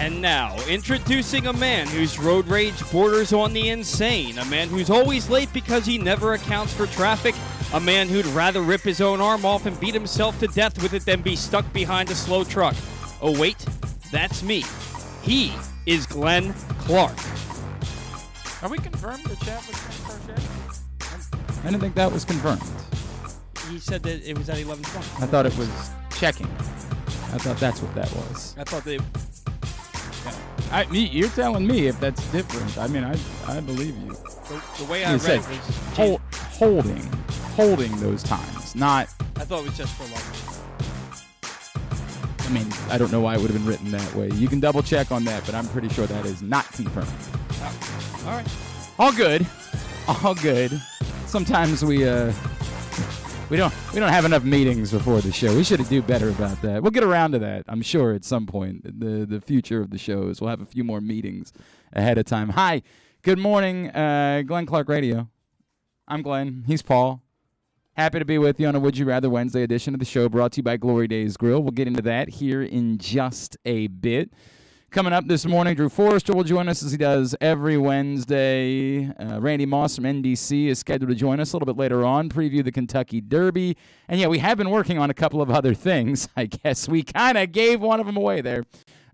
And now, introducing a man whose road rage borders on the insane, a man who's always late because he never accounts for traffic, a man who'd rather rip his own arm off and beat himself to death with it than be stuck behind a slow truck. Oh wait, that's me. He is Glenn Clark. Are we confirmed the chat with Glenn Clark? I didn't think that was confirmed. He said that it was at 11:20. I thought it was checking. I thought that's what that was. I thought they... You're telling me if that's different. I mean, I believe you. The way I read it was... Holding those times, not... I thought it was just for luck. I mean, I don't know why it would have been written that way. You can double check on that, but I'm pretty sure that is not confirmed. All right. All good. All good. Sometimes we don't have enough meetings before the show. We should do better about that. We'll get around to that, I'm sure, at some point. The future of the shows. We'll have a few more meetings ahead of time. Hi. Good morning, Glenn Clark Radio. I'm Glenn. He's Paul. Happy to be with you on a Would You Rather Wednesday edition of the show, brought to you by Glory Days Grill. We'll get into that here in just a bit. Coming up this morning, Drew Forrester will join us as he does every Wednesday. Randy Moss from NBC is scheduled to join us a little bit later on, preview the Kentucky Derby. And yeah, we have been working on a couple of other things. I guess we kind of gave one of them away there.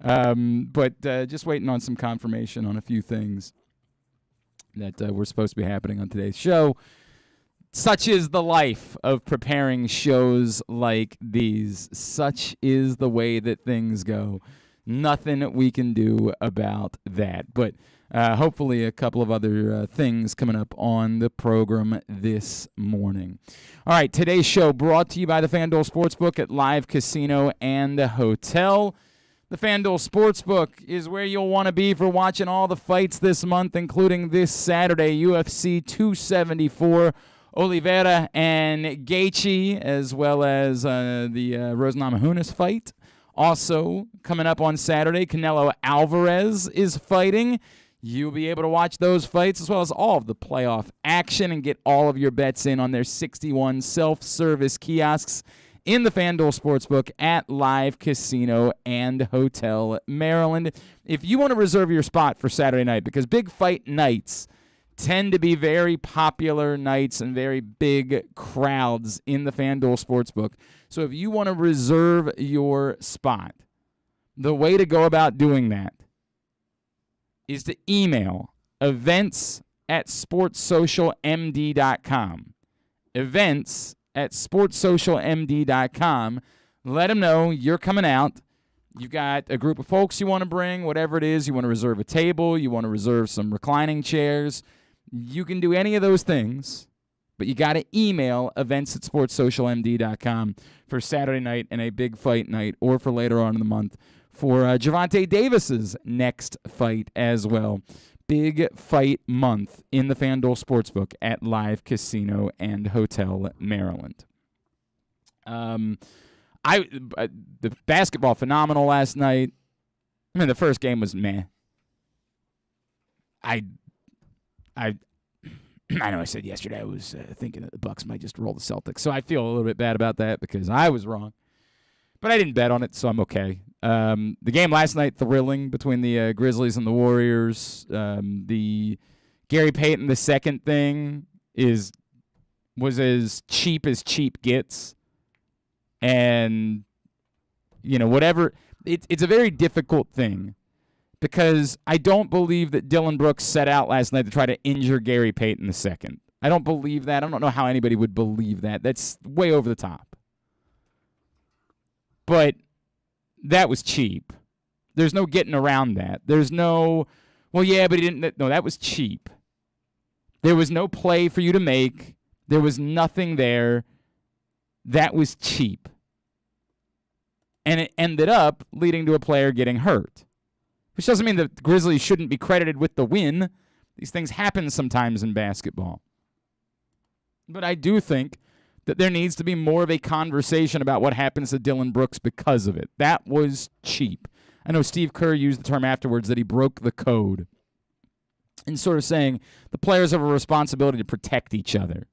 But just waiting on some confirmation on a few things that were supposed to be happening on today's show. Such is the life of preparing shows like these. Such is the way that things go. Nothing we can do about that. But hopefully a couple of other things coming up on the program this morning. All right, today's show brought to you by the FanDuel Sportsbook at Live Casino and Hotel. The FanDuel Sportsbook is where you'll want to be for watching all the fights this month, including this Saturday, UFC 274. Oliveira and Gaethje, as well as the Rose Namajunas fight. Also, coming up on Saturday, Canelo Alvarez is fighting. You'll be able to watch those fights as well as all of the playoff action and get all of your bets in on their 61 self-service kiosks in the FanDuel Sportsbook at Live Casino and Hotel Maryland. If you want to reserve your spot for Saturday night, because big fight nights tend to be very popular nights and very big crowds in the FanDuel Sportsbook. So if you want to reserve your spot, the way to go about doing that is to email events@sportssocialmd.com. Events@sportssocialmd.com. Let them know you're coming out. You've got a group of folks you want to bring, whatever it is. You want to reserve a table. You want to reserve some reclining chairs. You can do any of those things, but you got to email events@sportssocialmd.com for Saturday night and a big fight night, or for later on in the month for Gervonta Davis's next fight as well. Big fight month in the FanDuel Sportsbook at Live Casino and Hotel Maryland. The basketball phenomenal last night. I mean, the first game was meh. I know I said yesterday I was thinking that the Bucks might just roll the Celtics, so I feel a little bit bad about that because I was wrong. But I didn't bet on it, so I'm okay. The game last night, thrilling, between the Grizzlies and the Warriors. The Gary Payton II thing was as cheap gets. And, you know, whatever. It's a very difficult thing. Because I don't believe that Dylan Brooks set out last night to try to injure Gary Payton II. I don't believe that. I don't know how anybody would believe that. That's way over the top. But that was cheap. There's no getting around that. There's no, well, yeah, but he didn't. No, that was cheap. There was no play for you to make. There was nothing there. That was cheap. And it ended up leading to a player getting hurt. Which doesn't mean the Grizzlies shouldn't be credited with the win. These things happen sometimes in basketball. But I do think that there needs to be more of a conversation about what happens to Dylan Brooks because of it. That was cheap. I know Steve Kerr used the term afterwards that he broke the code. And sort of saying the players have a responsibility to protect each other.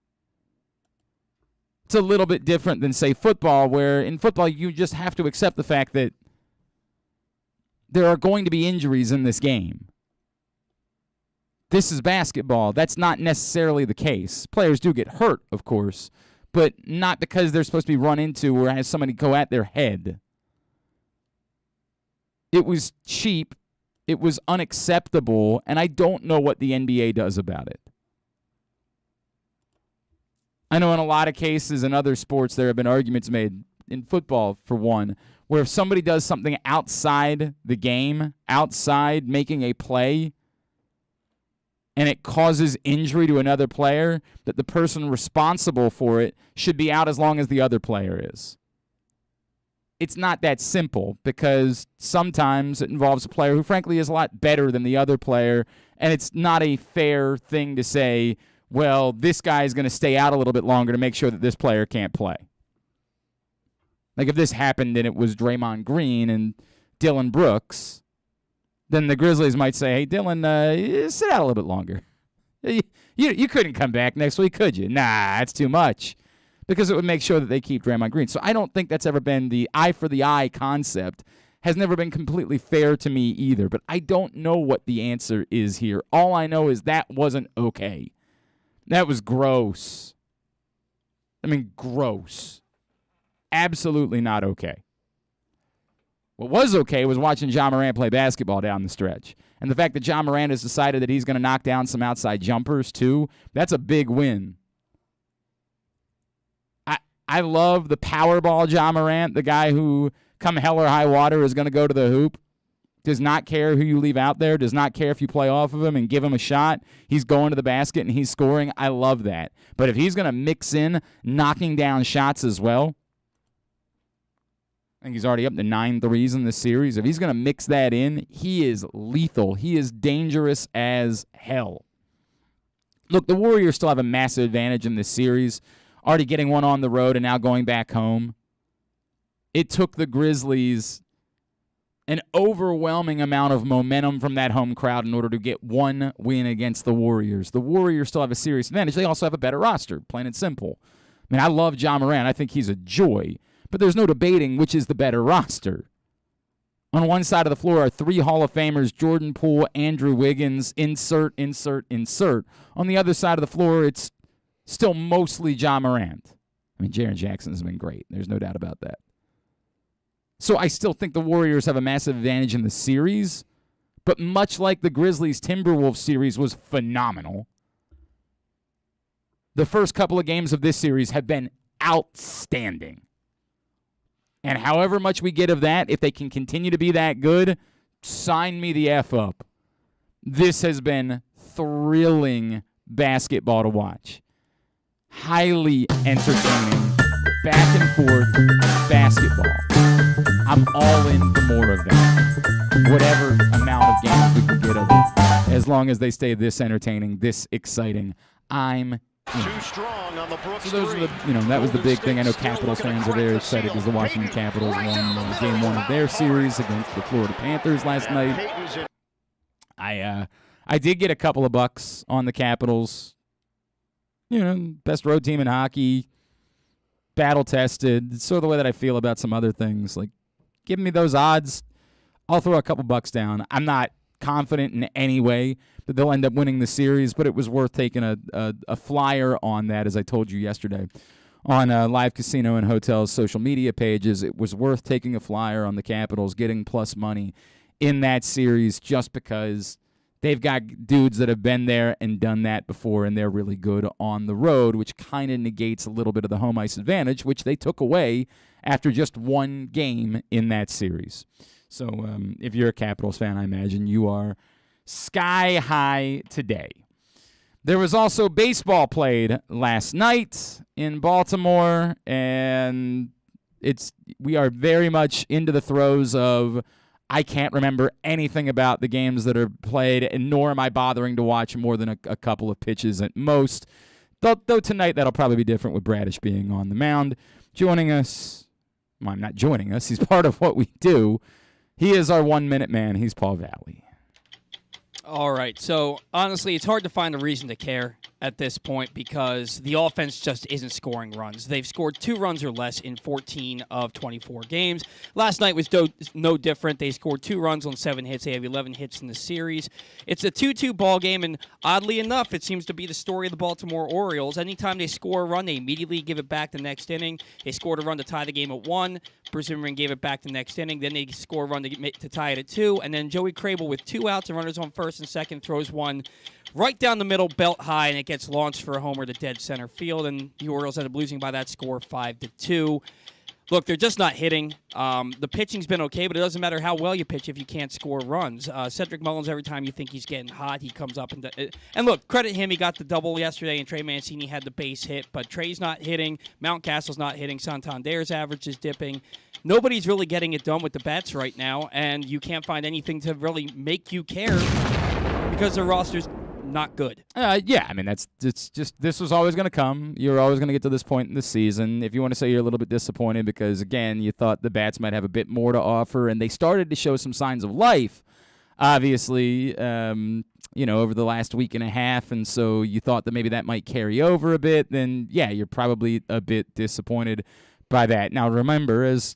It's a little bit different than, say, football, where in football you just have to accept the fact that there are going to be injuries in this game. This is basketball. That's not necessarily the case. Players do get hurt, of course, but not because they're supposed to be run into or has somebody go at their head. It was cheap. It was unacceptable, and I don't know what the NBA does about it. I know in a lot of cases in other sports there have been arguments made, in football for one, where if somebody does something outside the game, outside making a play, and it causes injury to another player, that the person responsible for it should be out as long as the other player is. It's not that simple, because sometimes it involves a player who frankly is a lot better than the other player, and it's not a fair thing to say, well, this guy is going to stay out a little bit longer to make sure that this player can't play. Like if this happened and it was Draymond Green and Dylan Brooks, then the Grizzlies might say, hey, Dylan, sit out a little bit longer. You couldn't come back next week, could you? Nah, that's too much. Because it would make sure that they keep Draymond Green. So I don't think that's ever been the eye for the eye concept. Has never been completely fair to me either. But I don't know what the answer is here. All I know is that wasn't okay. That was gross. I mean, gross. Absolutely not okay. What was okay was watching Ja Morant play basketball down the stretch. And the fact that Ja Morant has decided that he's going to knock down some outside jumpers too, that's a big win. I love the Powerball Ja Morant, the guy who, come hell or high water, is going to go to the hoop. Does not care who you leave out there. Does not care if you play off of him and give him a shot. He's going to the basket and he's scoring. I love that. But if he's going to mix in knocking down shots as well, I think he's already up to 9 threes in this series. If he's going to mix that in, he is lethal. He is dangerous as hell. Look, the Warriors still have a massive advantage in this series, already getting one on the road and now going back home. It took the Grizzlies an overwhelming amount of momentum from that home crowd in order to get one win against the Warriors. The Warriors still have a serious advantage. They also have a better roster, plain and simple. I mean, I love Ja Morant. I think he's a joy. But there's no debating which is the better roster. On one side of the floor are 3 Hall of Famers, Jordan Poole, Andrew Wiggins, insert. On the other side of the floor, it's still mostly Ja Morant. I mean, Jaren Jackson has been great. There's no doubt about that. So I still think the Warriors have a massive advantage in the series, but much like the Grizzlies-Timberwolves series was phenomenal, the first couple of games of this series have been outstanding. And however much we get of that, if they can continue to be that good, sign me the F up. This has been thrilling basketball to watch. Highly entertaining, back and forth basketball. I'm all in for more of that. Whatever amount of games we can get of it. As long as they stay this entertaining, this exciting, I'm in. Too strong on the Brooks so those are the, that was the big thing. I know Capitals fans are very excited because the Washington Capitals won Game 1 of their series against the Florida Panthers last night. I did get a couple of bucks on the Capitals. Best road team in hockey, battle-tested. It's sort of the way that I feel about some other things. Like, give me those odds, I'll throw a couple bucks down. I'm not confident in any way that they'll end up winning the series, but it was worth taking a flyer on that, as I told you yesterday, on Live Casino and Hotels social media pages. It was worth taking a flyer on the Capitals, getting plus money in that series just because they've got dudes that have been there and done that before, and they're really good on the road, which kind of negates a little bit of the home ice advantage, which they took away after just one game in that series. So if you're a Capitals fan, I imagine you are sky high today. There was also baseball played last night in Baltimore, and we are very much into the throes of I can't remember anything about the games that are played, and nor am I bothering to watch more than a couple of pitches at most. Though tonight that'll probably be different with Bradish being on the mound. Joining us, well, I'm not joining us. He's part of what we do. He is our 1-minute man. He's Paul Valley. All right. So, honestly, it's hard to find a reason to care at this point because the offense just isn't scoring runs. They've scored 2 runs or less in 14 of 24 games. Last night was no different. They scored 2 runs on 7 hits. They have 11 hits in the series. It's a 2-2 ball game, and oddly enough, it seems to be the story of the Baltimore Orioles. Anytime they score a run, they immediately give it back the next inning. They scored a run to tie the game at 1. Bruce Zimmerman gave it back the next inning. Then they score a run to tie it at 2. And then Joey Crable with 2 outs and runners on first and second throws one right down the middle, belt high, and it gets launched for a homer to dead center field. And the Orioles ended up losing by that score 5-2. Look, they're just not hitting. The pitching's been okay, but it doesn't matter how well you pitch if you can't score runs. Cedric Mullins, every time you think he's getting hot, he comes up and look, credit him. He got the double yesterday, and Trey Mancini had the base hit, but Trey's not hitting. Mountcastle's not hitting. Santander's average is dipping. Nobody's really getting it done with the bats right now, and you can't find anything to really make you care because their roster's not good. Yeah, I mean, it's just this was always going to come. You're always going to get to this point in the season. If you want to say you're a little bit disappointed because, again, you thought the bats might have a bit more to offer, and they started to show some signs of life, obviously, over the last week and a half, and so you thought that maybe that might carry over a bit, then, yeah, you're probably a bit disappointed by that. Now, remember, as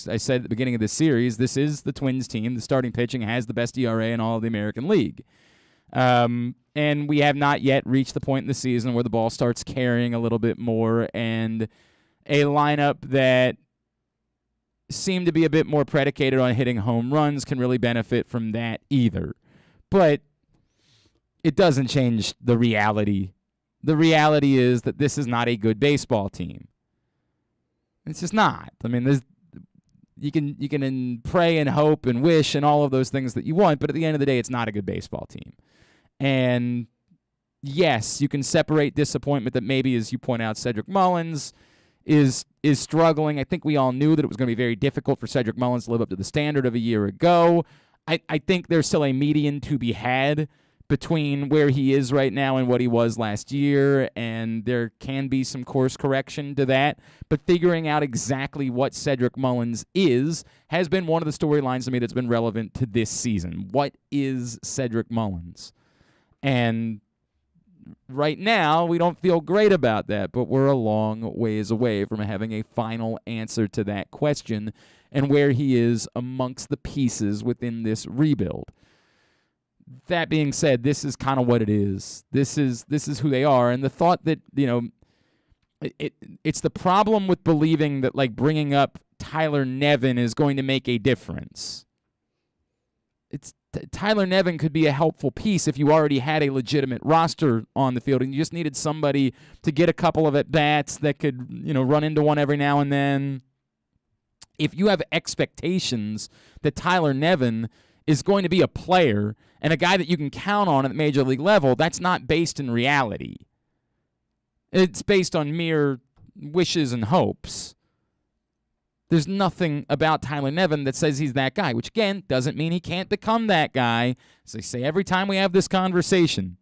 I said at the beginning of this series, this is the Twins team. The starting pitching has the best ERA in all of the American League. And we have not yet reached the point in the season where the ball starts carrying a little bit more, and a lineup that seemed to be a bit more predicated on hitting home runs can really benefit from that either. But it doesn't change the reality. The reality is that this is not a good baseball team. It's just not. I mean, you can pray and hope and wish and all of those things that you want, but at the end of the day, it's not a good baseball team. And yes, you can separate disappointment that maybe, as you point out, Cedric Mullins is struggling. I think we all knew that it was going to be very difficult for Cedric Mullins to live up to the standard of a year ago. I think there's still a median to be had between where he is right now and what he was last year, and there can be some course correction to that. But figuring out exactly what Cedric Mullins is has been one of the storylines to me that's been relevant to this season. What is Cedric Mullins? And right now, we don't feel great about that, but we're a long ways away from having a final answer to that question and where he is amongst the pieces within this rebuild. That being said, this is kind of what it is. This is who they are, and the thought that, it's the problem with believing that, like, bringing up Tyler Nevin is going to make a difference. Tyler Nevin could be a helpful piece if you already had a legitimate roster on the field and you just needed somebody to get a couple of at-bats that could, run into one every now and then. If you have expectations that Tyler Nevin is going to be a player and a guy that you can count on at the major league level, that's not based in reality. It's based on mere wishes and hopes. There's nothing about Tyler Nevin that says he's that guy, which, again, doesn't mean he can't become that guy. As I say every time we have this conversation,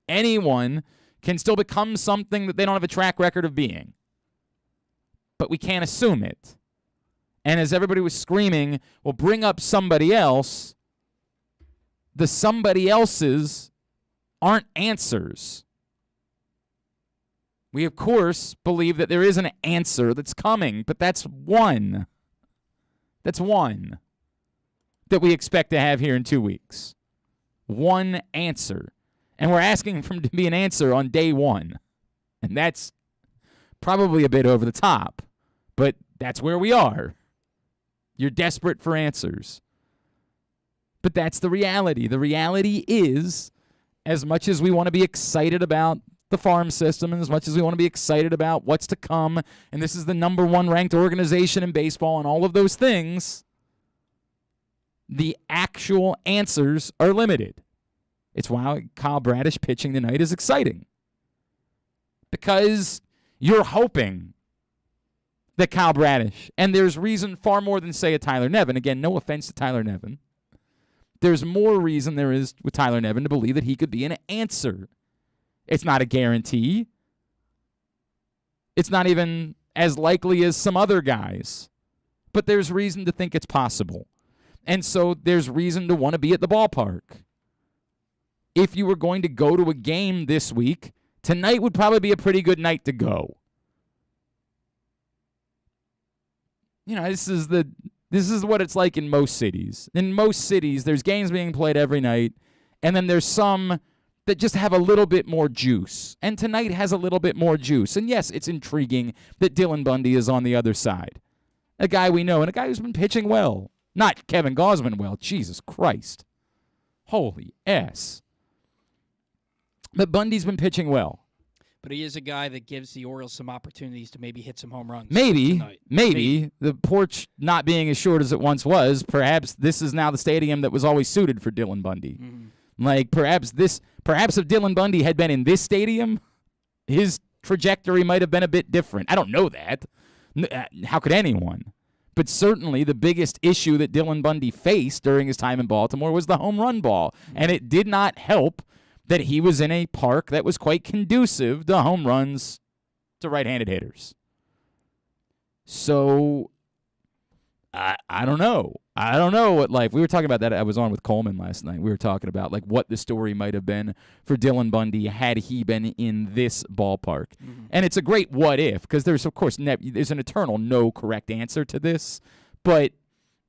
anyone can still become something that they don't have a track record of being. But we can't assume it. And as everybody was screaming, well, bring up somebody else, the somebody else's aren't answers. We, of course, believe that there is an answer that's coming, but that's one. That's one that we expect to have here in 2 weeks. One answer. And we're asking for him to be an answer on day one. And that's probably a bit over the top, but that's where we are. You're desperate for answers. But that's the reality. The reality is, as much as we want to be excited about the farm system, and as much as we want to be excited about what's to come, and this is the number 1 ranked organization in baseball and all of those things, the actual answers are limited. It's why Kyle Bradish pitching tonight is exciting. Because you're hoping that Kyle Bradish, and there's reason far more than, say, a Tyler Nevin. Again, no offense to Tyler Nevin. There's more reason there is with Tyler Nevin to believe that he could be an answer. It's not a guarantee. It's not even as likely as some other guys. But there's reason to think it's possible. And so there's reason to want to be at the ballpark. if you were going to go to a game this week, tonight would probably be a pretty good night to go. This is what it's like in most cities. In most cities, there's games being played every night, and then there's some that just have a little bit more juice. And tonight has a little bit more juice. And yes, it's intriguing that Dylan Bundy is on the other side. A guy we know, and a guy who's been pitching well. Not Kevin Gausman well. Jesus Christ. Holy S. But Bundy's been pitching well. But he is a guy that gives the Orioles some opportunities to maybe hit some home runs. Maybe. The porch not being as short as it once was, perhaps this is now the stadium that was always suited for Dylan Bundy. Mm-hmm. Like, perhaps if Dylan Bundy had been in this stadium, his trajectory might have been a bit different. I don't know that. How could anyone? But certainly the biggest issue that Dylan Bundy faced during his time in Baltimore was the home run ball. And it did not help that he was in a park that was quite conducive to home runs to right-handed hitters. So, I don't know. I don't know what life. We were talking about that. I was on with Coleman last night. We were talking about like what the story might have been for Dylan Bundy had he been in this ballpark. Mm-hmm. And it's a great what if, because there's, of course, there's an eternal no correct answer to this. But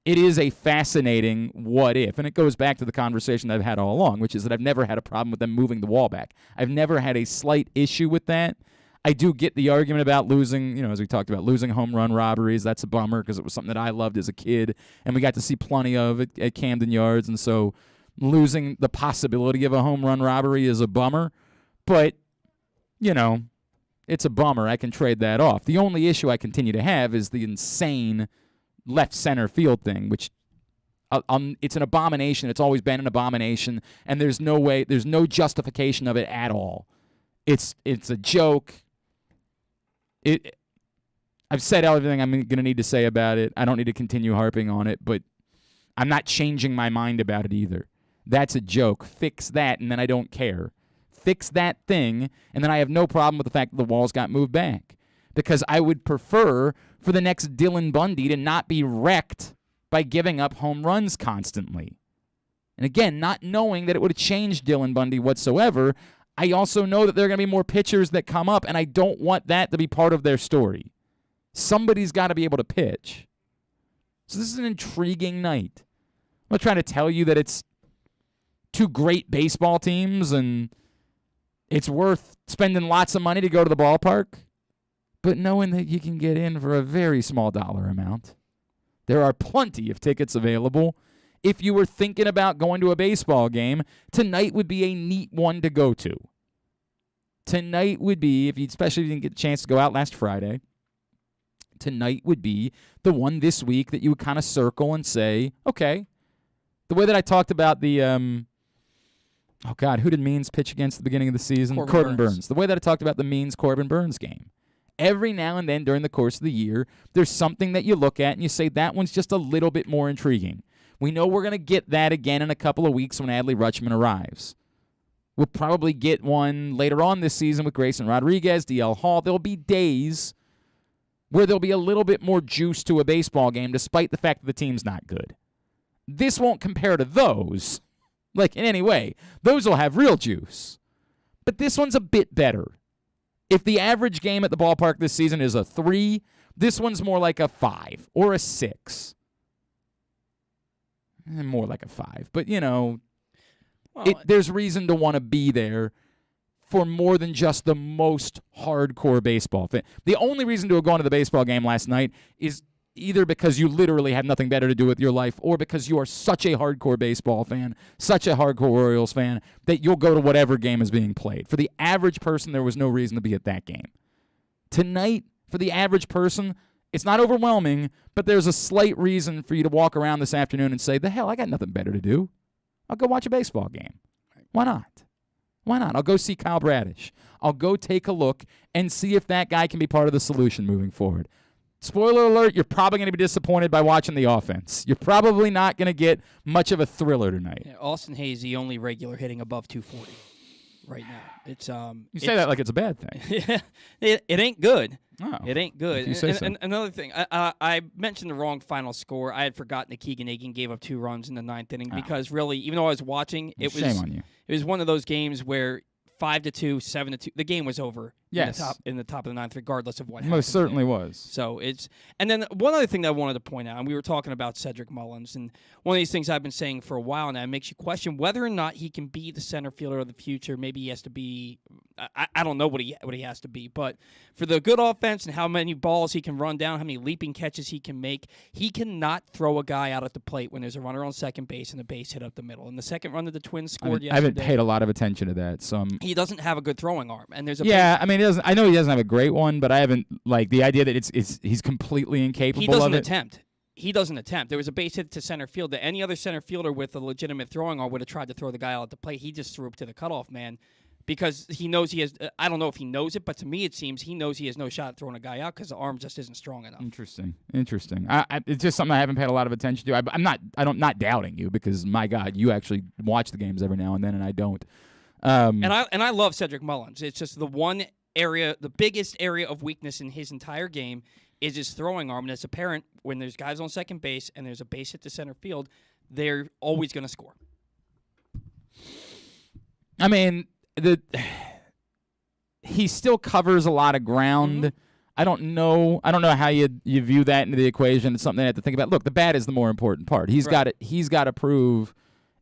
it is a fascinating what if. And it goes back to the conversation that I've had all along, which is that I've never had a problem with them moving the wall back. I've never had a slight issue with that. I do get the argument about losing, as we talked about, losing home run robberies. That's a bummer because it was something that I loved as a kid, and we got to see plenty of it at Camden Yards. And so losing the possibility of a home run robbery is a bummer. But, it's a bummer. I can trade that off. The only issue I continue to have is the insane left center field thing, which it's an abomination. It's always been an abomination, and there's no justification of it at all. It's a joke. I've said everything I'm going to need to say about it. I don't need to continue harping on it, but I'm not changing my mind about it either. That's a joke. Fix that, and then I don't care. Fix that thing, and then I have no problem with the fact that the walls got moved back, because I would prefer for the next Dylan Bundy to not be wrecked by giving up home runs constantly. And again, not knowing that it would have changed Dylan Bundy whatsoever, I also know that there are going to be more pitchers that come up, and I don't want that to be part of their story. Somebody's got to be able to pitch. So this is an intriguing night. I'm not trying to tell you that it's two great baseball teams and it's worth spending lots of money to go to the ballpark, but knowing that you can get in for a very small dollar amount. There are plenty of tickets available. If you were thinking about going to a baseball game, tonight would be a neat one to go to. Tonight would be, especially if you didn't get a chance to go out last Friday, tonight would be the one this week that you would kind of circle and say, okay, the way that I talked about the, who did Means pitch against at the beginning of the season? Corbin Burns. The way that I talked about the Means-Corbin Burns game. Every now and then during the course of the year, there's something that you look at and you say, that one's just a little bit more intriguing. We know we're going to get that again in a couple of weeks when Adley Rutschman arrives. We'll probably get one later on this season with Grayson Rodriguez, DL Hall. There'll be days where there'll be a little bit more juice to a baseball game despite the fact that the team's not good. This won't compare to those, like in any way. Those will have real juice. But this one's a bit better. If the average game at the ballpark this season is a 3, this one's more like a 5 or a 6. More like a 5. But, there's reason to want to be there for more than just the most hardcore baseball fan. The only reason to have gone to the baseball game last night is either because you literally have nothing better to do with your life or because you are such a hardcore baseball fan, such a hardcore Orioles fan, that you'll go to whatever game is being played. For the average person, there was no reason to be at that game. Tonight, for the average person, it's not overwhelming, but there's a slight reason for you to walk around this afternoon and say, the hell, I got nothing better to do. I'll go watch a baseball game. Why not? Why not? I'll go see Kyle Bradish. I'll go take a look and see if that guy can be part of the solution moving forward. Spoiler alert, you're probably going to be disappointed by watching the offense. You're probably not going to get much of a thriller tonight. Yeah, Austin Hayes, the only regular hitting above 240 right now. It's You say that like it's a bad thing. it ain't good. Oh, it ain't good. You say so. And another thing, I mentioned the wrong final score. I had forgotten that Keegan Aiken gave up 2 runs in the 9th inning because really, even though I was watching, it Shame on you. It was one of those games where 5-2, 7-2, the game was over. Yes. In the top of the ninth, regardless of what happened. Most certainly was. So and then one other thing that I wanted to point out, and we were talking about Cedric Mullins, and one of these things I've been saying for a while now, it makes you question whether or not he can be the center fielder of the future. Maybe he has to be, I don't know what he has to be, but for the good offense and how many balls he can run down, how many leaping catches he can make, he cannot throw a guy out at the plate when there's a runner on second base and a base hit up the middle. And the second run that the Twins scored yesterday, I haven't paid a lot of attention to that, so he doesn't have a good throwing arm. And there's I mean, I know he doesn't have a great one, but I haven't, like, the idea that he's completely incapable of it. He doesn't attempt. There was a base hit to center field that any other center fielder with a legitimate throwing arm would have tried to throw the guy out at the plate. He just threw up to the cutoff man because he knows he has I don't know if he knows it, but to me it seems he knows he has no shot at throwing a guy out because the arm just isn't strong enough. Interesting. It's just something I haven't paid a lot of attention to. I'm not doubting you because, my God, you actually watch the games every now and then, and I don't. And I love Cedric Mullins. It's just the biggest area of weakness in his entire game is his throwing arm, and it's apparent when there's guys on second base and there's a base hit to center field, they're always going to score. I mean, he still covers a lot of ground. Mm-hmm. I don't know how you view that into the equation. It's something I have to think about. Look, the bat is the more important part. He's got to prove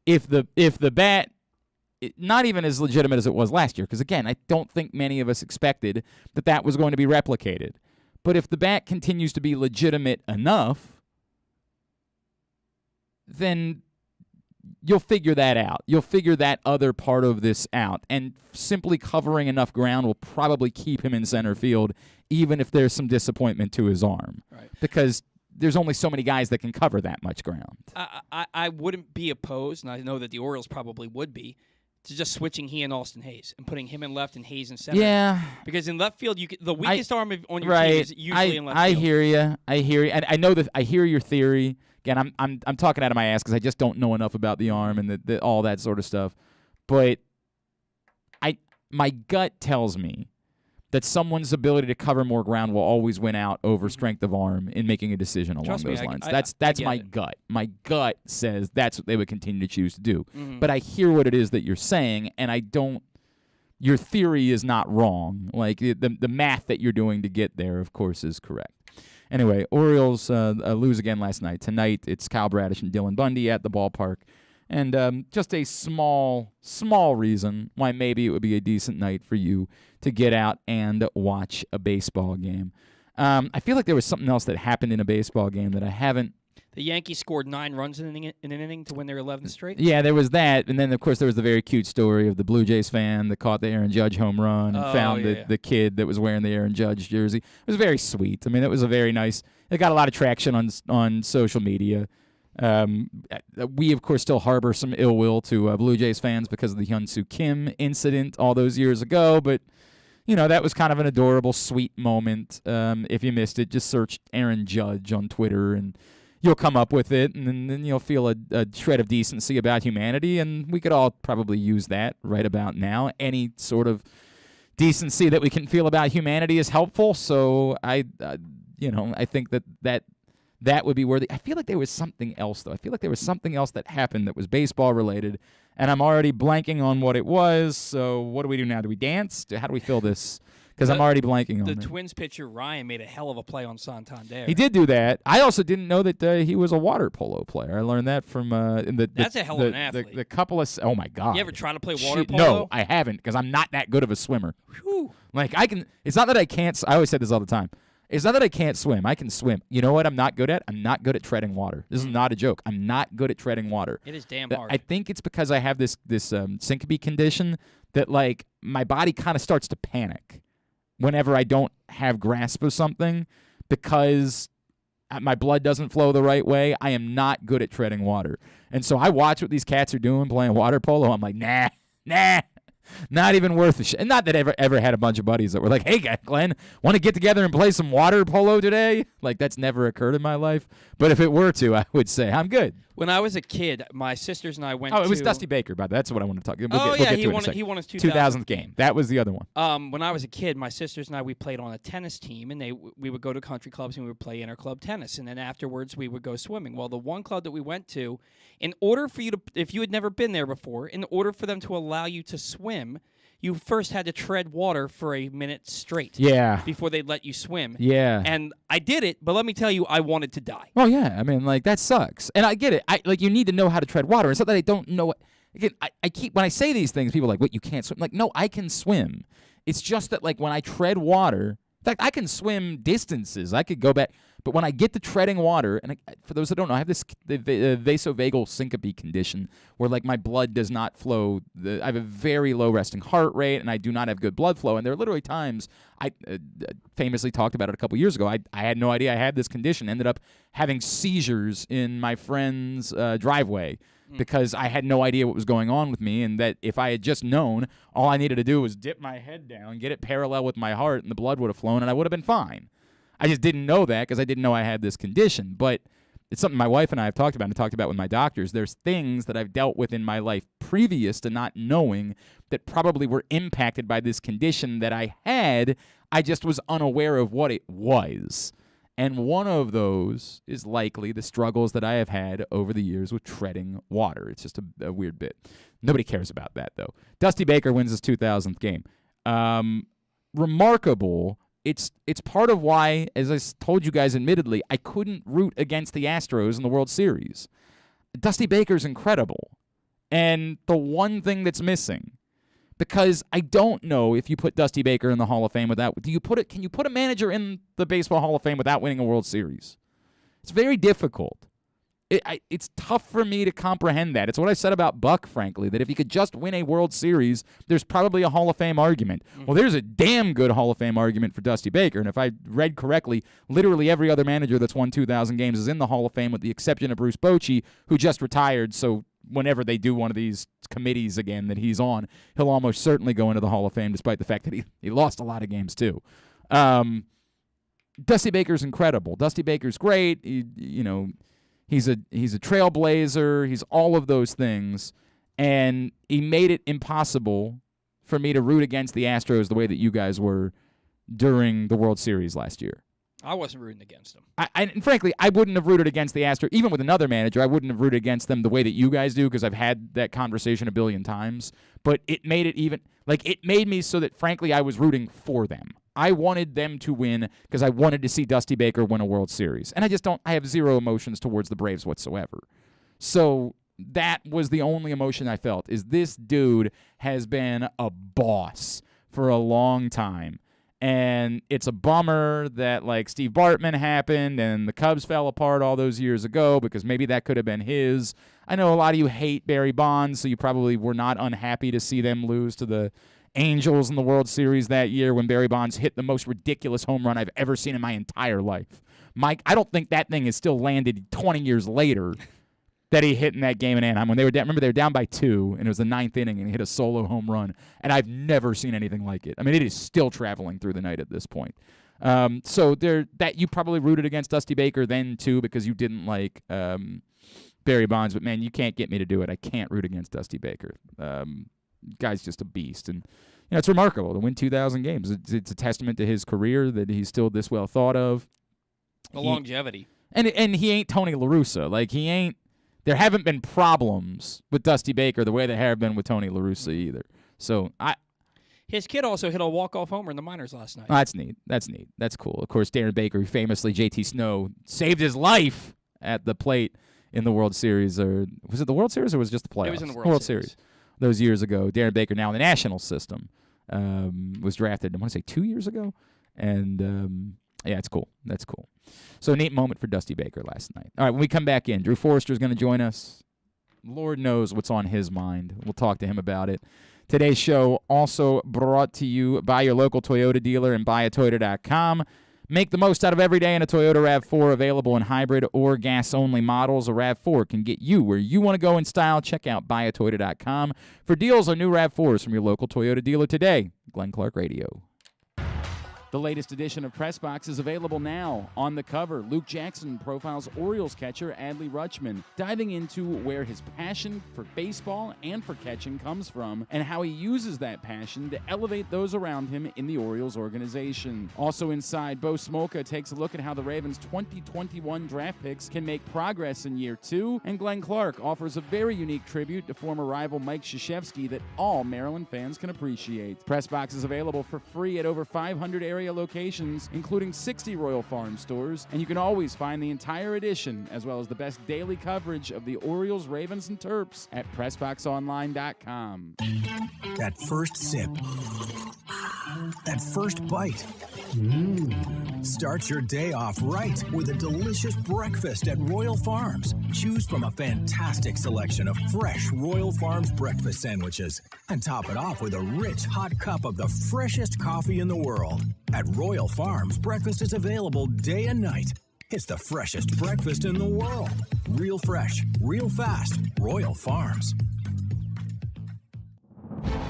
if the bat, not even as legitimate as it was last year, because, again, I don't think many of us expected that was going to be replicated. But if the bat continues to be legitimate enough, then you'll figure that out. You'll figure that other part of this out. And simply covering enough ground will probably keep him in center field, even if there's some disappointment to his arm. Right. Because there's only so many guys that can cover that much ground. I wouldn't be opposed, and I know that the Orioles probably would be, to just switching he and Austin Hayes and putting him in left and Hayes in center. Yeah. Because in left field, the weakest arm on your team is usually in left field. I hear you. And I know that I hear your theory. Again, I'm talking out of my ass because I just don't know enough about the arm and all that sort of stuff. But my gut tells me that someone's ability to cover more ground will always win out over strength of arm in making a decision along those lines. That's my gut. My gut says that's what they would continue to choose to do. Mm-hmm. But I hear what it is that you're saying, and I don't. Your theory is not wrong. Like the math that you're doing to get there, of course, is correct. Anyway, Orioles lose again last night. Tonight, it's Kyle Bradish and Dylan Bundy at the ballpark. And just a small reason why maybe it would be a decent night for you to get out and watch a baseball game. I feel like there was something else that happened in a baseball game that I haven't. The Yankees scored 9 runs in an inning to win their 11th straight. Yeah, there was that. And then, of course, there was the very cute story of the Blue Jays fan that caught the Aaron Judge home run and found the kid that was wearing the Aaron Judge jersey. It was very sweet. I mean, it was a very nice – it got a lot of traction on social media. We, of course, still harbor some ill will to Blue Jays fans because of the Hyun-Soo Kim incident all those years ago. But, that was kind of an adorable, sweet moment. If you missed it, just search Aaron Judge on Twitter and – you'll come up with it, and then you'll feel a shred of decency about humanity, and we could all probably use that right about now. Any sort of decency that we can feel about humanity is helpful, so I think that would be worthy. I feel like there was something else, though. I feel like there was something else that happened that was baseball-related, and I'm already blanking on what it was, so what do we do now? Do we dance? How do we fill this? Because I'm already blanking on it. The Twins pitcher, Ryan, made a hell of a play on Santander. He did do that. I also didn't know that he was a water polo player. I learned that from That's a hell of an athlete. The couple of oh my God. You ever try to play water polo? No, I haven't because I'm not that good of a swimmer. Whew. Like I can. It's not that I can't. I always say this all the time. It's not that I can't swim. I can swim. You know what I'm not good at? I'm not good at treading water. This is not a joke. I'm not good at treading water. It is damn hard. I think it's because I have this syncope condition that like my body kind of starts to panic whenever I don't have grasp of something because my blood doesn't flow the right way. I am not good at treading water. And so I watch what these cats are doing playing water polo. I'm like, nah. Not even worth a shit. And not that I ever had a bunch of buddies that were like, hey, Glenn, want to get together and play some water polo today? Like, that's never occurred in my life. But if it were to, I would say, I'm good. When I was a kid, my sisters and I went Oh, to... it was Dusty Baker, but that's what I want to talk about. We'll yeah, get he to it in a won. second. He won his 2000th game. That was the other one. When I was a kid, my sisters and I, we played on a tennis team, and we would go to country clubs and we would play interclub tennis, and then afterwards we would go swimming. Well, the one club that we went to, in order for you to, if you had never been there before, in order for them to allow you to swim, you first had to tread water for a minute straight. Yeah. Before they'd let you swim. Yeah. And I did it, but let me tell you, I wanted to die. Oh, yeah. I mean, like, that sucks. And I get it. You need to know how to tread water. It's not that I don't know it. Again, I keep, when I say these things, people are like, what, you can't swim? Like, no, I can swim. It's just that, like, when I tread water, in fact, I can swim distances. I could go back. But when I get to treading water, and for those that don't know, I have this vasovagal syncope condition where, like, my blood does not flow. I have a very low resting heart rate, and I do not have good blood flow. And there are literally times, I famously talked about it a couple years ago, I had no idea I had this condition, ended up having seizures in my friend's driveway because I had no idea what was going on with me, and that if I had just known, all I needed to do was dip my head down, get it parallel with my heart, and the blood would have flown, and I would have been fine. I just didn't know that because I didn't know I had this condition. But it's something my wife and I have talked about and talked about with my doctors. There's things that I've dealt with in my life previous to not knowing that probably were impacted by this condition that I had. I just was unaware of what it was. And one of those is likely the struggles that I have had over the years with treading water. It's just a weird bit. Nobody cares about that, though. Dusty Baker wins his 2000th game. Remarkable. It's part of why, as I told you guys admittedly, I couldn't root against the Astros in the World Series. Dusty Baker's incredible. And the one thing that's missing, because I don't know if you put Dusty Baker in the Hall of Fame without, can you put a manager in the Baseball Hall of Fame without winning a World Series? It's very difficult. It's tough for me to comprehend that. It's what I said about Buck, frankly, that if he could just win a World Series, there's probably a Hall of Fame argument. Well, there's a damn good Hall of Fame argument for Dusty Baker, and if I read correctly, literally every other manager that's won 2,000 games is in the Hall of Fame with the exception of Bruce Bochy, who just retired, so whenever they do one of these committees again that he's on, he'll almost certainly go into the Hall of Fame, despite the fact that he lost a lot of games, too. Dusty Baker's incredible. Dusty Baker's great. He's a trailblazer. He's all of those things, and he made it impossible for me to root against the Astros the way that you guys were during the World Series last year. I wasn't rooting against them. And frankly, I wouldn't have rooted against the Astros. Even with another manager, I wouldn't have rooted against them the way that you guys do because I've had that conversation a billion times. But it made it made me so that, frankly, I was rooting for them. I wanted them to win because I wanted to see Dusty Baker win a World Series. And I have zero emotions towards the Braves whatsoever. So that was the only emotion I felt, is this dude has been a boss for a long time. And it's a bummer that, like, Steve Bartman happened and the Cubs fell apart all those years ago because maybe that could have been his. I know a lot of you hate Barry Bonds, so you probably were not unhappy to see them lose to the Angels in the World Series that year when Barry Bonds hit the most ridiculous home run I've ever seen in my entire life. Mike, I don't think that thing is still landed 20 years later that he hit in that game in Anaheim. When they were down, remember they were down by 2, and it was the 9th inning, and he hit a solo home run, and I've never seen anything like it. I mean, it is still traveling through the night at this point. So that you probably rooted against Dusty Baker then, too, because you didn't like Barry Bonds, but, man, you can't get me to do it. I can't root against Dusty Baker. Guy's just a beast, and it's remarkable to win 2,000 games. It's a testament to his career that he's still this well thought of. The longevity, and he ain't Tony La Russa. Like, he ain't. There haven't been problems with Dusty Baker the way there have been with Tony La Russa either. So his kid also hit a walk-off homer in the minors last night. Oh, that's neat. That's cool. Of course, Darren Baker, famously JT Snow, saved his life at the plate in the World Series. Or was it the World Series or was it just the playoffs? It was in the World Series. Those years ago. Darren Baker, now in the national system, was drafted, I want to say 2 years ago. And, yeah, it's cool. That's cool. So a neat moment for Dusty Baker last night. All right, when we come back in, Drew Forrester is going to join us. Lord knows what's on his mind. We'll talk to him about it. Today's show also brought to you by your local Toyota dealer and buyatoyota.com. Make the most out of every day in a Toyota RAV4, available in hybrid or gas-only models. A RAV4 can get you where you want to go in style. Check out buyatoyota.com for deals on new RAV4s from your local Toyota dealer today. Glenn Clark Radio. The latest edition of Press Box is available now. On the cover, Luke Jackson profiles Orioles catcher Adley Rutschman, diving into where his passion for baseball and for catching comes from and how he uses that passion to elevate those around him in the Orioles organization. Also inside, Bo Smolka takes a look at how the Ravens' 2021 draft picks can make progress in year 2, and Glenn Clark offers a very unique tribute to former rival Mike Krzyzewski that all Maryland fans can appreciate. Press Box is available for free at over 500 area locations, including 60 Royal Farm stores, and you can always find the entire edition, as well as the best daily coverage of the Orioles, Ravens, and Terps at PressBoxOnline.com. That first sip. That first bite. Start your day off right with a delicious breakfast at Royal Farms. Choose from a fantastic selection of fresh Royal Farms breakfast sandwiches and top it off with a rich hot cup of the freshest coffee in the world. At Royal Farms, breakfast is available day and night. It's the freshest breakfast in the world. Real fresh, real fast. Royal Farms.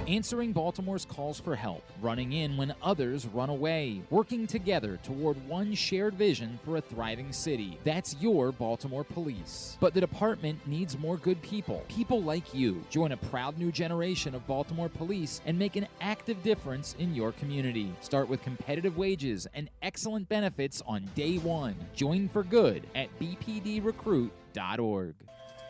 Answering Baltimore's calls for help, running in when others run away, working together toward one shared vision for a thriving city. That's your Baltimore Police. But the department needs more good people, people like you. Join a proud new generation of Baltimore Police and make an active difference in your community. Start with competitive wages and excellent benefits on day one. Join for good at bpdrecruit.org.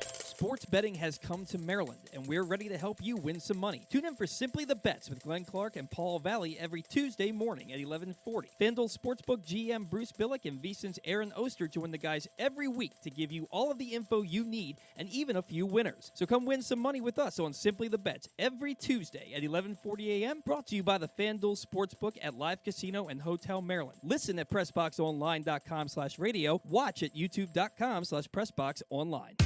Sports betting has come to Maryland, and we're ready to help you win some money. Tune in for Simply the Bets with Glenn Clark and Paul Valley every Tuesday morning at 11:40. FanDuel Sportsbook GM Bruce Billick and VSiN's Aaron Oster join the guys every week to give you all of the info you need and even a few winners. So come win some money with us on Simply the Bets every Tuesday at 11:40 a.m. Brought to you by the FanDuel Sportsbook at Live Casino and Hotel Maryland. Listen at PressBoxOnline.com/radio. Watch at YouTube.com/PressBoxOnline.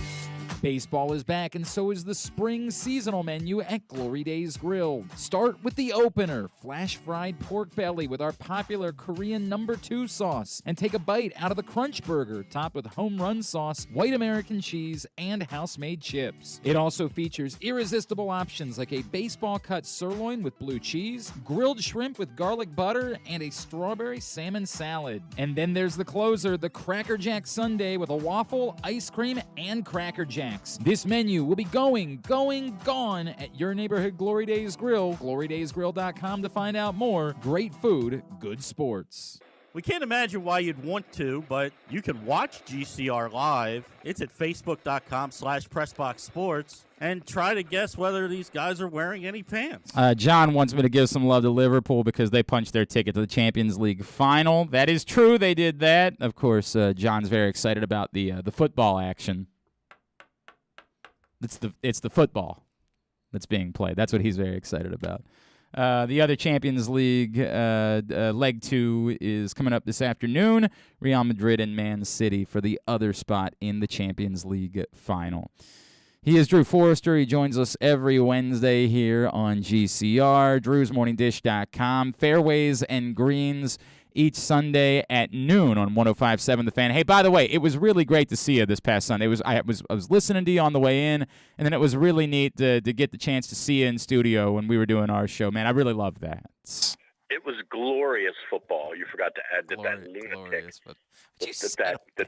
Baseball is back, and so is the spring seasonal menu at Glory Days Grill. Start with the opener, flash-fried pork belly with our popular Korean No. 2 sauce, and take a bite out of the Crunch Burger, topped with home run sauce, white American cheese, and house-made chips. It also features irresistible options like a baseball-cut sirloin with blue cheese, grilled shrimp with garlic butter, and a strawberry salmon salad. And then there's the closer, the Cracker Jack Sundae with a waffle, ice cream, and Cracker Jack. This menu will be gone at your neighborhood Glory Days Grill. GloryDaysGrill.com to find out more. Great food, good sports. We can't imagine why you'd want to, but you can watch GCR live. It's at Facebook.com/PressBoxSports. And try to guess whether these guys are wearing any pants. John wants me to give some love to Liverpool because they punched their ticket to the Champions League final. That is true. They did that. Of course, John's very excited about the football action. It's the football that's being played. That's what he's very excited about. The other Champions League leg 2 is coming up this afternoon. Real Madrid and Man City for the other spot in the Champions League final. He is Drew Forrester. He joins us every Wednesday here on GCR. Drew'sMorningDish.com. Fairways and Greens each Sunday at noon on 105.7 The Fan. Hey, by the way, it was really great to see you this past Sunday. I was listening to you on the way in, and then it was really neat to get the chance to see you in studio when we were doing our show. Man, I really loved that. It was glorious football. You forgot to add that lunatic,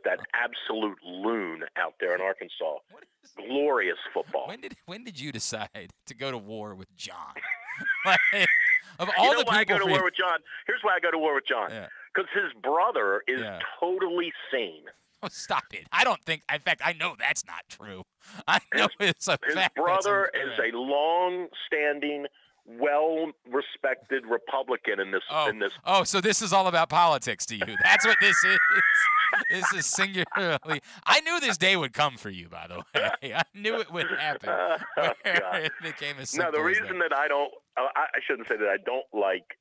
that absolute loon out there in Arkansas. Glorious football. When did you decide to go to war with John? Of all the people I go to war with John? Here's why I go to war with John. Because his brother is totally sane. Oh, stop it. I don't think, in fact, I know that's not true. I know it's a his fact. His brother is a long-standing, well-respected Republican in this. Oh, so this is all about politics to you. That's what this is. This is singularly. I knew this day would come for you, by the way. I knew it would happen. It became a simple. No, the reason that I don't, I shouldn't say that I don't like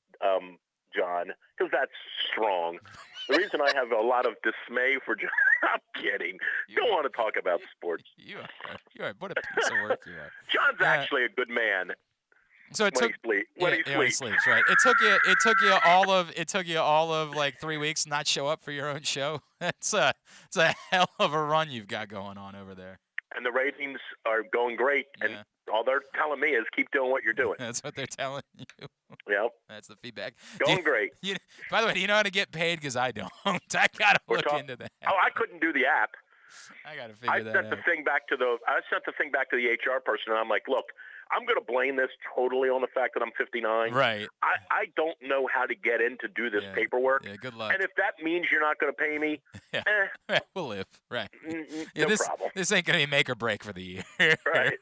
John, because that's strong. The reason I have a lot of dismay for John, I'm kidding. Don't want to talk about sports. You are. What a piece of work you are. John's actually a good man. So it when took he sleep. When he when he sleeps. sleeps, right? It took you all of like 3 weeks not show up for your own show. It's a hell of a run you've got going on over there. And the ratings are going great, and all they're telling me is keep doing what you're doing. That's what they're telling you. Yep. That's the feedback. Going great. By the way, do you know how to get paid? Because I don't. I gotta look into that. Oh, I couldn't do the app. I gotta figure I that sent out. the thing back to the HR person, and I'm like, look, I'm going to blame this totally on the fact that I'm 59. Right. I don't know how to get in to do this paperwork. Yeah, good luck. And if that means you're not going to pay me, we'll live. Right. No problem. This ain't going to be make or break for the year. Right.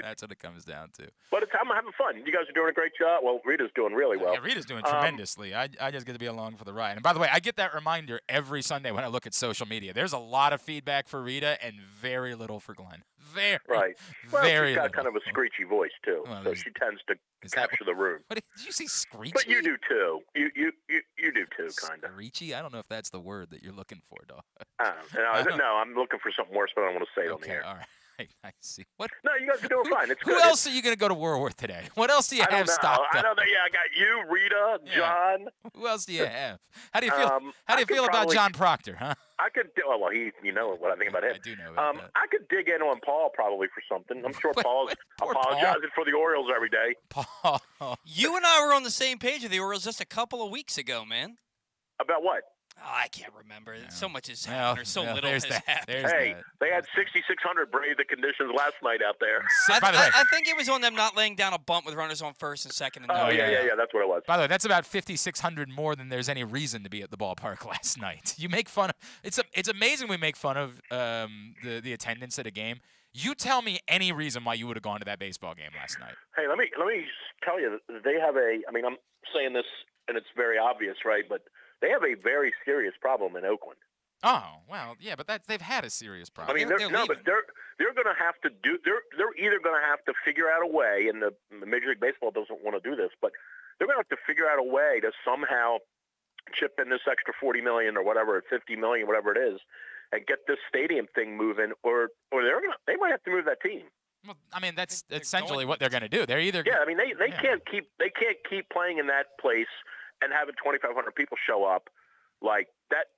That's what it comes down to. But I'm having fun. You guys are doing a great job. Well, Rita's doing really well. Yeah, Rita's doing tremendously. I just get to be along for the ride. And by the way, I get that reminder every Sunday when I look at social media. There's a lot of feedback for Rita and very little for Glenn. Very Well, very she's got little. kind of a screechy voice too, Well, so she tends to capture the room. What did you say, screechy? But you do too. You do too, kind of. Screechy? I don't know if that's the word that you're looking for, dog. No, I'm looking for something worse, but I don't want to say it on the air. All right. I see. What? No, you guys are doing fine. It's Who good. else are you going to go to war with today? What else do you have stocked up? I know that. Yeah, I got you, Rita, John. Who else do you have? How do you feel? I could about probably- John Proctor? Huh? I could. Well, you know what I think about him. I do know about that. I could dig in on Paul probably for something. I'm sure Paul's poor apologizing for the Orioles every day. Paul. You and I were on the same page with the Orioles just a couple of weeks ago, man. About what? Oh, I can't remember. So much has Well, happened, or so well, little there's has that. happened. There's Hey, that. they had 6,600 brave the conditions last night out there. By the way, I think it was on them not laying down a bunt with runners on first and second. And Oh, yeah, that's what it was. By the way, that's about 5,600 more than there's any reason to be at the ballpark last night. You make fun of it's amazing we make fun of the attendance at a game. You tell me any reason why you would have gone to that baseball game last night. Hey, let me tell you, they have I'm saying this, and it's very obvious, right? But they have a very serious problem in Oakland. Oh, well, yeah, but they've had a serious problem. I mean, They're they're going to have to do. They're either going to have to figure out a way, and the Major League Baseball doesn't want to do this, but they're going to have to figure out a way to somehow chip in this extra $40 million or whatever, $50 million, whatever it is, and get this stadium thing moving, or they might have to move that team. Well, I mean, that's essentially what they're going to do. They're either I mean, they can't keep playing in that place and having 2,500 people show up like that.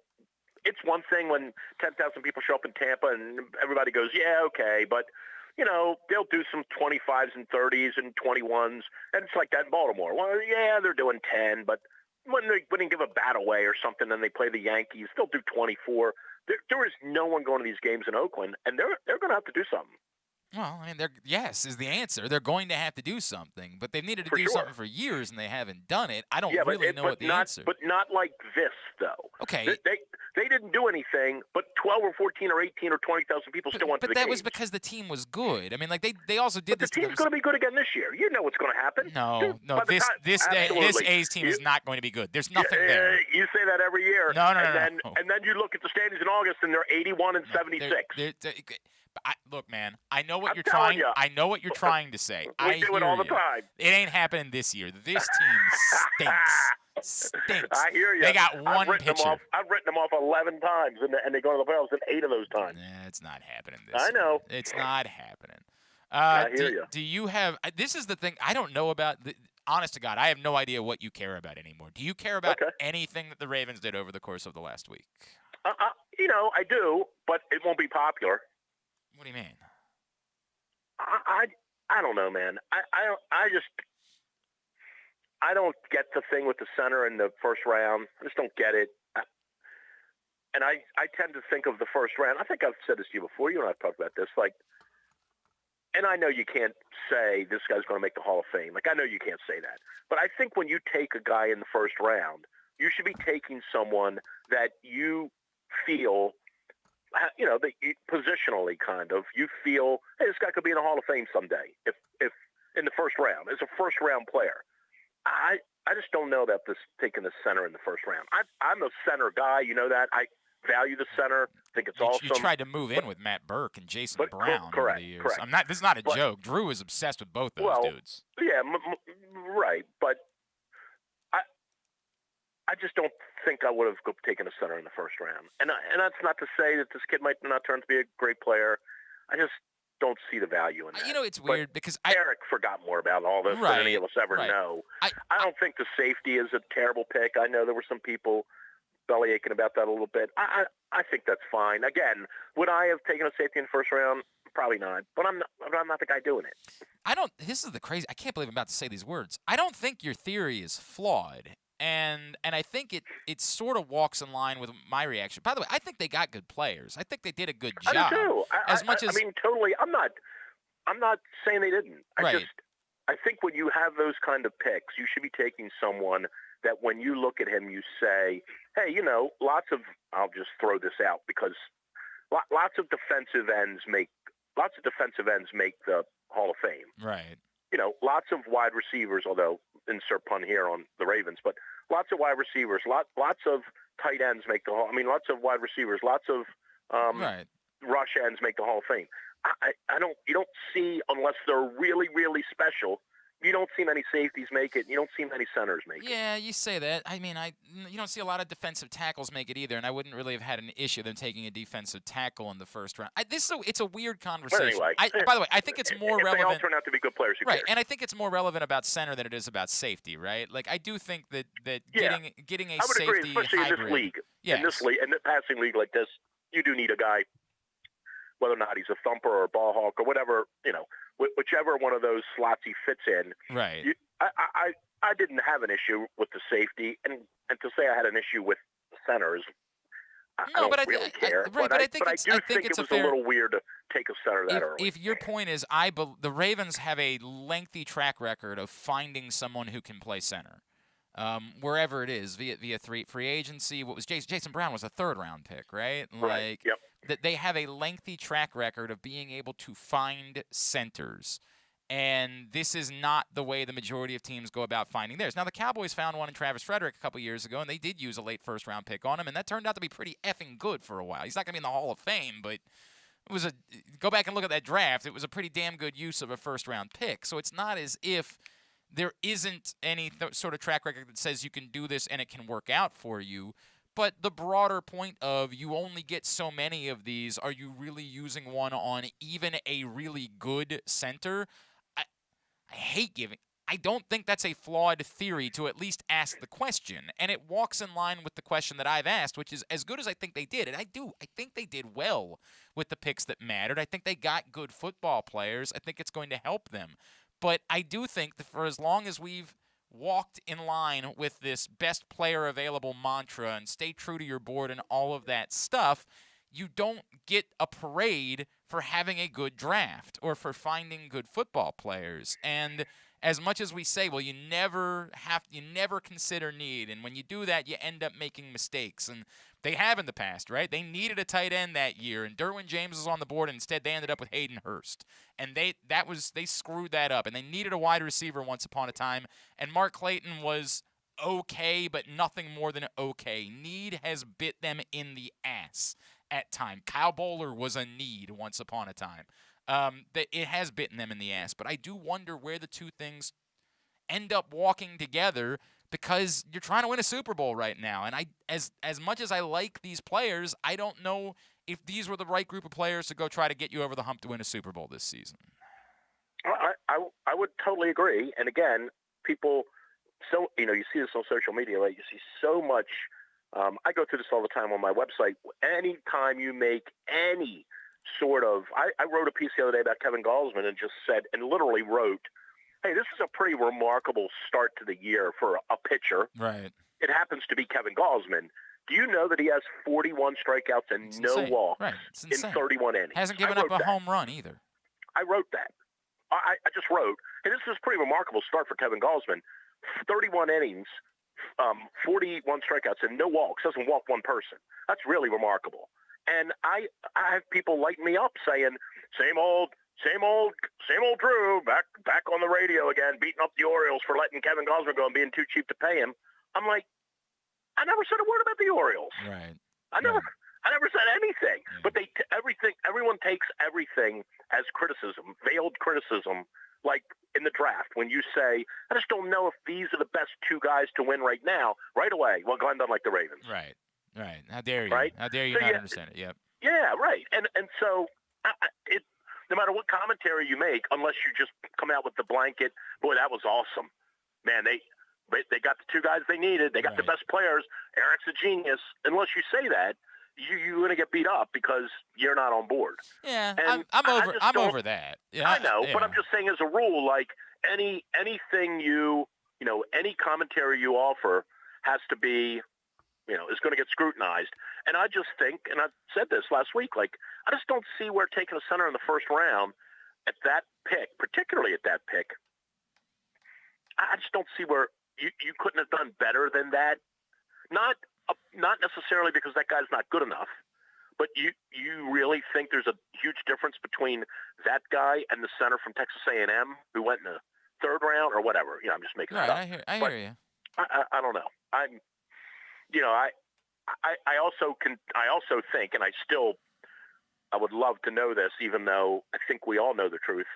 It's one thing when 10,000 people show up in Tampa and everybody goes, yeah, okay, but they'll do some 25s and 30s and 21s, and it's like that in Baltimore. Well, yeah, they're doing 10, but when they give a bat away or something and they play the Yankees, they'll do 24. There is no one going to these games in Oakland, and they're going to have to do something. Well, I mean, yes is the answer. They're going to have to do something, but they've needed to do something for years, and they haven't done it. I don't really know what the answer. But not like this, though. Okay. They didn't do anything, but 12 or 14 or 18 or 20,000 people still went to the But that games. was because the team was good. I mean, like they also did this. The team's going to be good again this year. You know what's going to happen. No. This A's team is not going to be good. There's nothing there. You say that every year. No. And then you look at the standings in August, and they're 81 and 76. Look, man, I know what I'm you're telling trying. you. I know what you're trying to say. We do it all the time. It ain't happening this year. This team stinks. I hear you. They got one pitcher. I've written them off 11 times, and they go to the playoffs in 8 of those times. Nah, it's not happening this I know. year. It's not happening. I hear you. Do you have – this is the thing. I don't know about – honest to God, I have no idea what you care about anymore. Do you care about anything that the Ravens did over the course of the last week? I do, but it won't be popular. What do you mean? I don't know, man. I don't get the thing with the center in the first round. I just don't get it. And I tend to think of the first round. I think I've said this to you before. You and I have talked about this. And I know you can't say this guy's going to make the Hall of Fame. I know you can't say that. But I think when you take a guy in the first round, you should be taking someone that you feel – that you, positionally kind of, you feel, hey, this guy could be in the Hall of Fame someday if in the first round, as a first-round player. I just don't know about this taking the center in the first round. I'm a center guy, you know that. I value the center, think it's awesome. You tried to move in with Matt Burke and Jason Brown over the years. Correct. This is not a joke. Drew is obsessed with both those dudes. Yeah, right, but I just don't think I would have taken a center in the first round. And that's not to say that this kid might not turn to be a great player. don't see the value in that. You know, it's But weird because Eric forgot more about all this than any of us ever know. I don't think the safety is a terrible pick. I know there were some people bellyaching about that a little bit. I think that's fine. Again, would I have taken a safety in the first round? Probably not. But I'm not the guy doing it. This is the crazy. I can't believe I'm about to say these words. I don't think your theory is flawed. And I think it sort of walks in line with my reaction. By the way, I think they got good players. I think they did a good job. I do too. I mean, totally. I'm not saying they didn't. I think when you have those kind of picks, you should be taking someone that when you look at him, you say, hey, you know, I'll just throw this out because lots of defensive ends make the Hall of Fame. Right. You know, lots of wide receivers, although insert pun here on the Ravens, but lots of wide receivers, lots of tight ends make the Hall. I mean, lots of wide receivers, lots of rush ends make the Hall of Fame. You don't see, unless they're really, really special, you don't see many safeties make it. You don't see many centers make it. Yeah, you say that. I mean, you don't see a lot of defensive tackles make it either, and I wouldn't really have had an issue them taking a defensive tackle in the first round. It's a weird conversation. Anyway, by the way, I think it's more relevant. They all turn out to be good players. Who cares? And I think it's more relevant about center than it is about safety, right? Like, I do think that getting a I would safety agree, especially hybrid. in this league. Yes. In this league, in the passing league like this, you do need a guy, whether or not he's a thumper or a ball hawk or whatever, you know, whichever one of those slots he fits in. Right. I didn't have an issue with the safety, and to say I had an issue with centers, I don't really care. But I do think it was a little weird to take a center that early. If your point is, the Ravens have a lengthy track record of finding someone who can play center. Wherever it is, via free agency. What was Jason Brown was a third-round pick, right? Right. Yep. That they have a lengthy track record of being able to find centers. And this is not the way the majority of teams go about finding theirs. Now, the Cowboys found one in Travis Frederick a couple years ago, and they did use a late first-round pick on him, and that turned out to be pretty effing good for a while. He's not going to be in the Hall of Fame, but go back and look at that draft. It was a pretty damn good use of a first-round pick. So it's not as if there isn't any sort of track record that says you can do this and it can work out for you. But the broader point of you only get so many of these, are you really using one on even a really good center? I hate giving. I don't think that's a flawed theory to at least ask the question. And it walks in line with the question that I've asked, which is as good as I think they did. And I think they did well with the picks that mattered. I think they got good football players. I think it's going to help them. But I do think that for as long as we've walked in line with this best player available mantra and stay true to your board and all of that stuff, you don't get a parade for having a good draft or for finding good football players. And as much as we say, well, you never consider need, and when you do that, you end up making mistakes. And they have in the past, right? They needed a tight end that year, and Derwin James was on the board, and instead they ended up with Hayden Hurst. And they screwed that up. And they needed a wide receiver once upon a time, and Mark Clayton was okay, but nothing more than okay. Need has bit them in the ass at time. Kyle Bowler was a need once upon a time. It has bitten them in the ass, but I do wonder where the two things end up walking together, because you're trying to win a Super Bowl right now. And as much as I like these players, I don't know if these were the right group of players to go try to get you over the hump to win a Super Bowl this season. I would totally agree. And again, people, you see this on social media, right? You see so much. I go through this all the time on my website. Anytime you make any sort of, I wrote a piece the other day about Kevin Galsman and literally wrote, hey, this is a pretty remarkable start to the year for a pitcher. Right. It happens to be Kevin Galsman. Do you know that he has 41 strikeouts and no walks in 31 innings? Hasn't given up a home run either. I wrote that. I just wrote, hey, this is a pretty remarkable start for Kevin Galsman. 31 innings, 41 strikeouts and no walks. Doesn't walk one person. That's really remarkable. And I have people lighting me up saying, same old Drew, back on the radio again, beating up the Orioles for letting Kevin Galsman go and being too cheap to pay him. I'm like, I never said a word about the Orioles. Right. I never said anything. Yeah. But everyone takes everything as criticism, veiled criticism, like in the draft. When you say, I just don't know if these are the best two guys to win right now, right away. Well, Glenn doesn't like the Ravens. Right. How dare you? Right? How dare you not understand it? Yep. Yeah, right. And so no matter what commentary you make, unless you just come out with the blanket, boy, that was awesome. Man, they got the two guys they needed. They got the best players. Eric's a genius. Unless you say that, you're going to get beat up because you're not on board. Yeah, and I'm over that. Yeah, I know, yeah. but I'm just saying as a rule, like anything any commentary you offer has to be, is going to get scrutinized. And I just think, and I said this last week, like I just don't see where taking a center in the first round at that pick, particularly at that pick, I just don't see where you couldn't have done better than that. Not necessarily because that guy's not good enough, but you really think there's a huge difference between that guy and the center from Texas A&M who went in the third round or whatever. I'm just making that up. I hear you. I don't know. I also think, and I would love to know this, even though I think we all know the truth.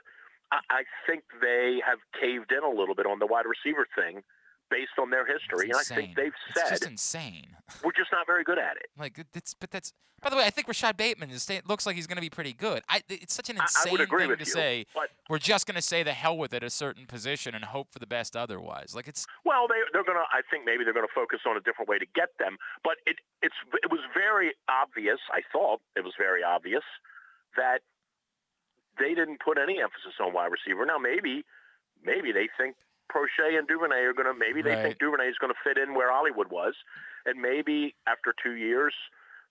I think they have caved in a little bit on the wide receiver thing based on their history. And I think they've said it's just insane. We're just not very good at it. Like that's. By the way, I think Rashad Bateman looks like he's going to be pretty good. It's such an insane thing to say. We're just going to say the hell with it at a certain position and hope for the best otherwise. Like it's. Well, they're going to. I think maybe they're going to focus on a different way to get them. But it was very obvious. I thought it was very obvious that they didn't put any emphasis on wide receiver. Now maybe they think Prochet and Duvernay are going to. Maybe they think Duvernay is going to fit in where Hollywood was, and maybe after 2 years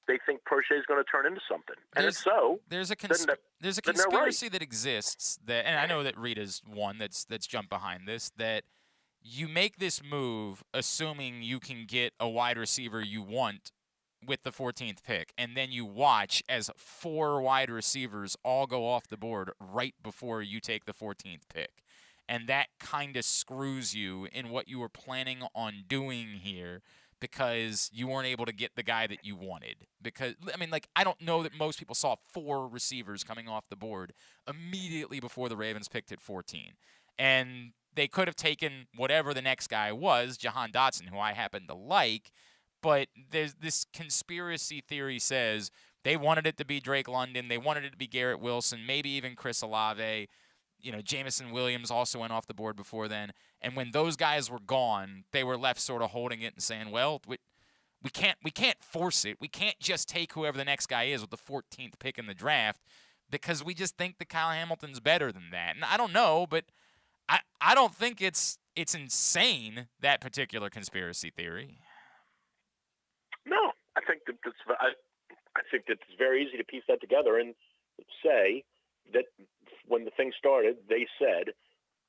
they think Prochet is going to turn into something. And if so, there's a conspiracy that exists that, and I know that Rita's one that's jumped behind this, that you make this move assuming you can get a wide receiver you want with the 14th pick, and then you watch as 4 wide receivers all go off the board right before you take the 14th pick. And that kind of screws you in what you were planning on doing here because you weren't able to get the guy that you wanted. Because, I don't know that most people saw 4 receivers coming off the board immediately before the Ravens picked at 14. And they could have taken whatever the next guy was, Jahan Dotson, who I happen to like, but there's this conspiracy theory says they wanted it to be Drake London, they wanted it to be Garrett Wilson, maybe even Chris Olave. Jamison Williams also went off the board before then. And when those guys were gone, they were left sort of holding it and saying, well, we can't force it. We can't just take whoever the next guy is with the 14th pick in the draft because we just think that Kyle Hamilton's better than that. And I don't know, but I don't think it's insane, that particular conspiracy theory. No, I think it's very easy to piece that together and say that when the thing started, they said,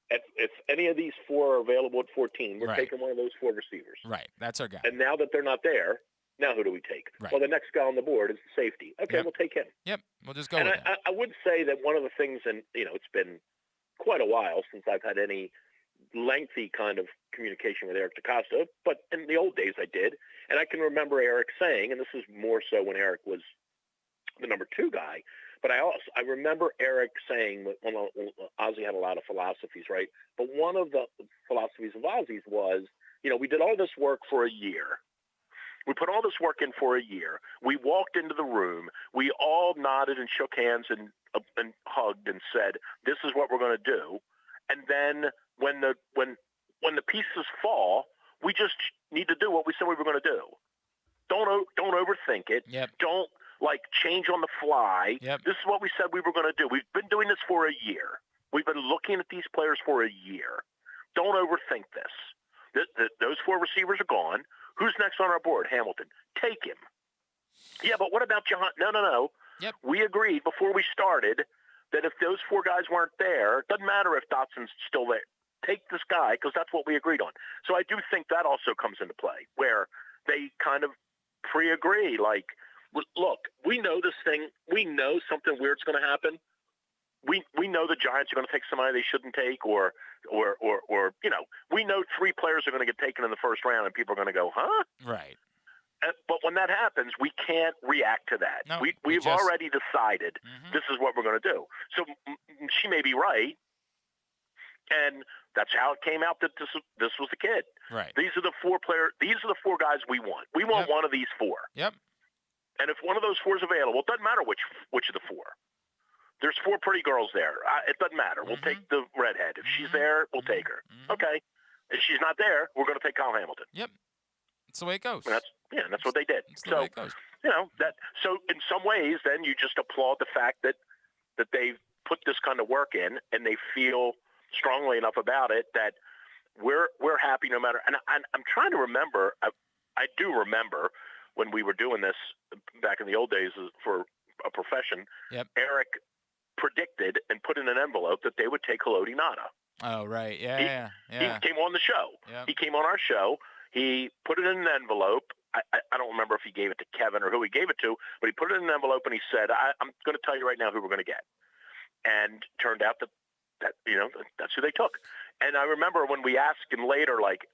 if any of these 4 are available at 14, we're taking one of those 4 receivers. Right, that's our guy. And now that they're not there, now who do we take? Right. Well, the next guy on the board is the safety. Okay, we'll take him. Yep, we'll just go and with that. I would say that one of the things, and it's been quite a while since I've had any lengthy kind of communication with Eric DeCosta, but in the old days I did. And I can remember Eric saying, and this is more so when Eric was the number 2 guy, but I remember Eric saying, Ozzie had a lot of philosophies, right? But one of the philosophies of Ozzie's was, we did all this work for a year. We put all this work in for a year. We walked into the room. We all nodded and shook hands and hugged and said, this is what we're going to do. And then when the pieces fall, we just need to do what we said we were going to do. Don't overthink it. Yep. Don't change on the fly. Yep. This is what we said we were going to do. We've been doing this for a year. We've been looking at these players for a year. Don't overthink this. Those 4 receivers are gone. Who's next on our board? Hamilton. Take him. Yeah, but what about John? No. Yep. We agreed before we started that if those 4 guys weren't there, it doesn't matter if Dotson's still there. Take this guy because that's what we agreed on. So I do think that also comes into play where they kind of pre-agree. Like, look, we know this thing. We know something weird's going to happen. We know the Giants are going to take somebody they shouldn't take, or we know 3 players are going to get taken in the first round, and people are going to go, huh? Right. But when that happens, we can't react to that. No, we've already decided this is what we're going to do. So she may be right, and that's how it came out that this was the kid. Right. These are the 4 players. These are the 4 guys we want. We want one of these 4. Yep. And if one of those 4 is available, it doesn't matter which of the 4. There's 4 pretty girls there. It doesn't matter. We'll take the redhead. If she's there, we'll take her. Okay. If she's not there, we're going to take Kyle Hamilton. Yep. That's the way it goes. And that's what they did. That's the way it goes. So in some ways, then you just applaud the fact that they've put this kind of work in, and they feel strongly enough about it that we're happy no matter. And I'm trying to remember. I do remember when we were doing this back in the old days for a profession. Yep. Eric predicted and put in an envelope that they would take Haloti Ngata. Oh, right. Yeah. He came on the show. Yep. He came on our show. He put it in an envelope. I don't remember if he gave it to Kevin or who he gave it to, but he put it in an envelope and he said, I'm going to tell you right now who we're going to get. And turned out that that's who they took. And I remember when we asked him later, like,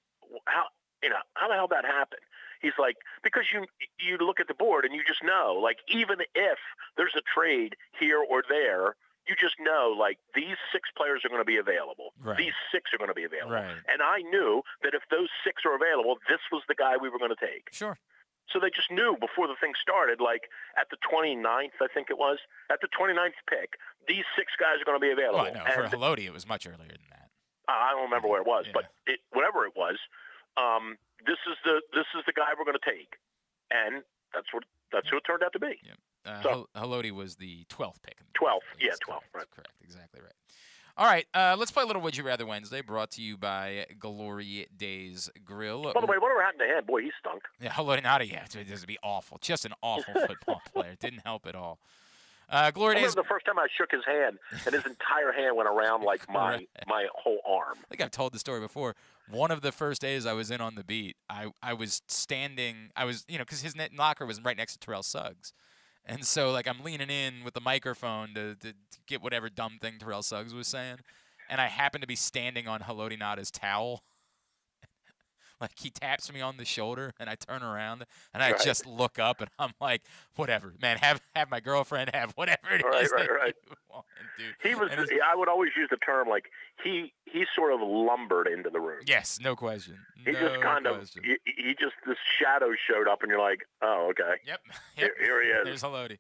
how the hell that happened? He's like, because you look at the board and you just know, like, even if there's a trade here or there, you just know, like, these 6 players are going to be available. Right. These 6 are going to be available. Right. And I knew that if those 6 are available, this was the guy we were going to take. Sure. So they just knew before the thing started, like at the 29th, I think it was, at the 29th pick, these 6 guys are going to be available. Well, no, for Haloti, it was much earlier than that. I don't remember where it was, but whatever it was, this is the guy we're going to take, and that's who it turned out to be. Yeah. So Haloti was the 12th pick. 12th, yeah, 12th, correct, right. Correct, exactly right. All right, let's play a little Would You Rather Wednesday, brought to you by Glory Days Grill. By the way, whatever happened to him? Boy, he stunk. Yeah, Haloti Ngata, this would be awful. Just an awful football player. Didn't help at all. Glory I Days. remember the first time I shook his hand, and his entire hand went around like my whole arm. I think I've told the story before. One of the first days I was in on the beat, I was standing. I was, because his locker was right next to Terrell Suggs. And so, like, I'm leaning in with the microphone to get whatever dumb thing Terrell Suggs was saying. And I happened to be standing on Haloti Ngata's towel. Like, he taps me on the shoulder, and I turn around, and I just look up, and I'm like, whatever, man, have my girlfriend, have whatever it is that you want, dude. He was. I would always use the term, like, he sort of lumbered into the room. Yes, no question. He just kind of, this shadow showed up, and you're like, oh, okay. Yep. Here he is. There's Haloti.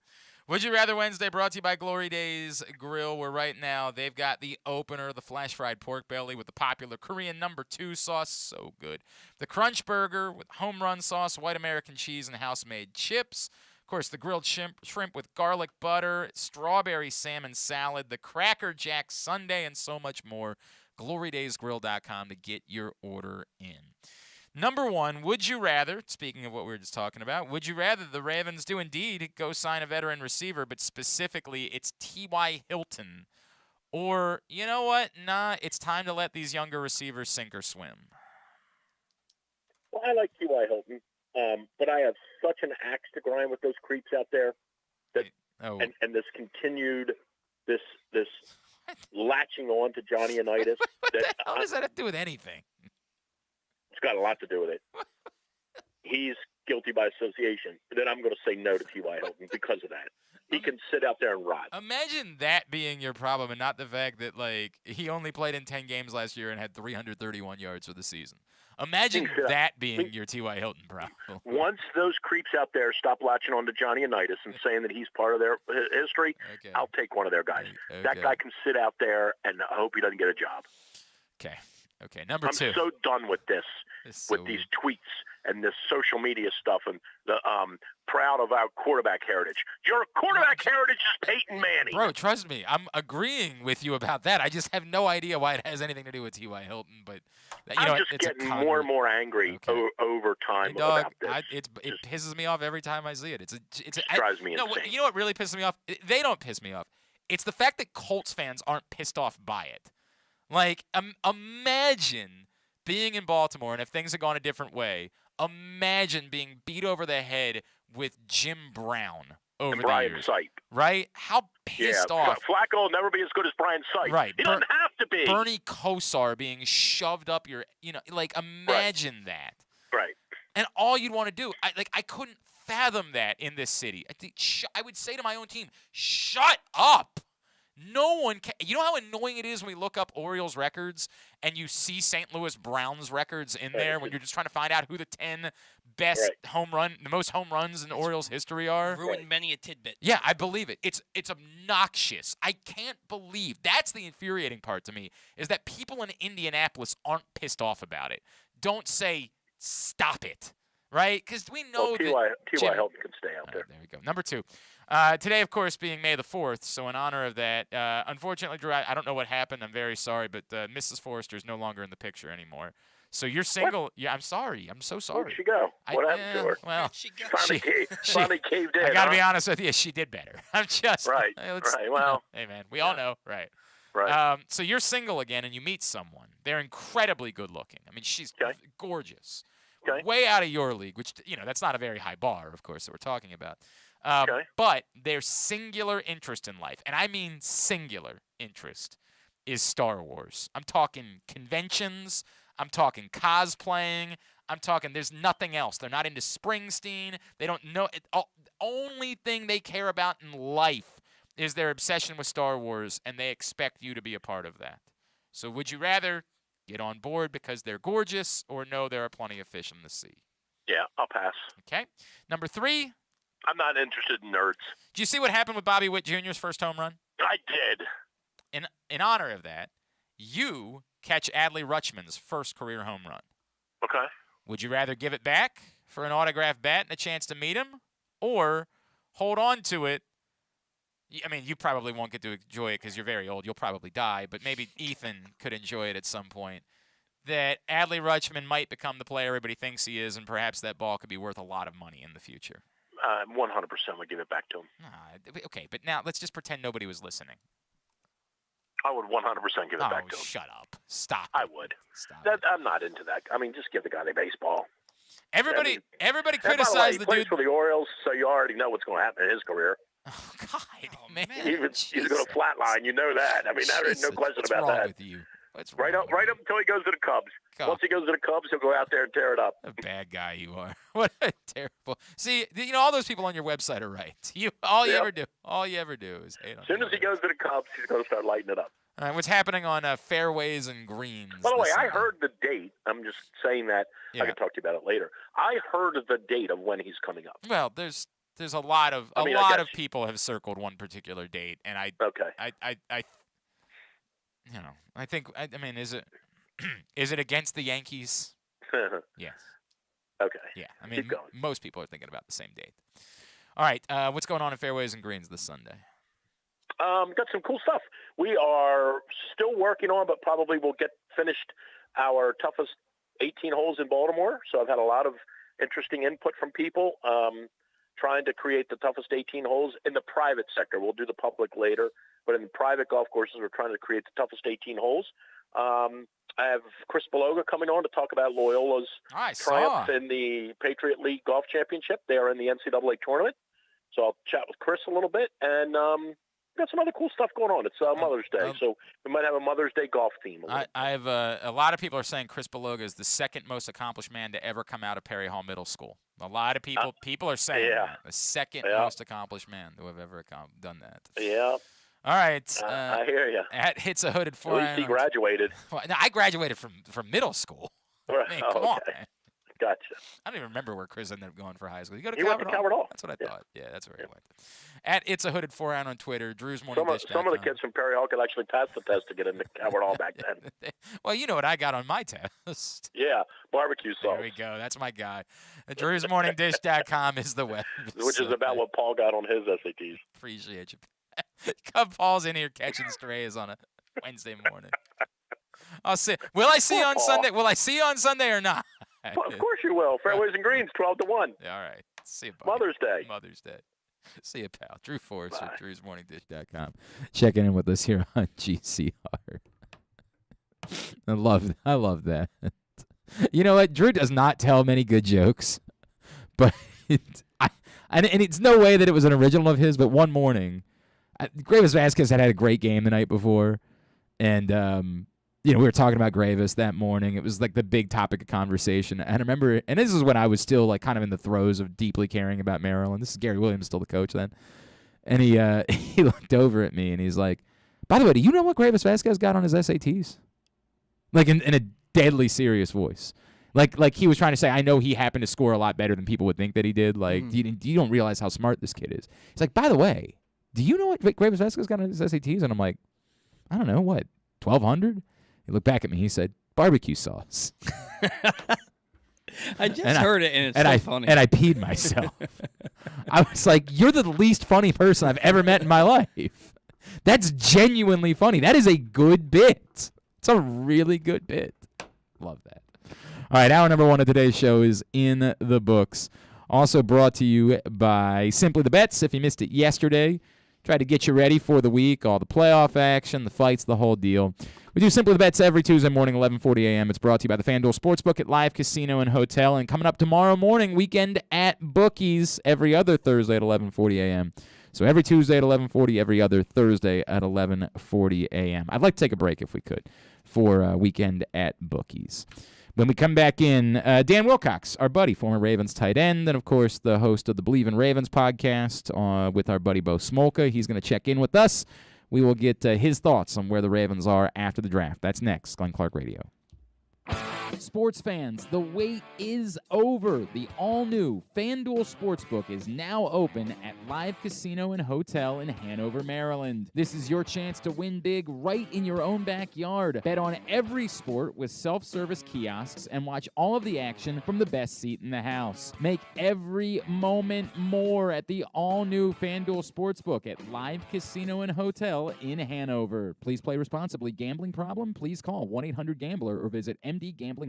Would You Rather Wednesday, brought to you by Glory Days Grill, where right now they've got the opener, the flash fried pork belly with the popular Korean No. 2 sauce, so good. The crunch burger with home run sauce, white American cheese, and house-made chips. Of course, the grilled shrimp with garlic butter, strawberry salmon salad, the Cracker Jack sundae, and so much more. GloryDaysGrill.com to get your order in. Number 1, would you rather, speaking of what we were just talking about, would you rather the Ravens do indeed go sign a veteran receiver, but specifically it's T.Y. Hilton? Or, you know what? Nah, it's time to let these younger receivers sink or swim. Well, I like T.Y. Hilton, but I have such an axe to grind with those creeps out there that, and this continued, this latching on to Johnny Unitas. How does that have to do with anything? It's got a lot to do with it. He's guilty by association. Then I'm going to say no to T.Y. Hilton because of that. He can sit out there and rot. Imagine that being your problem and not the fact that, like, he only played in 10 games last year and had 331 yards for the season. Imagine that being your T.Y. Hilton problem. Once those creeps out there stop latching on to Johnny Unitas and saying that he's part of their history, I'll take one of their guys. Okay. That guy can sit out there, and I hope he doesn't get a job. Okay, number 2. I'm so done with this, these tweets and this social media stuff, and the proud of our quarterback heritage. Your quarterback heritage is Peyton Manning. Bro, trust me, I'm agreeing with you about that. I just have no idea why it has anything to do with T.Y. Hilton, but I'm just getting more and more angry over time about this. It pisses me off every time I see it. It drives me insane. You know what really pisses me off? They don't piss me off. It's the fact that Colts fans aren't pissed off by it. Like, imagine being in Baltimore, and if things had gone a different way, imagine being beat over the head with Jim Brown over the years. Sipe. Right? How pissed off. Flacco will never be as good as Brian Sipe. Right. He doesn't have to be. Bernie Kosar being shoved up your, like, imagine that. Right. And all you'd want to do, I couldn't fathom that in this city. I would say to my own team, shut up. No one can. You know how annoying it is when we look up Orioles records and you see St. Louis Browns records in there when you're just trying to find out who the 10 best the most home runs in Orioles history are. Ruined many a tidbit. Yeah, I believe it. It's obnoxious. I can't believe that's the infuriating part to me is that people in Indianapolis aren't pissed off about it. Don't say stop it, right? Because we know T.Y. Jim, Hilton can stay out there. There we go. Number 2. Today, of course, being May the 4th, so in honor of that, unfortunately, Drew, I don't know what happened. I'm very sorry, but Mrs. Forrester is no longer in the picture anymore. So you're single. What? Yeah, I'm sorry. I'm so sorry. Where'd she go? What happened to her? Well, she finally caved in. I got to be honest with you. She did better. I'm just right. Well, hey man, we all know, right? Right. So you're single again, and you meet someone. They're incredibly good looking. I mean, she's gorgeous. Okay. Way out of your league, which that's not a very high bar, of course, that we're talking about. But their singular interest in life, and I mean singular interest, is Star Wars. I'm talking conventions. I'm talking cosplaying. I'm talking there's nothing else. They're not into Springsteen. They don't know. The only thing they care about in life is their obsession with Star Wars, and they expect you to be a part of that. So would you rather get on board because they're gorgeous, or no, there are plenty of fish in the sea? Yeah, I'll pass. Okay. Number 3. I'm not interested in nerds. Do you see what happened with Bobby Witt Jr.'s first home run? I did. In honor of that, you catch Adley Rutschman's first career home run. Okay. Would you rather give it back for an autographed bat and a chance to meet him, or hold on to it? I mean, you probably won't get to enjoy it because you're very old. You'll probably die, but maybe Ethan could enjoy it at some point. That Adley Rutschman might become the player everybody thinks he is, and perhaps that ball could be worth a lot of money in the future. 100% would give it back to him. Okay, but now let's just pretend nobody was listening. I would 100% give it back to him. Shut up. Stop. I would. Stop. I'm not into that. I mean, just give the guy the baseball. Everybody criticized the dude. He plays for the Orioles, so you already know what's going to happen in his career. Oh, God, man. He's going to flatline. You know that. I mean, there's no question about that. What's wrong with you? Right up until he goes to the Cubs. Once he goes to the Cubs, he'll go out there and tear it up. A bad guy you are. What a terrible. See, all those people on your website are right. All you ever do is hate on. As soon as he goes to the Cubs, he's going to start lighting it up. All right, what's happening on Fairways and Greens? By the way, I heard the date. I'm just saying that. Yeah. I can talk to you about it later. I heard the date of when he's coming up. Well, there's a lot of people have circled one particular date, and I think is it against the Yankees? Yes. Okay. Yeah, I mean most people are thinking about the same date. All right, what's going on in Fairways and Greens this Sunday? Got some cool stuff. We are still working on, but probably will get finished our toughest 18 holes in Baltimore. So I've had a lot of interesting input from people trying to create the toughest 18 holes in the private sector. We'll do the public later, but in the private golf courses, we're trying to create the toughest 18 holes. I have Chris Beloga coming on to talk about Loyola's triumph in the Patriot League Golf Championship. They are in the NCAA tournament. So I'll chat with Chris a little bit, and got some other cool stuff going on. It's Mother's Day, so we might have a Mother's Day golf theme. I have a lot of people are saying Chris Beloga is the second most accomplished man to ever come out of Perry Hall Middle School. A lot of people are saying that. The second most accomplished man to have ever done that. Yeah. All right. I hear you. At Hits a Hooded Four. At least he graduated. Well, no, I graduated from middle school. Right. I mean, come on, man. Gotcha. I don't even remember where Chris ended up going for high school. You go to He went to Coward Hall. That's what I thought. Yeah, that's where he went. At It's a Hooded Forehound on Twitter. Drew's Morning Dish. Some of the kids from Perry Hall could actually pass the test to get into Coward Hall back then. Well, you know what I got on my test. Yeah, barbecue sauce. There we go. That's my guy. Drew'sMorningDish.com is the web. Which is about what Paul got on his SATs. Appreciate you. Come Paul's in here catching strays on a Wednesday morning. I'll see. Will I see you on Sunday? Will I see you on Sunday or not? Well, of course you will. Fairways and Greens, 12-1. Yeah, all right. See you, buddy. Mother's Day. See you, pal. Drew Forrester, Drew'sMorningDish.com. Checking in with us here on GCR. I love that. You know what? Drew does not tell many good jokes, but and it's no way that it was an original of his, but one morning, Gravis Vasquez had a great game the night before, and we were talking about Gravis that morning. It was like the big topic of conversation. And I remember, and this is when I was still like kind of in the throes of deeply caring about Maryland. This is Gary Williams, still the coach then. And he looked over at me and he's like, by the way, do you know what Gravis Vasquez got on his SATs? Like in a deadly serious voice. Like he was trying to say, I know he happened to score a lot better than people would think that he did. Like, you don't realize how smart this kid is. He's like, by the way, do you know what Graves Vasquez got on his SATs? And I'm like, I don't know, what, 1,200? He looked back at me. He said, barbecue sauce. I just heard it, and it's funny. And I peed myself. I was like, you're the least funny person I've ever met in my life. That's genuinely funny. That is a good bit. It's a really good bit. Love that. All right, hour number 1 of today's show is in the books. Also brought to you by Simply the Bets. If you missed it yesterday, tried to get you ready for the week, all the playoff action, the fights, the whole deal. We do Simply the Bets every Tuesday morning, 11:40 a.m. It's brought to you by the FanDuel Sportsbook at Live Casino and Hotel. And coming up tomorrow morning, weekend at Bookies, every other Thursday at 11:40 a.m. So every Tuesday at 11:40, every other Thursday at 11:40 a.m. I'd like to take a break if we could for weekend at Bookies. When we come back in, Dan Wilcox, our buddy, former Ravens tight end, and, of course, the host of the Believe in Ravens podcast with our buddy Bo Smolka. He's going to check in with us. We will get his thoughts on where the Ravens are after the draft. That's next, Glenn Clark Radio. Sports fans, the wait is over. The all-new FanDuel Sportsbook is now open at Live Casino and Hotel in Hanover, Maryland. This is your chance to win big right in your own backyard. Bet on every sport with self-service kiosks and watch all of the action from the best seat in the house. Make every moment more at the all-new FanDuel Sportsbook at Live Casino and Hotel in Hanover. Please play responsibly. Gambling problem? Please call 1-800-GAMBLER or visit mdgamblinghelp.org.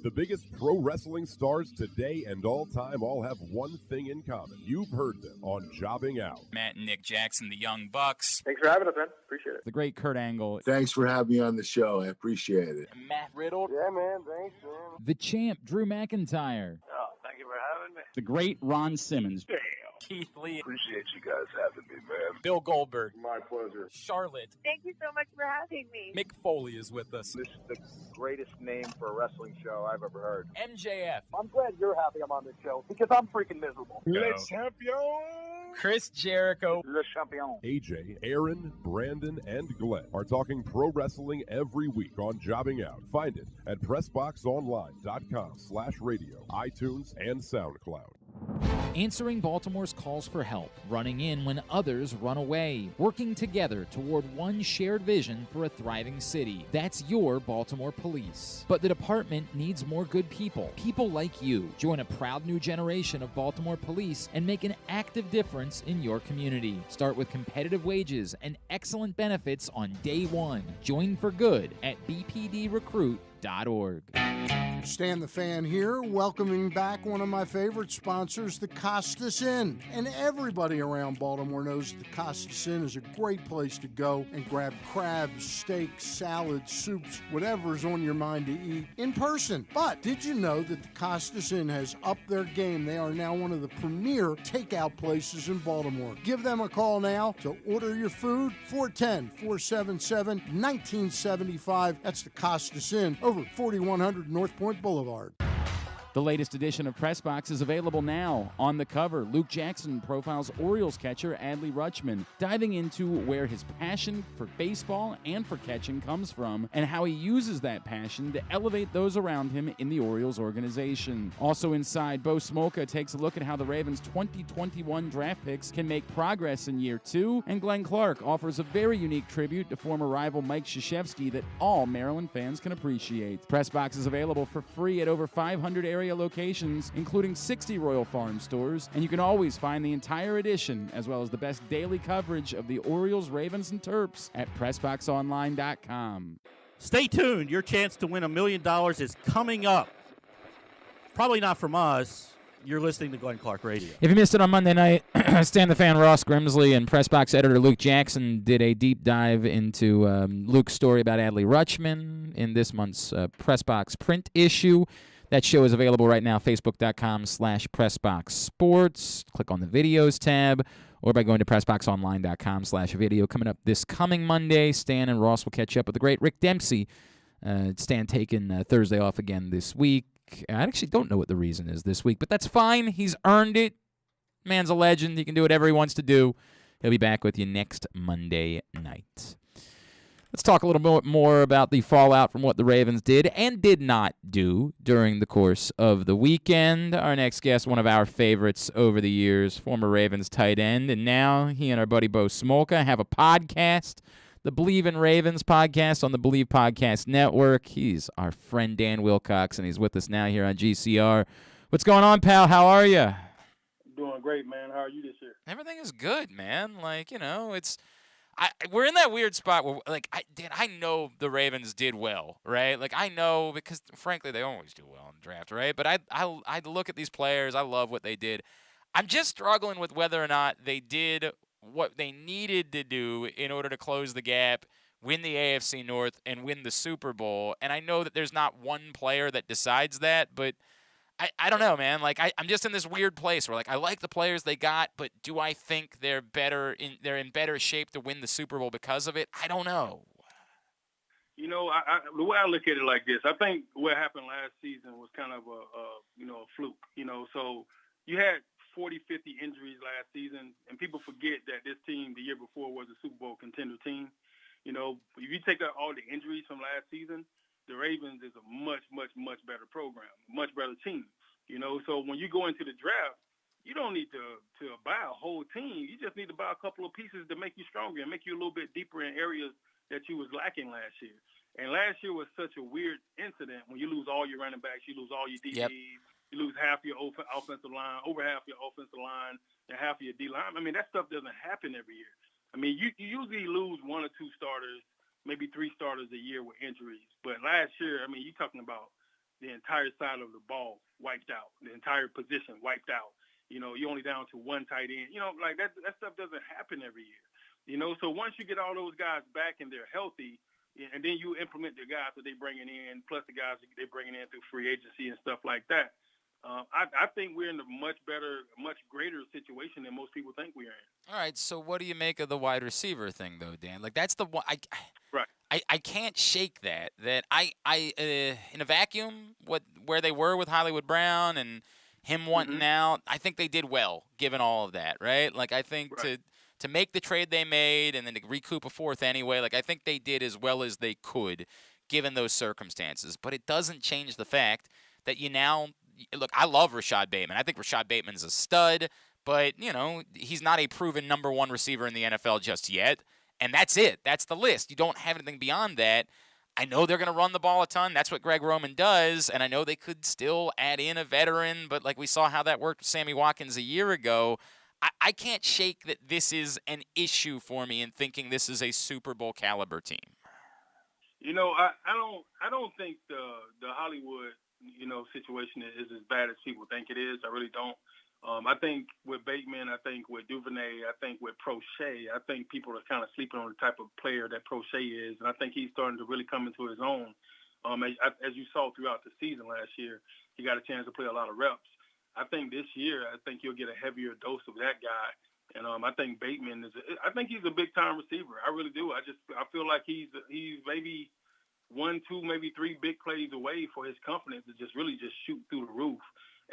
The biggest pro wrestling stars today and all time all have one thing in common. You've heard them on Jobbing Out. Matt and Nick Jackson, the Young Bucks. Thanks for having us, man. Appreciate it. The great Kurt Angle. Thanks for having me on the show. I appreciate it. Matt Riddle. Yeah, man. Thanks, man. The champ, Drew McIntyre. Oh, thank you for having me. The great Ron Simmons. Damn. Keith Lee. Appreciate you guys having me, man. Bill Goldberg. My pleasure. Charlotte. Thank you so much for having me. Mick Foley is with us. This is the greatest name for a wrestling show I've ever heard. MJF. I'm glad you're happy I'm on this show because I'm freaking miserable. Le champion! Chris Jericho. Le champion. AJ, Aaron, Brandon, and Glenn are talking pro wrestling every week on Jobbing Out. Find it at PressBoxOnline.com/radio, iTunes, and SoundCloud. Answering Baltimore's calls for help, running in when others run away, working together toward one shared vision for a thriving city. That's your Baltimore Police. But the department needs more good people. People like you. Join a proud new generation of Baltimore Police and make an active difference in your community. Start with competitive wages and excellent benefits on day one. Join for good at bpdrecruit.org. Stan the Fan here, welcoming back one of my favorite sponsors, the Costas Inn. And everybody around Baltimore knows the Costas Inn is a great place to go and grab crabs, steaks, salads, soups, whatever's on your mind to eat in person. But did you know that the Costas Inn has upped their game? They are now one of the premier takeout places in Baltimore. Give them a call now to order your food, 410-477-1975. That's the Costas Inn, over 4100 North Point Boulevard. The latest edition of Press Box is available now. On the cover, Luke Jackson profiles Orioles catcher Adley Rutschman, diving into where his passion for baseball and for catching comes from and how he uses that passion to elevate those around him in the Orioles organization. Also inside, Bo Smolka takes a look at how the Ravens' 2021 draft picks can make progress in year two, and Glenn Clark offers a very unique tribute to former rival Mike Krzyzewski that all Maryland fans can appreciate. Press Box is available for free at over 500 area locations, including 60 Royal Farm stores, and you can always find the entire edition as well as the best daily coverage of the Orioles, Ravens, and Terps at PressBoxOnline.com. Stay tuned. Your chance to win $1 million is coming up. Probably not from us. You're listening to Glenn Clark Radio. If you missed it on Monday night, Stan the Fan, Ross Grimsley, and Press Box editor Luke Jackson did a deep dive into Luke's story about Adley Rutschman in this month's Press Box print issue. That show is available right now, facebook.com/PressBoxSports. Click on the videos tab, or by going to PressBoxOnline.com/video. Coming up this coming Monday, Stan and Ross will catch up with the great Rick Dempsey. Stan taking Thursday off again this week. I actually don't know what the reason is this week, but that's fine. He's earned it. Man's a legend. He can do whatever he wants to do. He'll be back with you next Monday night. Let's talk a little bit more about the fallout from what the Ravens did and did not do during the course of the weekend. Our next guest, one of our favorites over the years, former Ravens tight end, and now he and our buddy Bo Smolka have a podcast, the Believe in Ravens podcast on the Believe Podcast Network. He's our friend Dan Wilcox, and he's with us now here on GCR. What's going on, pal? How are you? Doing great, man. How are you this year? Everything is good, man. Like, we're in that weird spot where, like, I know the Ravens did well, right? Like, I know because, frankly, they always do well in the draft, right? But I look at these players. I love what they did. I'm just struggling with whether or not they did what they needed to do in order to close the gap, win the AFC North, and win the Super Bowl. And I know that there's not one player that decides that, but I don't know, man. Like, I'm just in this weird place where, like, I like the players they got, but do I think they're in better shape to win the Super Bowl because of it? I don't know. You know, the way I look at it like this, I think what happened last season was kind of a fluke. You know, so you had 40, 50 injuries last season, and people forget that this team the year before was a Super Bowl contender team. You know, if you take out all the injuries from last season, the Ravens is a much, much, much better program, much better team. You know, so when you go into the draft, you don't need to buy a whole team. You just need to buy a couple of pieces to make you stronger and make you a little bit deeper in areas that you was lacking last year. And last year was such a weird incident when you lose all your running backs, you lose all your DBs, you lose half your offensive line, over half your offensive line, and half of your D-line. I mean, that stuff doesn't happen every year. I mean, you usually lose one or two starters, maybe three starters a year with injuries. But last year, I mean, you're talking about the entire side of the ball wiped out, the entire position wiped out. You know, you're only down to one tight end. You know, like that stuff doesn't happen every year. You know, so once you get all those guys back and they're healthy, and then you implement the guys that they're bringing in, plus the guys that they're bringing in through free agency and stuff like that, I think we're in a much better, much greater situation than most people think we are in. All right, so what do you make of the wide receiver thing, though, Dan? Like, that's the one right. I can't shake that. That in a vacuum, where they were with Hollywood Brown and him wanting out, I think they did well, given all of that, right? Like, I think to make the trade they made and then to recoup a fourth anyway, like, I think they did as well as they could, given those circumstances. But it doesn't change the fact that look, I love Rashad Bateman. I think Rashad Bateman's a stud, but, you know, he's not a proven number one receiver in the NFL just yet. And that's it. That's the list. You don't have anything beyond that. I know they're going to run the ball a ton. That's what Greg Roman does. And I know they could still add in a veteran, but like we saw how that worked with Sammy Watkins a year ago, I can't shake that this is an issue for me in thinking this is a Super Bowl caliber team. You know, I don't think the Hollywood, you know, situation is as bad as people think it is. I really don't. I think with Bateman, I think with Duvernay, I think with Prochet, I think people are kind of sleeping on the type of player that Prochet is, and I think he's starting to really come into his own. As you saw throughout the season last year, he got a chance to play a lot of reps. I think this year, I think you'll get a heavier dose of that guy, and I think Bateman I think he's a big time receiver. I really do. I feel like he's maybe 1, 2, maybe 3 big plays away for his confidence to just really just shoot through the roof.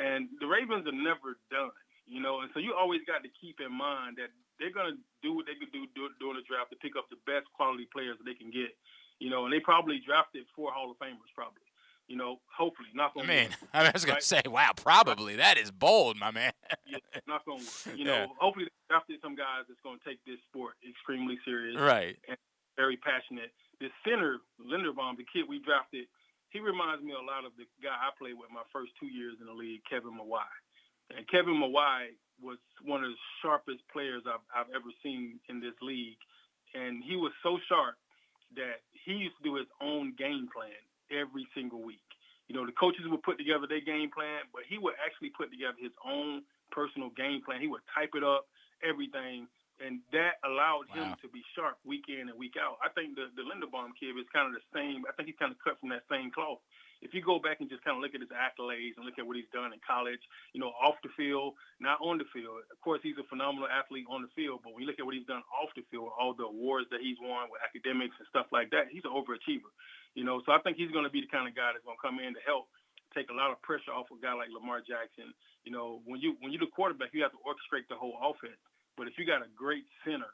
And the Ravens are never done, you know, and so you always got to keep in mind that they're going to do what they could do during the draft to pick up the best quality players that they can get, you know, and they probably drafted 4 Hall of Famers probably, you know, hopefully, knock on wood. I was going to say, wow, probably. That is bold, my man. Yeah, knock on wood. You know, hopefully they drafted some guys that's going to take this sport extremely serious. Right. And very passionate. This center, Linderbaum, the kid we drafted, he reminds me a lot of the guy I played with my first 2 years in the league, Kevin Mawai. And Kevin Mawai was one of the sharpest players I've ever seen in this league. And he was so sharp that he used to do his own game plan every single week. You know, the coaches would put together their game plan, but he would actually put together his own personal game plan. He would type it up, everything. And that allowed him to be sharp week in and week out. I think the Linderbaum kid is kind of the same. I think he's kind of cut from that same cloth. If you go back and just kind of look at his accolades and look at what he's done in college, you know, off the field, not on the field. Of course, he's a phenomenal athlete on the field, but when you look at what he's done off the field, all the awards that he's won with academics and stuff like that, he's an overachiever. You know, so I think he's going to be the kind of guy that's going to come in to help take a lot of pressure off a guy like Lamar Jackson. You know, when you're the quarterback, you have to orchestrate the whole offense. But if you got a great center,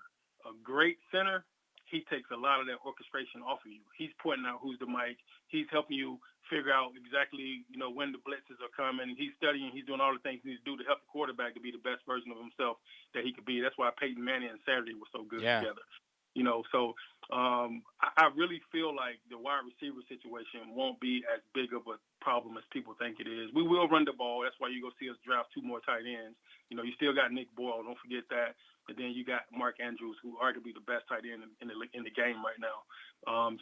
he takes a lot of that orchestration off of you. He's pointing out who's the mic. He's helping you figure out exactly, when the blitzes are coming. He's studying. He's doing all the things he needs to do to help the quarterback to be the best version of himself that he could be. That's why Peyton Manning and Saturday were so good together. So I really feel like the wide receiver situation won't be as big of a problem as people think it is. We will run the ball. That's why you go see us draft 2 more tight ends. You still got Nick Boyle. Don't forget that. And then you got Mark Andrews, who arguably the best tight end in the game right now.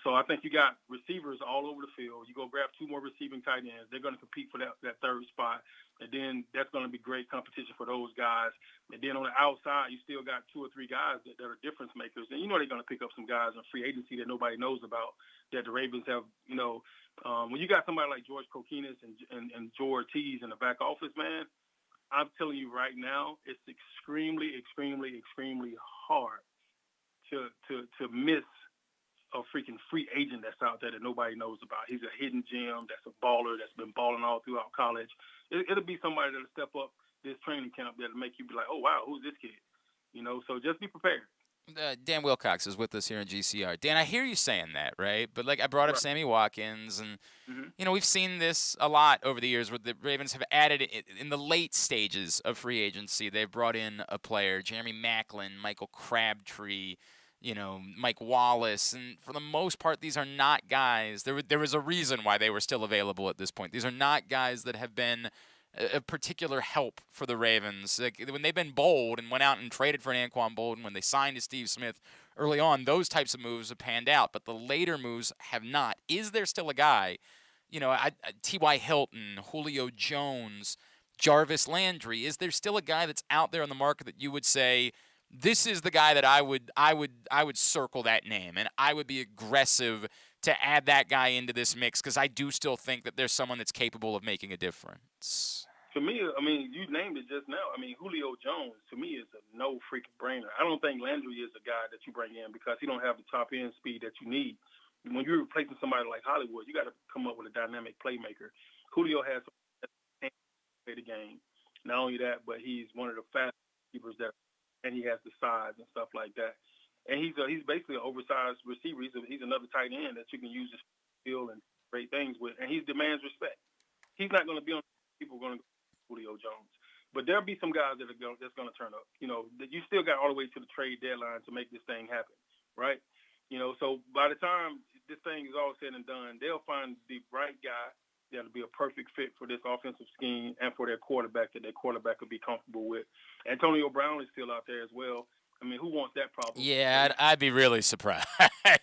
So I think you got receivers all over the field. You go grab 2 more receiving tight ends. They're going to compete for that third spot. And then that's going to be great competition for those guys. And then on the outside, you still got 2 or 3 guys that are difference makers. And they're going to pick up some guys in free agency that nobody knows about, that the Ravens have, when you got somebody like George Kokinis and George Tees in the back office, man, I'm telling you right now, it's extremely, extremely, extremely hard to miss a freaking free agent that's out there that nobody knows about. He's a hidden gem. That's a baller that's been balling all throughout college. It'll be somebody that'll step up this training camp that'll make you be like, oh, wow, who's this kid? So just be prepared. Dan Wilcox is with us here in GCR. Dan, I hear you saying that, right? But I brought up Sammy Watkins, and we've seen this a lot over the years where the Ravens have added in the late stages of free agency. They've brought in a player, Jeremy Maclin, Michael Crabtree, Mike Wallace, and for the most part, these are not guys. There was a reason why they were still available at this point. These are not guys that have been a particular help for the Ravens. When they've been bold and went out and traded for an Anquan Boldin, when they signed to Steve Smith early on, those types of moves have panned out, but the later moves have not. Is there still a guy, T.Y. Hilton, Julio Jones, Jarvis Landry, is there still a guy that's out there on the market that you would say, this is the guy that I would circle that name, and I would be aggressive to add that guy into this mix, because I do still think that there's someone that's capable of making a difference? To me, you named it just now. Julio Jones, to me, is a no freaking brainer. I don't think Landry is a guy that you bring in because he don't have the top end speed that you need. When you're replacing somebody like Hollywood, you got to come up with a dynamic playmaker. Julio has to play the game. Not only that, but he's one of the fastest receivers and he has the size and stuff like that. And he's basically an oversized receiver. He's another tight end that you can use to field and great things with. And he demands respect. He's not going to be on people going to go Julio Jones. But there'll be some guys that's going to turn up. You still got all the way to the trade deadline to make this thing happen, right? So by the time this thing is all said and done, they'll find the right guy that'll be a perfect fit for this offensive scheme and for their quarterback that their quarterback will be comfortable with. Antonio Brown is still out there as well. Who wants that problem? Yeah, I'd be really surprised. I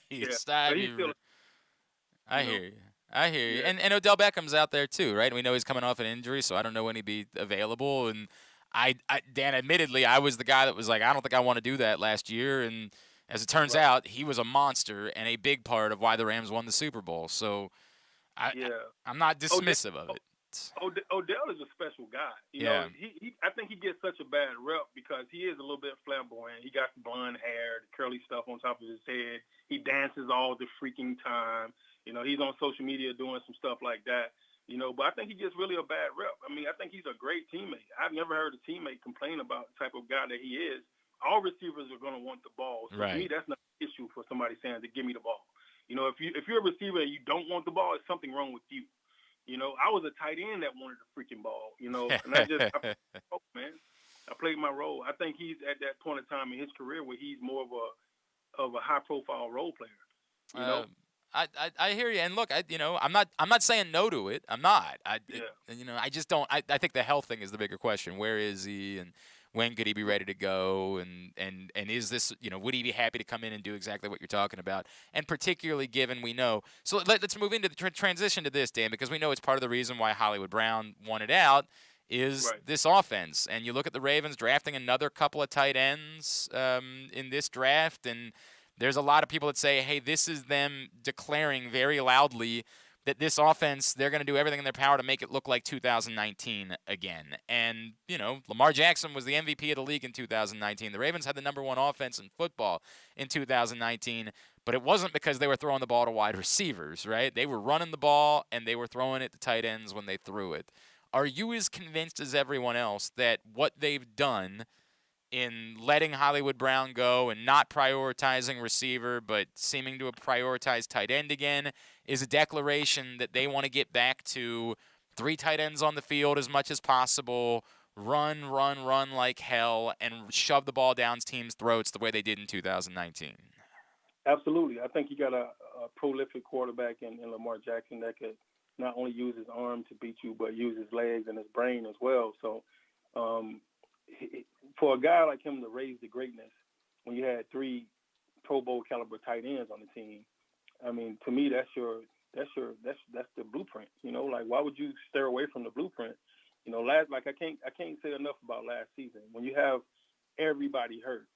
hear you. Yeah. And Odell Beckham's out there too, right? We know he's coming off an injury, so I don't know when he'd be available. And Dan, admittedly, I was the guy that was like, I don't think I want to do that last year. And as it turns out, he was a monster and a big part of why the Rams won the Super Bowl. So I'm not dismissive of it. Odell is a special guy. I think he gets such a bad rep because he is a little bit flamboyant. He got the blonde hair, the curly stuff on top of his head. He dances all the freaking time. He's on social media doing some stuff like that. But I think he gets really a bad rep. I think he's a great teammate. I've never heard a teammate complain about the type of guy that he is. All receivers are going to want the ball. So to me, that's not an issue for somebody saying to give me the ball. If you're a receiver and you don't want the ball, it's something wrong with you. I was a tight end that wanted the freaking ball, and I played my role. I think he's at that point in time in his career where he's more of a high-profile role player. I hear you, and look, I'm not saying no to it. I'm not. I just don't. I think the health thing is the bigger question. Where is he, and when could he be ready to go? And is this, would he be happy to come in and do exactly what you're talking about? And particularly given we know. So let's move into the transition to this, Dan, because we know it's part of the reason why Hollywood Brown wanted out is this offense. And you look at the Ravens drafting another couple of tight ends in this draft, and there's a lot of people that say, hey, this is them declaring very loudly that this offense, they're going to do everything in their power to make it look like 2019 again. And, Lamar Jackson was the MVP of the league in 2019. The Ravens had the #1 offense in football in 2019, but it wasn't because they were throwing the ball to wide receivers, right? They were running the ball, and they were throwing it to tight ends when they threw it. Are you as convinced as everyone else that what they've done in letting Hollywood Brown go and not prioritizing receiver, but seeming to prioritize tight end again, is a declaration that they want to get back to 3 tight ends on the field as much as possible, run like hell, and shove the ball down teams' throats the way they did in 2019. Absolutely. I think you got a prolific quarterback in Lamar Jackson that could not only use his arm to beat you, but use his legs and his brain as well. So for a guy like him to raise the greatness when you had 3 Pro Bowl caliber tight ends on the team, I mean, to me, that's the blueprint. You know, like, why would you stay away from the blueprint? You know, I can't say enough about last season. When you have everybody hurt,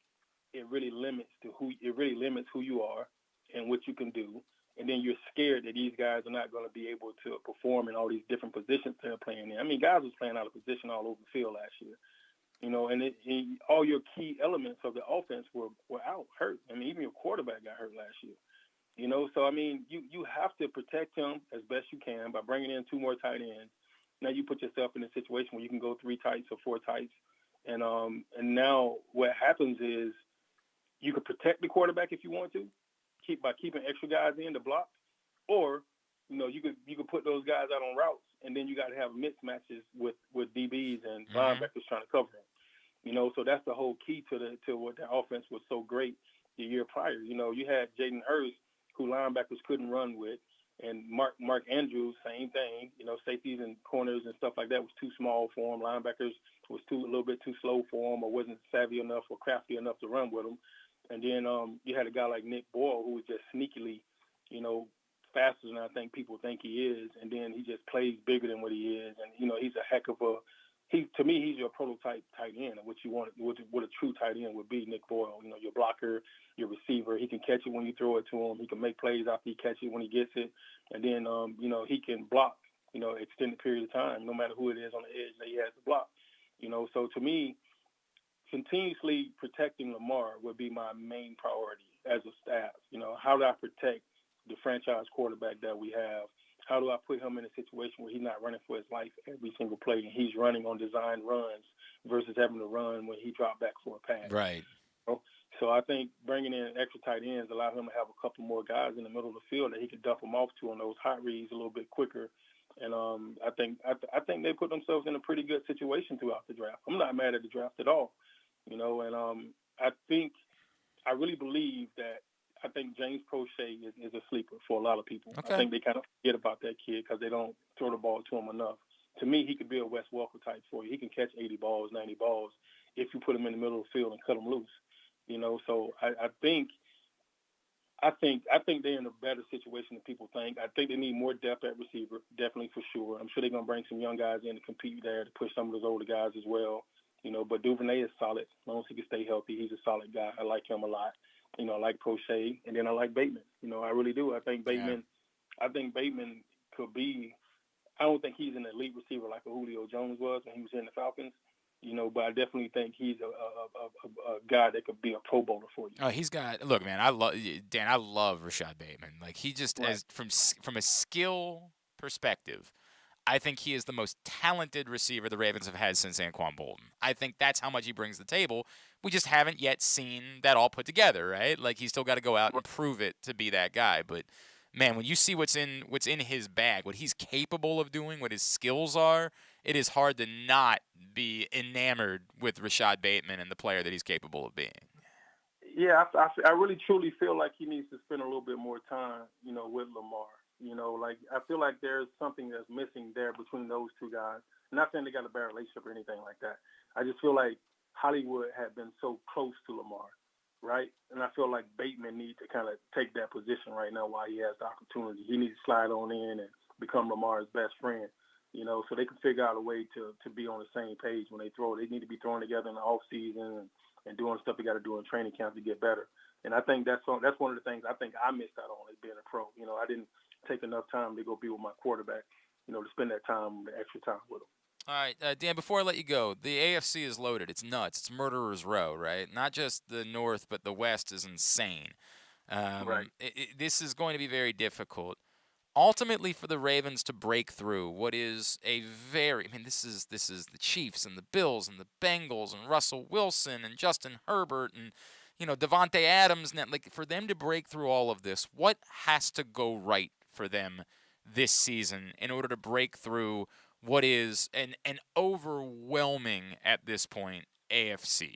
it really limits who you are and what you can do. And then you're scared that these guys are not going to be able to perform in all these different positions they're playing in. I mean, guys was playing out of position all over the field last year. You know, and all your key elements of the offense were out, hurt. I mean, even your quarterback got hurt last year. You know, so, I mean, you have to protect him as best you can by bringing in 2 more tight ends. Now you put yourself in a situation where you can go 3 tights or 4 tights. And now what happens is you could protect the quarterback if you want to, by keeping extra guys in to block, or, you know, you could put those guys out on routes, and then you got to have mismatches with DBs and linebackers trying to cover them. You know, so that's the whole key to what the offense was so great the year prior. You know, you had Jaden Hurst, who linebackers couldn't run with, and Mark Andrews, same thing. You know, safeties and corners and stuff like that was too small for him. Linebackers was a little bit too slow for him, or wasn't savvy enough or crafty enough to run with him. And then you had a guy like Nick Boyle, who was just sneakily, you know, faster than I think people think he is. And then he just plays bigger than what he is. And, you know, he's a heck of to me, he's your prototype tight end, what you want, what a true tight end would be, Nick Boyle. You know, your blocker, your receiver. He can catch it when you throw it to him. He can make plays after he catches it when he gets it. And then, you know, he can block, you know, extended period of time, no matter who it is on the edge that he has to block. You know, so to me, continuously protecting Lamar would be my main priority as a staff. You know, how do I protect the franchise quarterback that we have? How do I put him in a situation where he's not running for his life every single play and he's running on designed runs versus having to run when he dropped back for a pass? Right. So I think bringing in extra tight ends allow him to have a couple more guys in the middle of the field that he can dump them off to on those hot reads a little bit quicker. And I think they put themselves in a pretty good situation throughout the draft. I'm not mad at the draft at all, you know. And I really believe that I think James Prochet is a sleeper for a lot of people. Okay. I think they kind of forget about that kid because they don't throw the ball to him enough. To me, he could be a Wes Welker type for you. He can catch 80 balls, 90 balls if you put him in the middle of the field and cut him loose. You know, so I think they're in a better situation than people think. I think they need more depth at receiver, definitely for sure. I'm sure they're gonna bring some young guys in to compete there to push some of those older guys as well. You know, but Duvernay is solid. As long as he can stay healthy, he's a solid guy. I like him a lot. You know, I like Prochet, and then I like Bateman. You know, I really do. I think Bateman could be. I don't think he's an elite receiver like a Julio Jones was when he was in the Falcons. You know, but I definitely think he's a guy that could be a Pro Bowler for you. Oh, he's got. Look, man, I love Rashad Bateman. Like, he just as from a skill perspective, I think he is the most talented receiver the Ravens have had since Anquan Bolden. I think that's how much he brings to the table. We just haven't yet seen that all put together, right? Like, he's still got to go out and prove it to be that guy. But man, when you see what's in his bag, what he's capable of doing, what his skills are, it is hard to not be enamored with Rashad Bateman and the player that he's capable of being. Yeah, I really truly feel like he needs to spend a little bit more time, you know, with Lamar. You know, like, I feel like there's something that's missing there between those two guys. I'm not saying they got a bad relationship or anything like that. I just feel like Hollywood had been so close to Lamar, right? And I feel like Bateman needs to kind of take that position right now while he has the opportunity. He needs to slide on in and become Lamar's best friend, you know, so they can figure out a way to be on the same page when they throw. They need to be throwing together in the off season and doing stuff they got to do in training camp to get better. And I think that's one of the things I think I missed out on as being a pro. You know, I didn't take enough time to go be with my quarterback, you know, to spend that time, the extra time with him. All right, Dan, before I let you go, the AFC is loaded. It's nuts. It's murderer's row, right? Not just the North, but the West is insane. Right. This is going to be very difficult. ultimately for the Ravens to break through what is a very, I mean, this is the Chiefs and the Bills and the Bengals and Russell Wilson and Justin Herbert and, Devontae Adams. And like, for them to break through all of this, what has to go right for them this season in order to break through what is an overwhelming, at this point, AFC?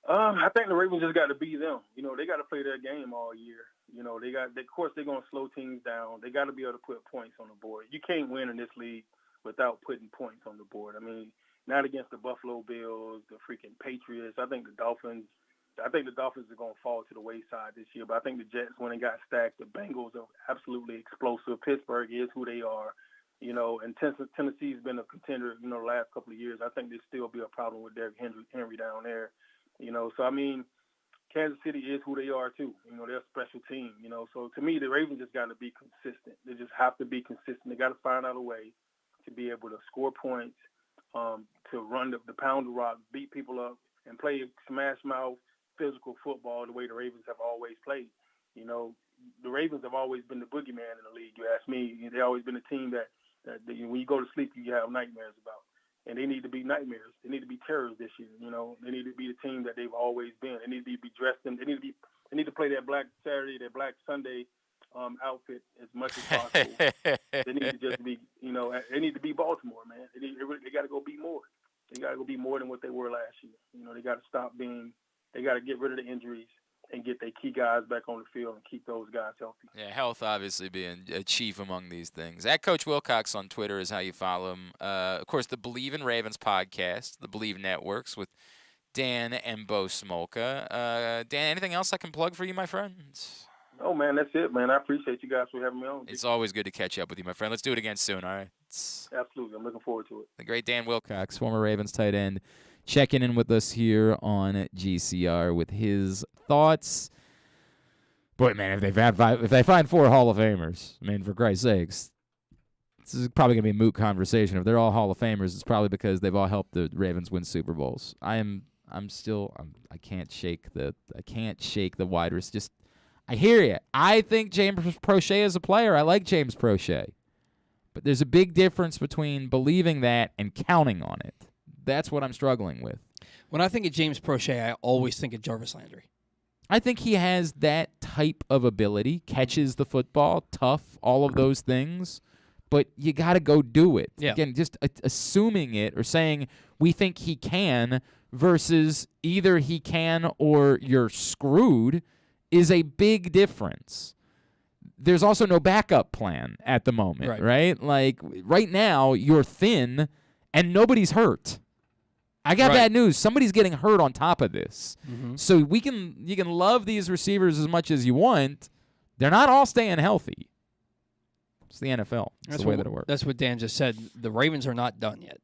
I think the Ravens just got to be them. They got to play their game all year. Of course, they're going to slow teams down. They got to be able to put points on the board. You can't win in this league without putting points on the board. I mean, not against the Buffalo Bills, the freaking Patriots. I think the Dolphins are going to fall to the wayside this year. But I think the Jets, when they got stacked, the Bengals are absolutely explosive. Pittsburgh is who they are. And Tennessee's been a contender, the last couple of years. I think there'll still be a problem with Derrick Henry down there. So I mean, Kansas City is who they are too. They're a special team. So to me, the Ravens just got to be consistent. They just have to be consistent. They got to find out a way to be able to score points, to run the pound the rock, beat people up, and play smash mouth physical football the way the Ravens have always played. The Ravens have always been the boogeyman in the league. You ask me, they've always been a team that when you go to sleep, you have nightmares about. And they need to be nightmares. They need to be terrors this year. They need to be the team that they've always been. They need to be dressed in. They need to play that Black Saturday, that Black Sunday outfit as much as possible. They need to just be, they need to be Baltimore, man. They got to go be more. They got to go be more than what they were last year. They got to stop being. They got to get rid of the injuries and get their key guys back on the field and keep those guys healthy. Yeah, health obviously being a chief among these things. At Coach Wilcox on Twitter is how you follow him. Of course, the Believe in Ravens podcast, the Believe Networks with Dan and Bo Smolka. Dan, anything else I can plug for you, my friend? Oh, man, that's it, man. I appreciate you guys for having me on. It's always good to catch up with you, my friend. Let's do it again soon, all right? Absolutely. I'm looking forward to it. The great Dan Wilcox, former Ravens tight end, checking in with us here on GCR with his thoughts. Boy, man, if they find 4 Hall of Famers, I mean, for Christ's sakes, this is probably going to be a moot conversation. If they're all Hall of Famers, it's probably because they've all helped the Ravens win Super Bowls. I can't shake the wide receiver. I hear you. I think James Prochet is a player. I like James Prochet. But there's a big difference between believing that and counting on it. That's what I'm struggling with. When I think of James Prochet, I always think of Jarvis Landry. I think he has that type of ability, catches the football, tough, all of those things, but you got to go do it. Yeah. Again, just assuming it or saying we think he can versus either he can or you're screwed is a big difference. There's also no backup plan at the moment, right? Like right now, you're thin and nobody's hurt. I got bad news. Somebody's getting hurt on top of this. Mm-hmm. So you can love these receivers as much as you want. They're not all staying healthy. It's the NFL. That's the way that it works. That's what Dan just said. The Ravens are not done yet.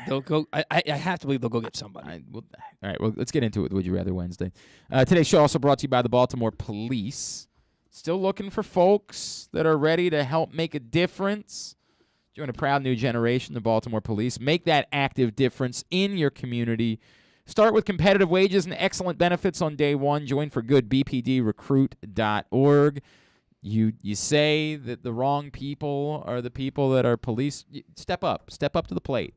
They'll go. I have to believe they'll go get somebody. All right. Well, let's get into it. Would you rather Wednesday? Today's show also brought to you by the Baltimore Police. Still looking for folks that are ready to help make a difference. Join a proud new generation, the Baltimore Police. Make that active difference in your community. Start with competitive wages and excellent benefits on day one. Join for good, bpdrecruit.org. You say that the wrong people are the people that are police. Step up to the plate.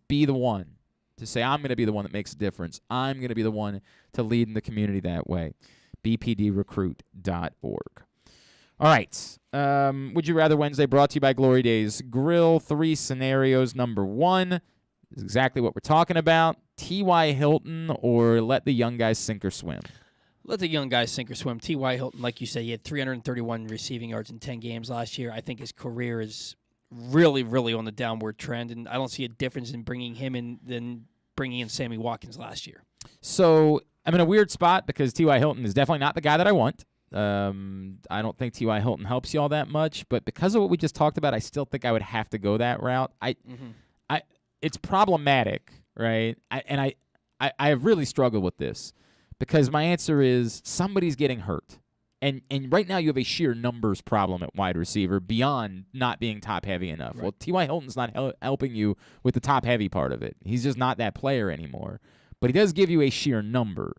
Be the one to say, I'm going to be the one that makes a difference. I'm going to be the one to lead in the community that way. bpdrecruit.org. All right. Would You Rather Wednesday brought to you by Glory Days Grill. 3 scenarios. Number 1 is exactly what we're talking about. T.Y. Hilton or let the young guys sink or swim? Let the young guys sink or swim. T.Y. Hilton, like you say, he had 331 receiving yards in 10 games last year. I think his career is really, really on the downward trend, and I don't see a difference in bringing him in than bringing in Sammy Watkins last year. So I'm in a weird spot because T.Y. Hilton is definitely not the guy that I want. I don't think T.Y. Hilton helps you all that much, but because of what we just talked about, I still think I would have to go that route. It's problematic, right? I have really struggled with this because my answer is somebody's getting hurt. And right now you have a sheer numbers problem at wide receiver beyond not being top-heavy enough. Right. Well, T.Y. Hilton's not helping you with the top-heavy part of it. He's just not that player anymore. But he does give you a sheer number.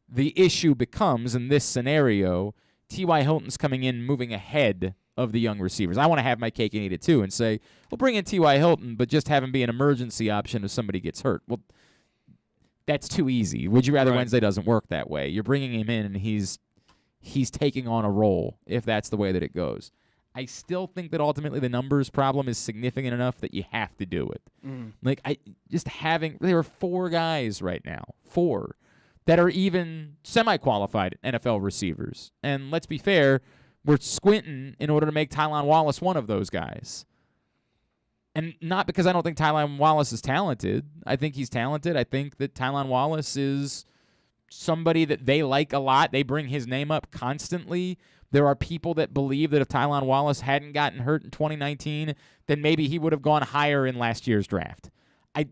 The issue becomes, in this scenario, T.Y. Hilton's coming in moving ahead of the young receivers. I want to have my cake and eat it too and say, we'll bring in T.Y. Hilton, but just have him be an emergency option if somebody gets hurt. Well, that's too easy. Would you rather Wednesday doesn't work that way? You're bringing him in, and he's taking on a role if that's the way that it goes. I still think that ultimately the numbers problem is significant enough that you have to do it. Like, there are 4 guys right now, 4, that are even semi-qualified NFL receivers. And let's be fair, we're squinting in order to make Tylan Wallace one of those guys. And not because I don't think Tylan Wallace is talented. I think he's talented. I think that Tylan Wallace is somebody that they like a lot. They bring his name up constantly. There are people that believe that if Tylan Wallace hadn't gotten hurt in 2019, then maybe he would have gone higher in last year's draft.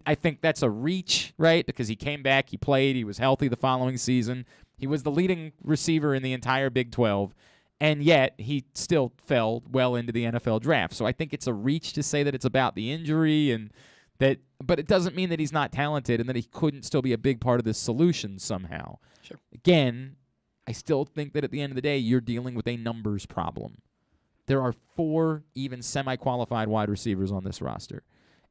I think that's a reach, right? Because he came back, he played, he was healthy the following season. He was the leading receiver in the entire Big 12, and yet he still fell well into the NFL draft. So I think it's a reach to say that it's about the injury, but it doesn't mean that he's not talented and that he couldn't still be a big part of this solution somehow. Sure. Again, I still think that at the end of the day, you're dealing with a numbers problem. There are 4 even semi-qualified wide receivers on this roster.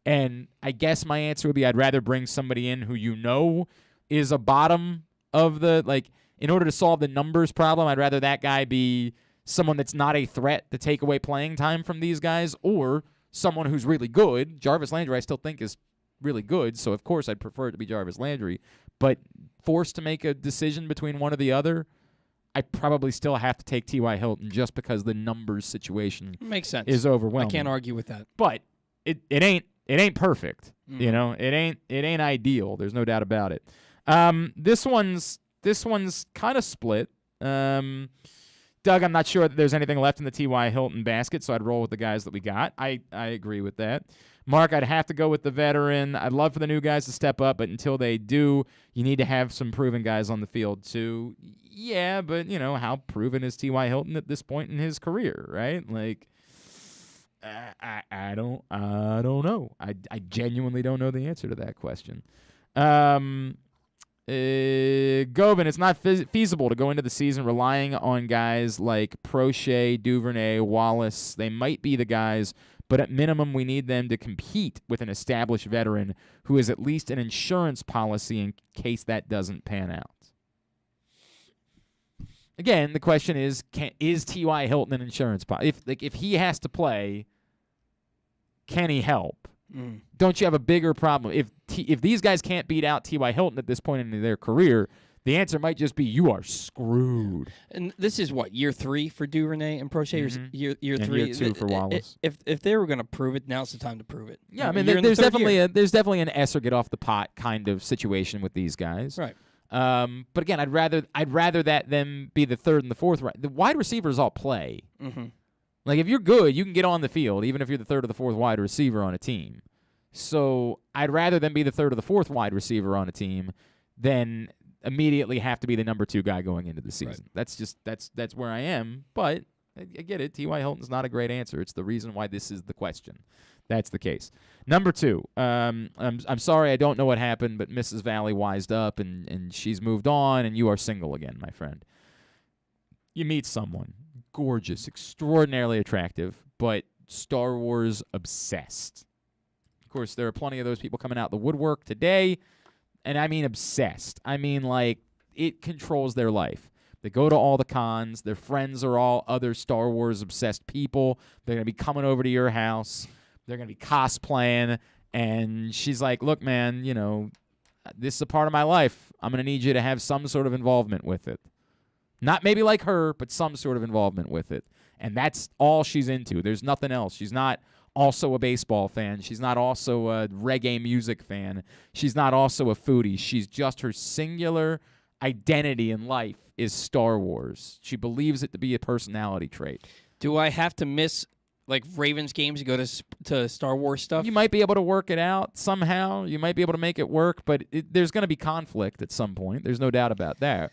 And I guess my answer would be I'd rather bring somebody in who you know is a bottom of the, like, in order to solve the numbers problem, I'd rather that guy be someone that's not a threat to take away playing time from these guys, or someone who's really good. Jarvis Landry I still think is really good, so of course I'd prefer it to be Jarvis Landry. But forced to make a decision between one or the other, I probably still have to take T.Y. Hilton just because the numbers situation makes sense. Is overwhelming. I can't argue with that. But it ain't perfect. You know, it ain't ideal. There's no doubt about it. This one's kind of split. Doug, I'm not sure that there's anything left in the T.Y. Hilton basket, so I'd roll with the guys that we got. I agree with that. Mark, I'd have to go with the veteran. I'd love for the new guys to step up, but until they do, you need to have some proven guys on the field too. Yeah, but, you know, how proven is T.Y. Hilton at this point in his career, right? Like, I don't know. I genuinely don't know the answer to that question. Govin, it's not feasible to go into the season relying on guys like Prochet, Duvernay, Wallace. They might be the guys, but at minimum we need them to compete with an established veteran who has at least an insurance policy in case that doesn't pan out. Again, the question is T.Y. Hilton an insurance policy? If he has to play, can he help? Don't you have a bigger problem? If these guys can't beat out T.Y. Hilton at this point in their career, the answer might just be you are screwed. And this is what, year 3 for Duvernay and Prochet? Year 3, and year 2 for Wallace. If they were going to prove it, now's the time to prove it. Yeah, I mean, there's definitely an S or get off the pot kind of situation with these guys. Right. But again, I'd rather that them be the 3rd and the 4th. The wide receivers all play. Like, if you're good, you can get on the field, even if you're the 3rd or the 4th wide receiver on a team. So I'd rather them be the 3rd or the 4th wide receiver on a team than immediately have to be the number 2 guy going into the season. Right. That's where I am. But I get it. T.Y. Hilton's not a great answer. It's the reason why this is the question. That's the case. Number 2, I'm sorry I don't know what happened, but Mrs. Valley wised up and she's moved on, and you are single again, my friend. You meet someone. Gorgeous, extraordinarily attractive, but Star Wars obsessed. Of course, there are plenty of those people coming out the woodwork today, and I mean obsessed. I mean, like, it controls their life. They go to all the cons. Their friends are all other Star Wars obsessed people. They're going to be coming over to your house. They're going to be cosplaying, and she's like, look, man, you know, this is a part of my life. I'm going to need you to have some sort of involvement with it. Not maybe like her, but some sort of involvement with it. And that's all she's into. There's nothing else. She's not also a baseball fan. She's not also a reggae music fan. She's not also a foodie. She's just her singular identity in life is Star Wars. She believes it to be a personality trait. Do I have to miss, like, Ravens games to go to Star Wars stuff? You might be able to work it out somehow. You might be able to make it work, but there's going to be conflict at some point. There's no doubt about that.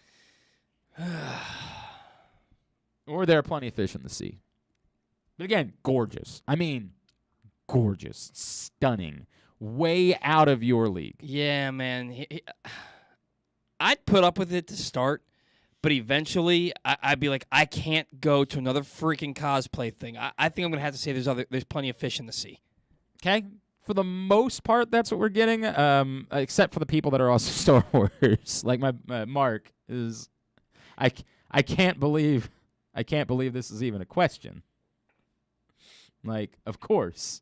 Or there are plenty of fish in the sea. But again, gorgeous. I mean, gorgeous. Stunning. Way out of your league. Yeah, man. I'd put up with it to start, But eventually, I'd be like, I can't go to another freaking cosplay thing. I think I'm gonna have to say there's plenty of fish in the sea. Okay. For the most part, that's what we're getting, except for the people that are also Star Wars. Like my Mark is, I can't believe this is even a question. Like, of course,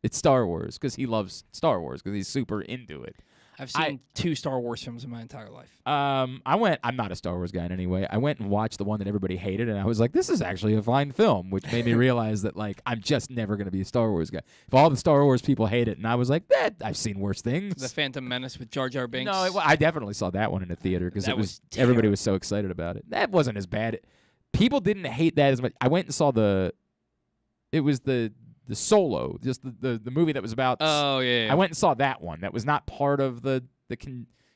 it's Star Wars because he loves Star Wars because he's super into it. I've seen 2 Star Wars films in my entire life. I'm not a Star Wars guy in any way. I went and watched the one that everybody hated, and I was like, this is actually a fine film, which made me realize that, like, I'm just never going to be a Star Wars guy. If all the Star Wars people hate it, and I was like, I've seen worse things. The Phantom Menace with Jar Jar Binks. No, I definitely saw that one in a theater because everybody was so excited about it. That wasn't as bad. People didn't hate that as much. I went and saw the Solo, just the movie that was about. Oh yeah. I went and saw that one. That was not part of it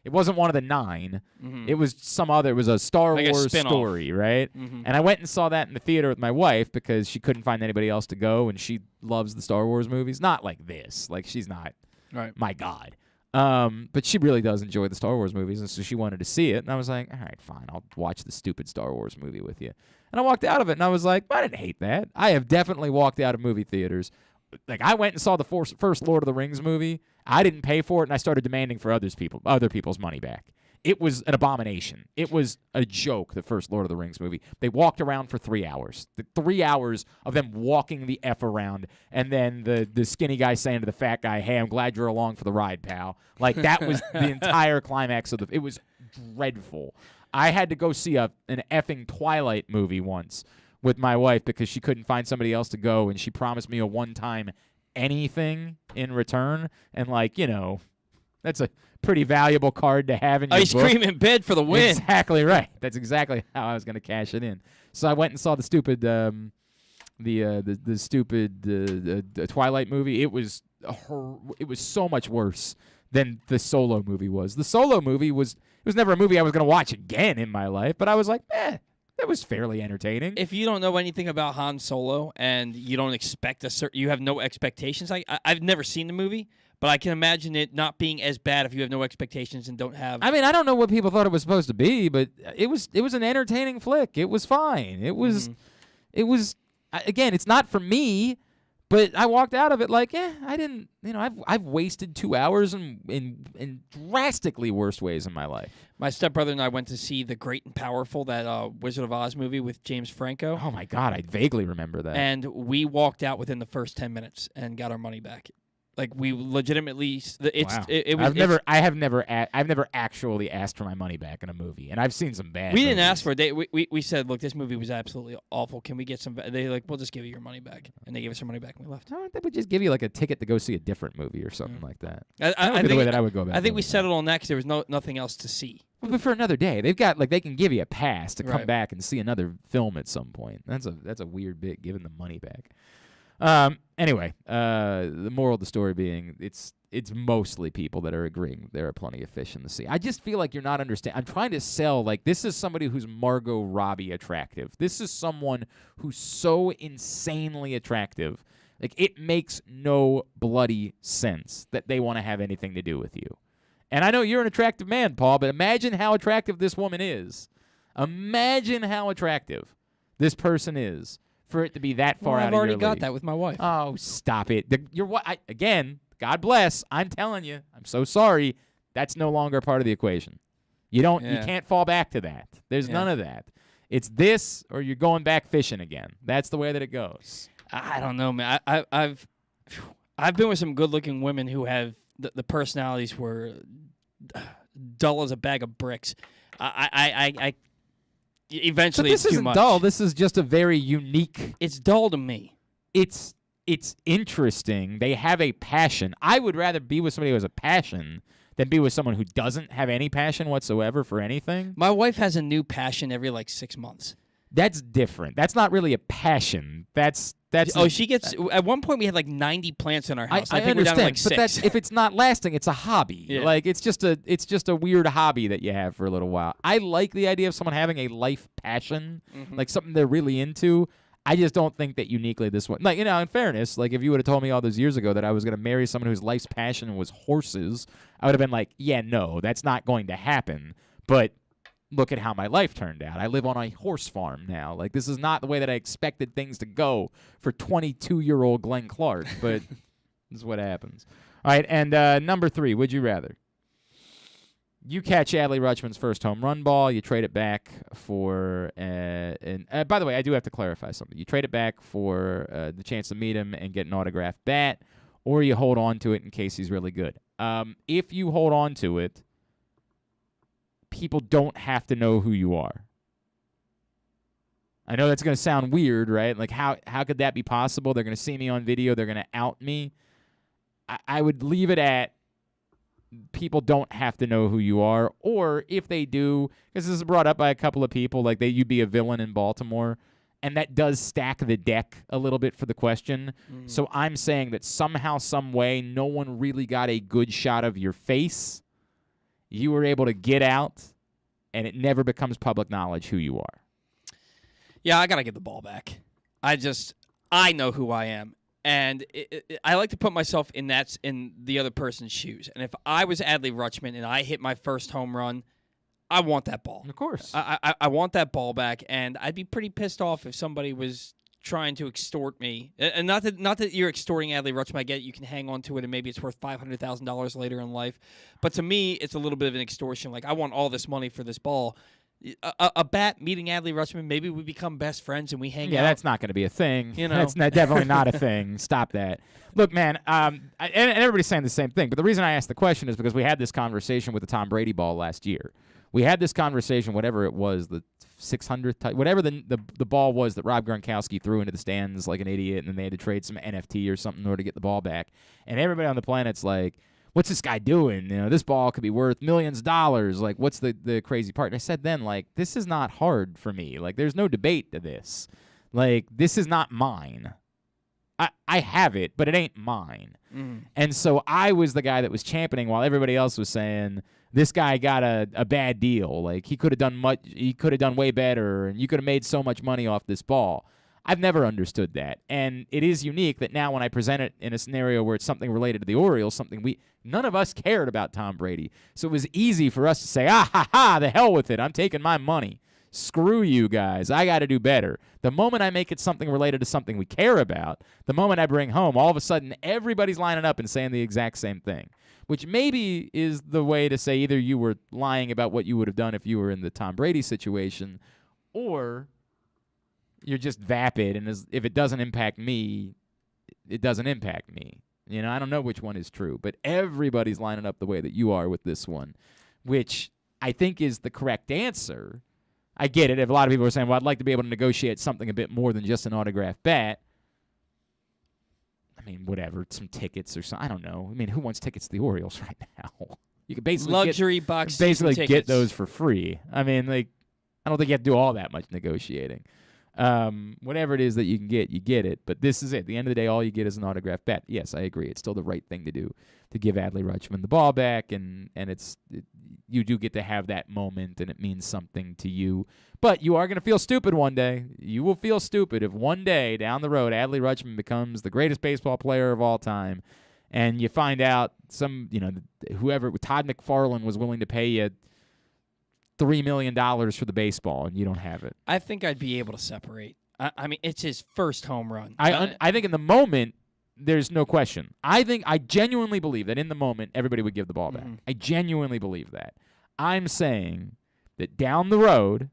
wasn't one of the 9. Mm-hmm. It was some other. It was a Star Wars story, right? Mm-hmm. And I went and saw that in the theater with my wife because she couldn't find anybody else to go, and she loves the Star Wars movies. Not like this. Like she's not. Right. My God. But she really does enjoy the Star Wars movies, and so she wanted to see it. And I was like, all right, fine, I'll watch the stupid Star Wars movie with you. And I walked out of it, and I was like, I didn't hate that. I have definitely walked out of movie theaters. Like, I went and saw the first Lord of the Rings movie. I didn't pay for it, and I started demanding for other people's money back. It was an abomination. It was a joke, the first Lord of the Rings movie. They walked around for 3 hours. 3 hours of them walking the F around, and then the skinny guy saying to the fat guy, hey, I'm glad you're along for the ride, pal. Like, that was the entire climax of it was dreadful. I had to go see an effing Twilight movie once with my wife because she couldn't find somebody else to go, and she promised me a one-time anything in return. And, like, you know, that's a pretty valuable card to have in your Ice book. cream in bed for the win. Exactly right. That's exactly how I was going to cash it in. So I went and saw the stupid Twilight movie. It was so much worse than the Solo movie was. The Solo movie was never a movie I was going to watch again in my life, but I was like, that was fairly entertaining. If you don't know anything about Han Solo and you don't expect you have no expectations. I've never seen the movie, but I can imagine it not being as bad if you have no expectations and don't have. I mean, I don't know what people thought it was supposed to be, but it was an entertaining flick. It was fine. It was again, it's not for me, but I walked out of it like, I didn't, I've wasted 2 hours in drastically worse ways in my life. My stepbrother and I went to see The Great and Powerful, that Wizard of Oz movie with James Franco. Oh my God, I vaguely remember that. And we walked out within the first 10 minutes and got our money back. Like, we legitimately, I have never actually asked for my money back in a movie, and I've seen some bad. We didn't ask for it. We said, look, this movie was absolutely awful. Can we get some? They're like, we'll just give you your money back, and they gave us our money back, and we left. No, they would just give you like a ticket to go see a different movie or something like that. I think the way that I would go about. I think we settled on that because there was nothing else to see. But for another day, they've got they can give you a pass to come back and see another film at some point. That's a weird bit, giving the money back. Anyway, the moral of the story being it's mostly people that are agreeing there are plenty of fish in the sea. I just feel like you're not understanding. I'm trying to sell, like, this is somebody who's Margot Robbie attractive. This is someone who's so insanely attractive. Like, it makes no bloody sense that they want to have anything to do with you. And I know you're an attractive man, Paul, but imagine how attractive this woman is. Imagine how attractive this person is. For it to be that far out of your league. I've already got that with my wife. Oh, stop it. Again, God bless. I'm telling you. I'm so sorry. That's no longer part of the equation. You can't fall back to that. There's none of that. It's this or you're going back fishing again. That's the way that it goes. I don't know, man. I've been with some good-looking women who have the personalities were dull as a bag of bricks. Eventually, this it's too isn't much. dull. This is just a very unique. It's dull to me. It's interesting. They have a passion. I would rather be with somebody who has a passion than be with someone who doesn't have any passion whatsoever for anything. My wife has a new passion every 6 months. That's different. That's not really a passion. That's. She gets. At one point, we had 90 plants in our house. I think understand, we're down to 6. But if it's not lasting, it's a hobby. Yeah. Like it's just a weird hobby that you have for a little while. I like the idea of someone having a life passion, like something they're really into. I just don't think that uniquely this one. Like, in fairness, like if you would have told me all those years ago that I was going to marry someone whose life's passion was horses, I would have been like, yeah, no, that's not going to happen. But look at how my life turned out. I live on a horse farm now. Like, this is not the way that I expected things to go for 22-year-old Glenn Clark, but this is what happens. All right, and number 3, would you rather? You catch Adley Rutschman's first home run ball. You trade it back for by the way, I do have to clarify something. You trade it back for the chance to meet him and get an autographed bat, or you hold on to it in case he's really good. If you hold on to it, people don't have to know who you are. I know that's going to sound weird, right? Like, how could that be possible? They're going to see me on video. They're going to out me. I would leave it at people don't have to know who you are, or if they do, because this is brought up by a couple of people, like you'd be a villain in Baltimore, and that does stack the deck a little bit for the question. So I'm saying that somehow, some way, no one really got a good shot of your face. You were able to get out, and it never becomes public knowledge who you are. Yeah, I got to get the ball back. I know who I am. And I like to put myself in the other person's shoes. And if I was Adley Rutschman and I hit my first home run, I want that ball. Of course. I want that ball back, and I'd be pretty pissed off if somebody was trying to extort me. And not that you're extorting Adley Rutschman. I get it, you can hang on to it, and maybe it's worth $500,000 later in life. But to me, it's a little bit of an extortion. Like, I want all this money for this ball. A bat meeting Adley Rutschman, maybe we become best friends and we hang out. Yeah, that's not going to be a thing. You know? That's definitely not a thing. Stop that. Look, man, and everybody's saying the same thing, but the reason I asked the question is because we had this conversation with the Tom Brady ball last year. We had this conversation, whatever it was, the 600th, whatever the ball was that Rob Gronkowski threw into the stands like an idiot, and then they had to trade some NFT or something in order to get the ball back. And everybody on the planet's like, what's this guy doing? You know, this ball could be worth millions of dollars. Like, what's the crazy part? And I said then, like, this is not hard for me. Like, there's no debate to this. Like, this is not mine. I have it, but it ain't mine. And so I was the guy that was championing while everybody else was saying, this guy got a bad deal. Like, he could have done way better, and you could have made so much money off this ball. I've never understood that. And it is unique that now when I present it in a scenario where it's something related to the Orioles, none of us cared about Tom Brady. So it was easy for us to say, the hell with it. I'm taking my money. Screw you guys. I got to do better. The moment I make it something related to something we care about, the moment I bring home, all of a sudden everybody's lining up and saying the exact same thing, which maybe is the way to say either you were lying about what you would have done if you were in the Tom Brady situation, or you're just vapid, and if it doesn't impact me, it doesn't impact me. You know, I don't know which one is true, but everybody's lining up the way that you are with this one, which I think is the correct answer. I get it. If a lot of people are saying, well, I'd like to be able to negotiate something a bit more than just an autographed bat. I mean, whatever, some tickets or something. I don't know. I mean, who wants tickets to the Orioles right now? You can basically get those for free. I mean, like, I don't think you have to do all that much negotiating. Whatever it is that you can get, you get it. But this is it. At the end of the day, all you get is an autographed bat. Yes, I agree. It's still the right thing to do to give Adley Rutschman the ball back, and you do get to have that moment, and it means something to you. But you are going to feel stupid one day. You will feel stupid if one day down the road Adley Rutschman becomes the greatest baseball player of all time, and you find out whoever, Todd McFarlane was willing to pay you $3 million for the baseball, and you don't have it. I think I'd be able to separate. I mean, it's his first home run. I think in the moment, there's no question. I genuinely believe that in the moment, everybody would give the ball back. I genuinely believe that. I'm saying that down the road,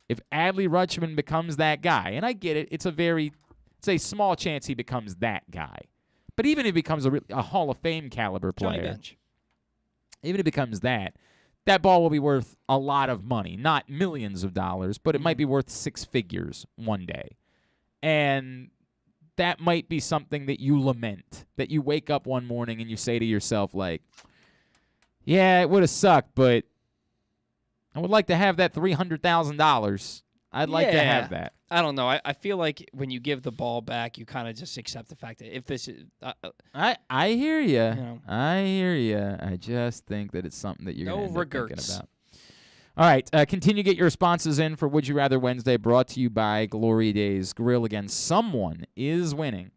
if Adley Rutschman becomes that guy, and I get it, it's a small chance he becomes that guy. But even if he becomes a Hall of Fame caliber player, even if he becomes that ball will be worth a lot of money, not millions of dollars, but it might be worth six figures one day. And that might be something that you lament, that you wake up one morning and you say to yourself, like, yeah, it would have sucked, but I would like to have that $300,000. I'd like to have that. I don't know. I feel like when you give the ball back, you kind of just accept the fact that if this is... I hear you. I hear you. I just think that it's something that you're going to end up thinking about. All right. Continue to get your responses in for Would You Rather Wednesday, brought to you by Glory Days Grill. Again, someone is winning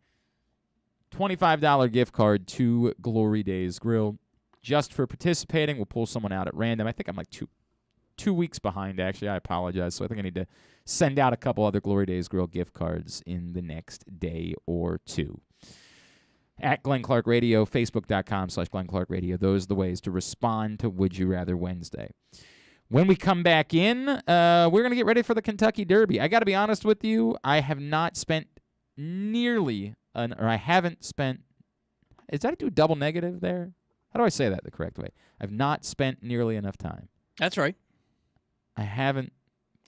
$25 gift card to Glory Days Grill. Just for participating, we'll pull someone out at random. I think I'm like two 2 weeks behind, actually. I apologize. So I think I need to send out a couple other Glory Days Grill gift cards in the next day or two. At Glenn Clark Radio, Facebook.com/Glenn Clark Radio. Those are the ways to respond to Would You Rather Wednesday. When we come back in, we're going to get ready for the Kentucky Derby. I got to be honest with you, I have not spent nearly, I haven't spent, is that a double negative there? How do I say that the correct way? I've not spent nearly enough time. That's right. I haven't.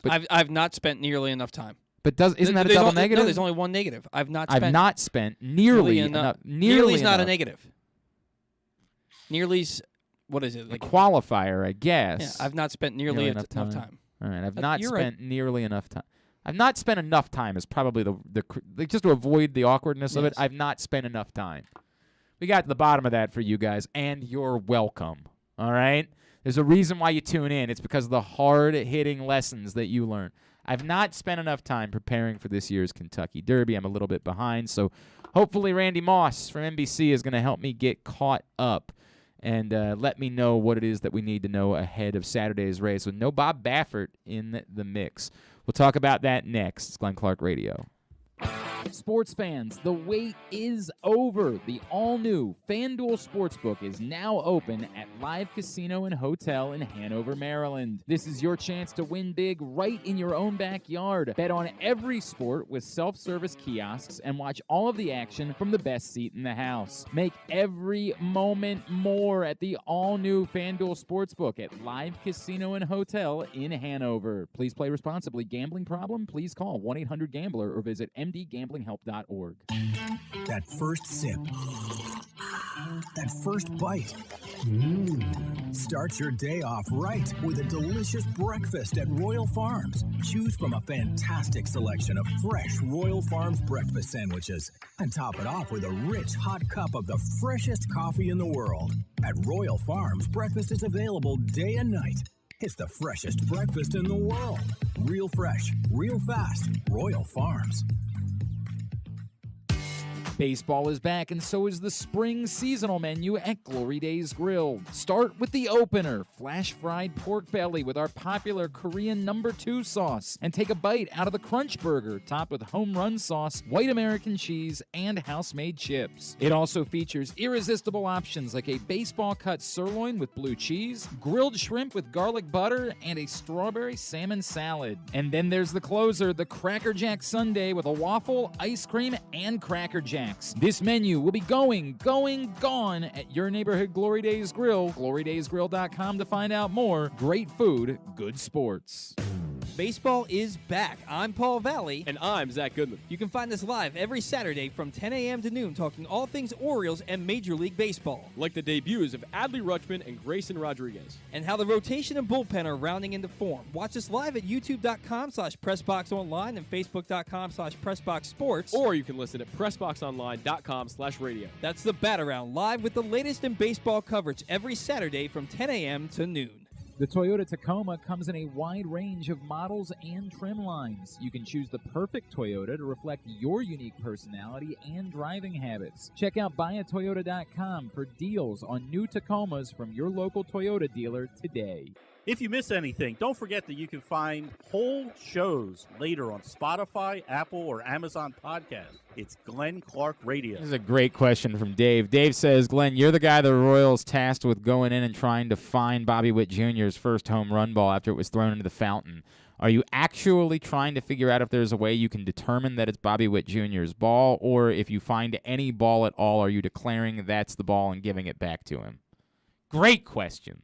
But I've not spent nearly enough time. But isn't that a double negative? No, there's only one negative. I've not spent nearly enough. Nearly's enough. not a negative. Nearly's, what is it? Like a qualifier, I guess. Yeah, I've not spent nearly enough time. All right, I've not spent nearly enough time. I've not spent enough time is probably the just to avoid the awkwardness of it. I've not spent enough time. We got to the bottom of that for you guys, and you're welcome. All right? There's a reason why you tune in. It's because of the hard-hitting lessons that you learn. I've not spent enough time preparing for this year's Kentucky Derby. I'm a little bit behind, so hopefully Randy Moss from NBC is going to help me get caught up and let me know what it is that we need to know ahead of Saturday's race with no Bob Baffert in the mix. We'll talk about that next. It's Glenn Clark Radio. Sports fans, the wait is over. The all-new FanDuel Sportsbook is now open at Live Casino and Hotel in Hanover, Maryland. This is your chance to win big right in your own backyard. Bet on every sport with self-service kiosks and watch all of the action from the best seat in the house. Make every moment more at the all-new FanDuel Sportsbook at Live Casino and Hotel in Hanover. Please play responsibly. Gambling problem? Please call 1-800-GAMBLER or visit mdgamblinghelp.org. That first sip. That first bite. Start your day off right with a delicious breakfast at Royal Farms. Choose from a fantastic selection of fresh Royal Farms breakfast sandwiches and top it off with a rich hot cup of the freshest coffee in the world. At Royal Farms, breakfast is available day and night. It's the freshest breakfast in the world. Real fresh, real fast. Royal Farms. Baseball is back, and so is the spring seasonal menu at Glory Days Grill. Start with the opener, flash fried pork belly with our popular Korean No. 2 sauce, and take a bite out of the Crunch Burger, topped with home run sauce, white American cheese, and house-made chips. It also features irresistible options like a baseball cut sirloin with blue cheese, grilled shrimp with garlic butter, and a strawberry salmon salad. And then there's the closer, the Cracker Jack Sundae with a waffle, ice cream, and Cracker Jack. This menu will be gone at your neighborhood Glory Days Grill. GloryDaysGrill.com to find out more. Great food, good sports. Baseball is back. I'm Paul Valley. And I'm Zach Goodman. You can find us live every Saturday from 10 a.m. to noon talking all things Orioles and Major League Baseball. Like the debuts of Adley Rutschman and Grayson Rodriguez. And how the rotation and bullpen are rounding into form. Watch us live at youtube.com/PressBoxOnline and Facebook.com/PressBoxSports. Or you can listen at PressBoxOnline.com/radio. That's the Bat Around, live with the latest in baseball coverage every Saturday from 10 a.m. to noon. The Toyota Tacoma comes in a wide range of models and trim lines. You can choose the perfect Toyota to reflect your unique personality and driving habits. Check out buyatoyota.com for deals on new Tacomas from your local Toyota dealer today. If you miss anything, don't forget that you can find whole shows later on Spotify, Apple, or Amazon Podcast. It's Glenn Clark Radio. This is a great question from Dave. Dave says, Glenn, you're the guy the Royals tasked with going in and trying to find Bobby Witt Jr.'s first home run ball after it was thrown into the fountain. Are you actually trying to figure out if there's a way you can determine that it's Bobby Witt Jr.'s ball, or if you find any ball at all, are you declaring that's the ball and giving it back to him? Great question.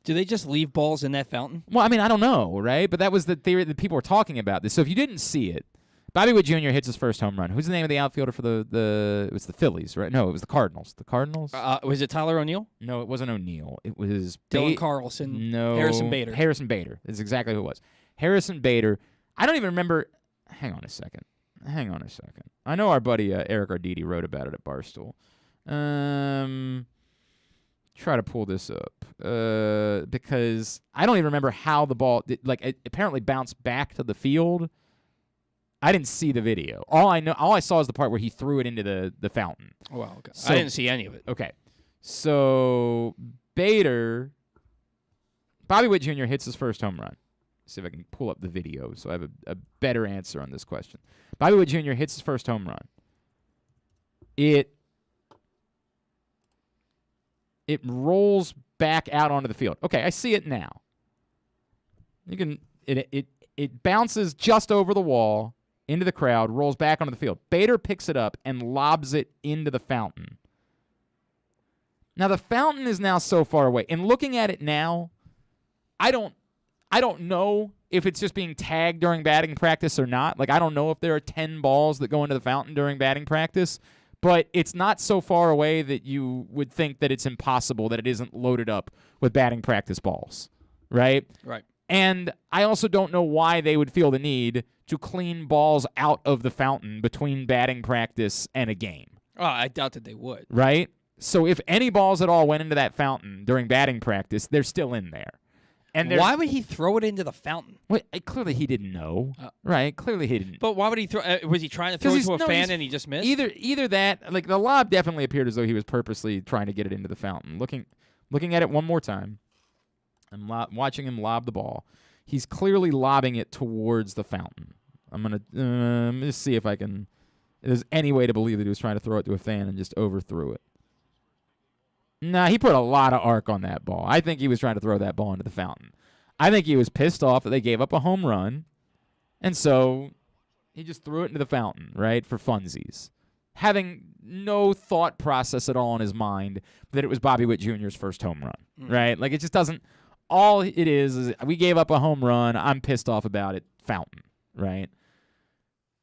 Do they just leave balls in that fountain? Well, I mean, I don't know, right? But that was the theory that people were talking about this. So if you didn't see it, Bobby Witt Jr. hits his first home run. Who's the name of the outfielder for it was the Phillies, right? No, it was the Cardinals. The Cardinals? Was it Tyler O'Neill? No, it wasn't O'Neill. It was Dylan Carlson. No. Harrison Bader. Harrison Bader. That's exactly who it was. Harrison Bader. I don't even remember. Hang on a second. I know our buddy Eric Arditi wrote about it at Barstool. Try to pull this up because I don't even remember how the ball it apparently bounced back to the field. I didn't see the video. All I saw is the part where he threw it into the fountain. Oh, wow, okay. So, I didn't see any of it. Okay. So Bader Bobby Witt Jr. hits his first home run. Let's see if I can pull up the video so I have a better answer on this question. Bobby Witt Jr. hits his first home run. It rolls back out onto the field. Okay, I see it now. It bounces just over the wall into the crowd, rolls back onto the field. Bader picks it up and lobs it into the fountain. Now the fountain is now so far away. And looking at it now, I don't know if it's just being tagged during batting practice or not. Like, I don't know if there are 10 balls that go into the fountain during batting practice, but it's not so far away that you would think that it's impossible that it isn't loaded up with batting practice balls, right? Right. And I also don't know why they would feel the need to clean balls out of the fountain between batting practice and a game. Oh, I doubt that they would. Right? So if any balls at all went into that fountain during batting practice, they're still in there. And why would he throw it into the fountain? Well, clearly he didn't know, right? Clearly he didn't. But why would he throw? Was he trying to throw it to a fan and he just missed? Either that, like the lob definitely appeared as though he was purposely trying to get it into the fountain. Looking at it one more time, I'm watching him lob the ball. He's clearly lobbing it towards the fountain. I'm gonna just see if I can. If there's any way to believe that he was trying to throw it to a fan and just overthrew it. Nah, he put a lot of arc on that ball. I think he was trying to throw that ball into the fountain. I think he was pissed off that they gave up a home run, and so he just threw it into the fountain, right, for funsies, having no thought process at all in his mind that it was Bobby Witt Jr.'s first home run, right? Like, it just doesn't – all it is we gave up a home run, I'm pissed off about it, fountain, right?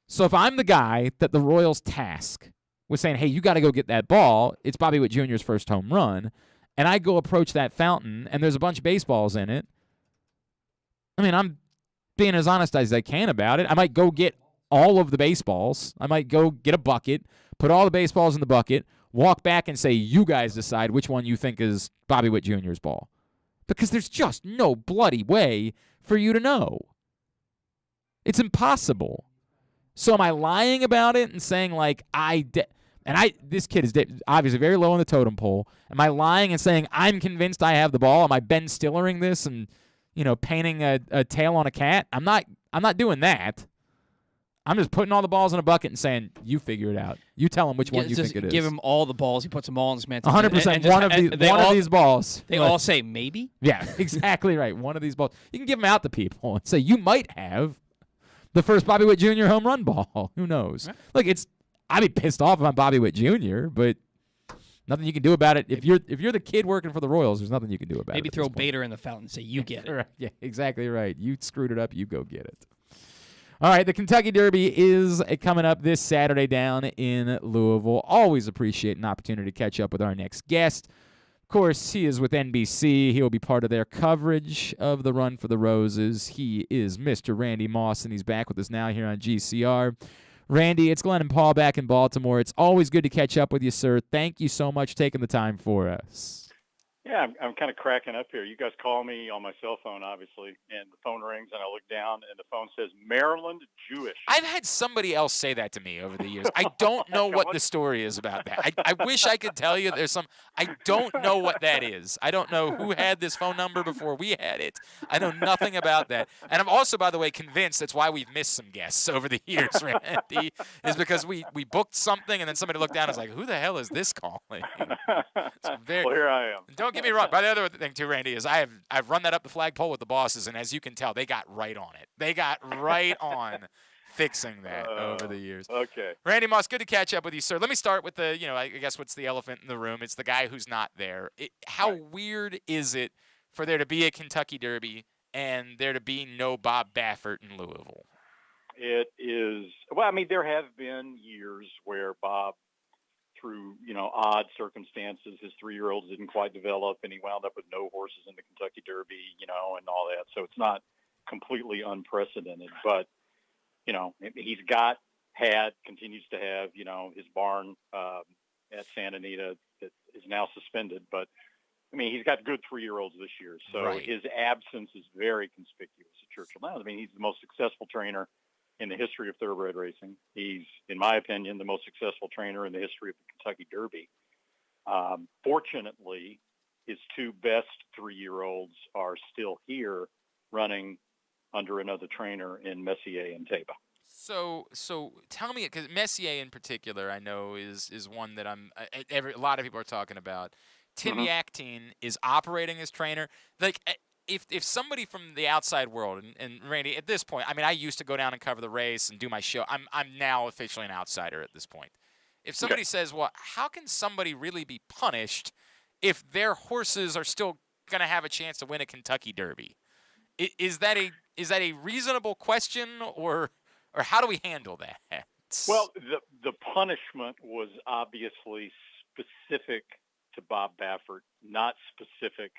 So if I'm the guy that the Royals task with saying, hey, you got to go get that ball, it's Bobby Witt Jr.'s first home run, and I go approach that fountain, and there's a bunch of baseballs in it, I mean, I'm being as honest as I can about it. I might go get all of the baseballs. I might go get a bucket, put all the baseballs in the bucket, walk back and say, you guys decide which one you think is Bobby Witt Jr.'s ball. Because there's just no bloody way for you to know. It's impossible. So am I lying about it and saying, like, this kid is obviously very low on the totem pole. Am I lying and saying I'm convinced I have the ball? Am I Ben Stillering this and, painting a tail on a cat? I'm not doing that. I'm just putting all the balls in a bucket and saying, you figure it out. You tell him which one you think it is. Give him all the balls. He puts them all in his mantle. 100%. One of these balls. They all say maybe? Yeah, exactly right. One of these balls. You can give them out to people and say, you might have the first Bobby Witt Jr. home run ball. Who knows? Right. Look, I'd be pissed off if I'm Bobby Witt Jr., but nothing you can do about it. If you're the kid working for the Royals, there's nothing you can do about it. Maybe throw Bader in the fountain and say, you get it. Right. Yeah, exactly right. You screwed it up, you go get it. All right, the Kentucky Derby is coming up this Saturday down in Louisville. Always appreciate an opportunity to catch up with our next guest. Of course, he is with NBC. He will be part of their coverage of the Run for the Roses. He is Mr. Randy Moss, and he's back with us now here on GCR. Randy, it's Glenn and Paul back in Baltimore. It's always good to catch up with you, sir. Thank you so much for taking the time for us. Yeah, I'm kind of cracking up here. You guys call me on my cell phone, obviously, and the phone rings, and I look down, and the phone says, Maryland Jewish. I've had somebody else say that to me over the years. I don't know what the story is about that. I wish I could tell you there's some – I don't know what that is. I don't know who had this phone number before we had it. I know nothing about that. And I'm also, by the way, convinced that's why we've missed some guests over the years, Randy, is because we booked something, and then somebody looked down and was like, who the hell is this calling? Well, here I am. Don't get me wrong. But the other thing too, Randy, is I've run that up the flagpole with the bosses, and as you can tell, they got right on it. They got right on fixing that over the years. Okay. Randy Moss, good to catch up with you, sir. Let me start with the, I guess what's the elephant in the room? It's the guy who's not there. How weird is it for there to be a Kentucky Derby and there to be no Bob Baffert in Louisville? It is. Well, I mean, there have been years where Bob, through odd circumstances, his 3-year-olds didn't quite develop, and he wound up with no horses in the Kentucky Derby, and all that. So it's not completely unprecedented, but he's continues to have his barn at Santa Anita that is now suspended. But I mean, he's got good 3-year-olds this year, so right. His absence is very conspicuous at Churchill Downs. I mean, he's the most successful trainer in the history of thoroughbred racing. He's, in my opinion, the most successful trainer in the history of the Kentucky Derby. Fortunately, his two best 3-year-olds are still here running under another trainer in Messier and Taba. So tell me, because Messier in particular, I know is one that a lot of people are talking about. Tim Yakteen is operating as trainer. Like, if somebody from the outside world, and Randy, at this point, I mean, I used to go down and cover the race and do my show. I'm now officially an outsider at this point. If somebody says, well, how can somebody really be punished if their horses are still going to have a chance to win a Kentucky Derby? Is that a reasonable question, or how do we handle that? Well, the punishment was obviously specific to Bob Baffert, not specific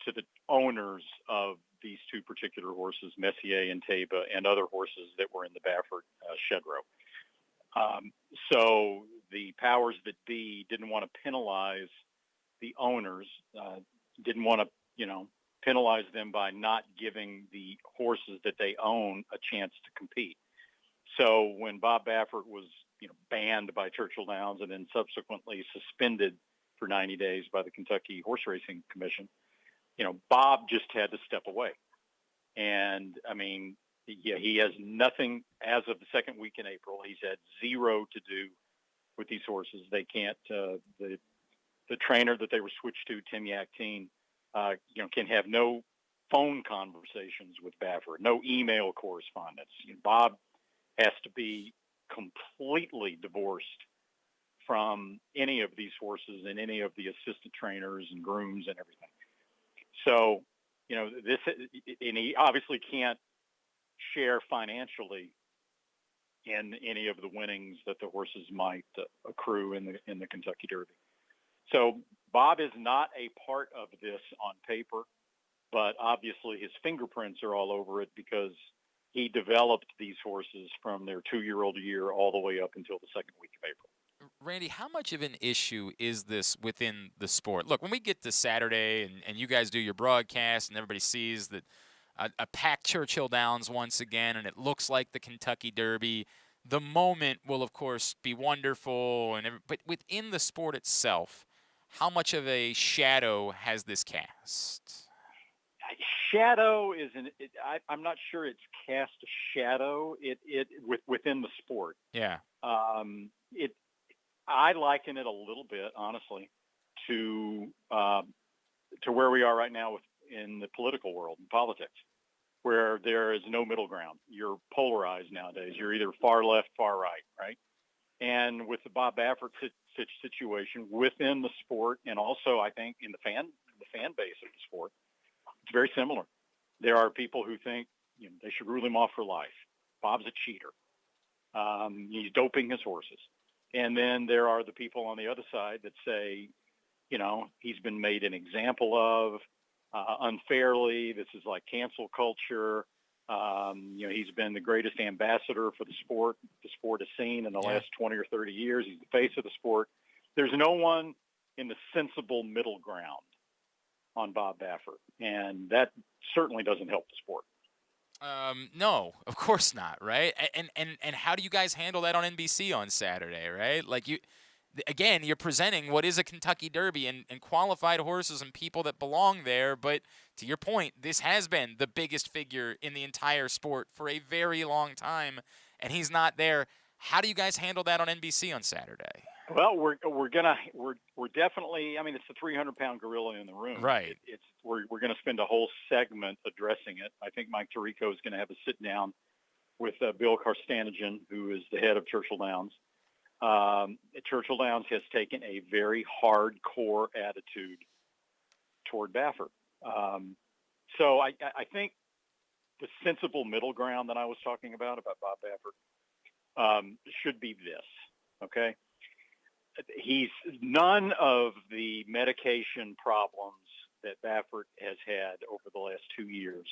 to the owners of these two particular horses, Messier and Taba, and other horses that were in the Baffert shed row. So the powers that be didn't want to penalize the owners, didn't want to, penalize them by not giving the horses that they own a chance to compete. So when Bob Baffert was, banned by Churchill Downs and then subsequently suspended for 90 days by the Kentucky Horse Racing Commission, Bob just had to step away. And I mean, he has nothing as of the second week in April. He's had zero to do with these horses. They can't, the trainer that they were switched to, Tim Yakteen, can have no phone conversations with Baffert, no email correspondence. Bob has to be completely divorced from any of these horses and any of the assistant trainers and grooms and everything. So, and he obviously can't share financially in any of the winnings that the horses might accrue in the Kentucky Derby. So Bob is not a part of this on paper, but obviously his fingerprints are all over it because he developed these horses from their 2-year-old year all the way up until the second week of April. Randy, how much of an issue is this within the sport? Look, when we get to Saturday and you guys do your broadcast and everybody sees that a packed Churchill Downs once again and it looks like the Kentucky Derby, the moment will, of course, be wonderful. But within the sport itself, how much of a shadow has this cast? Shadow is I'm not sure it's cast a shadow. Within the sport. Yeah. I liken it a little bit, honestly, to where we are right now in the political world, in politics, where there is no middle ground. You're polarized nowadays. You're either far left, far right, right? And with the Bob Baffert situation within the sport, and also I think in the fan base of the sport, it's very similar. There are people who think they should rule him off for life. Bob's a cheater. He's doping his horses. And then there are the people on the other side that say, he's been made an example of unfairly. This is like cancel culture. He's been the greatest ambassador for the sport has seen in the last 20 or 30 years. He's the face of the sport. There's no one in the sensible middle ground on Bob Baffert, and that certainly doesn't help the sport. No, of course not, right? And how do you guys handle that on NBC on Saturday, right? Like you're presenting what is a Kentucky Derby and qualified horses and people that belong there, but to your point, this has been the biggest figure in the entire sport for a very long time, and he's not there. How do you guys handle that on NBC on Saturday? Well, we're definitely. I mean, it's the 300-pound gorilla in the room, right? We're going to spend a whole segment addressing it. I think Mike Tirico is going to have a sit down with Bill Carstanigan, who is the head of Churchill Downs. Churchill Downs has taken a very hardcore attitude toward Baffert. So I think the sensible middle ground that I was talking about Bob Baffert should be this. Okay. He's none of the medication problems that Baffert has had over the last 2 years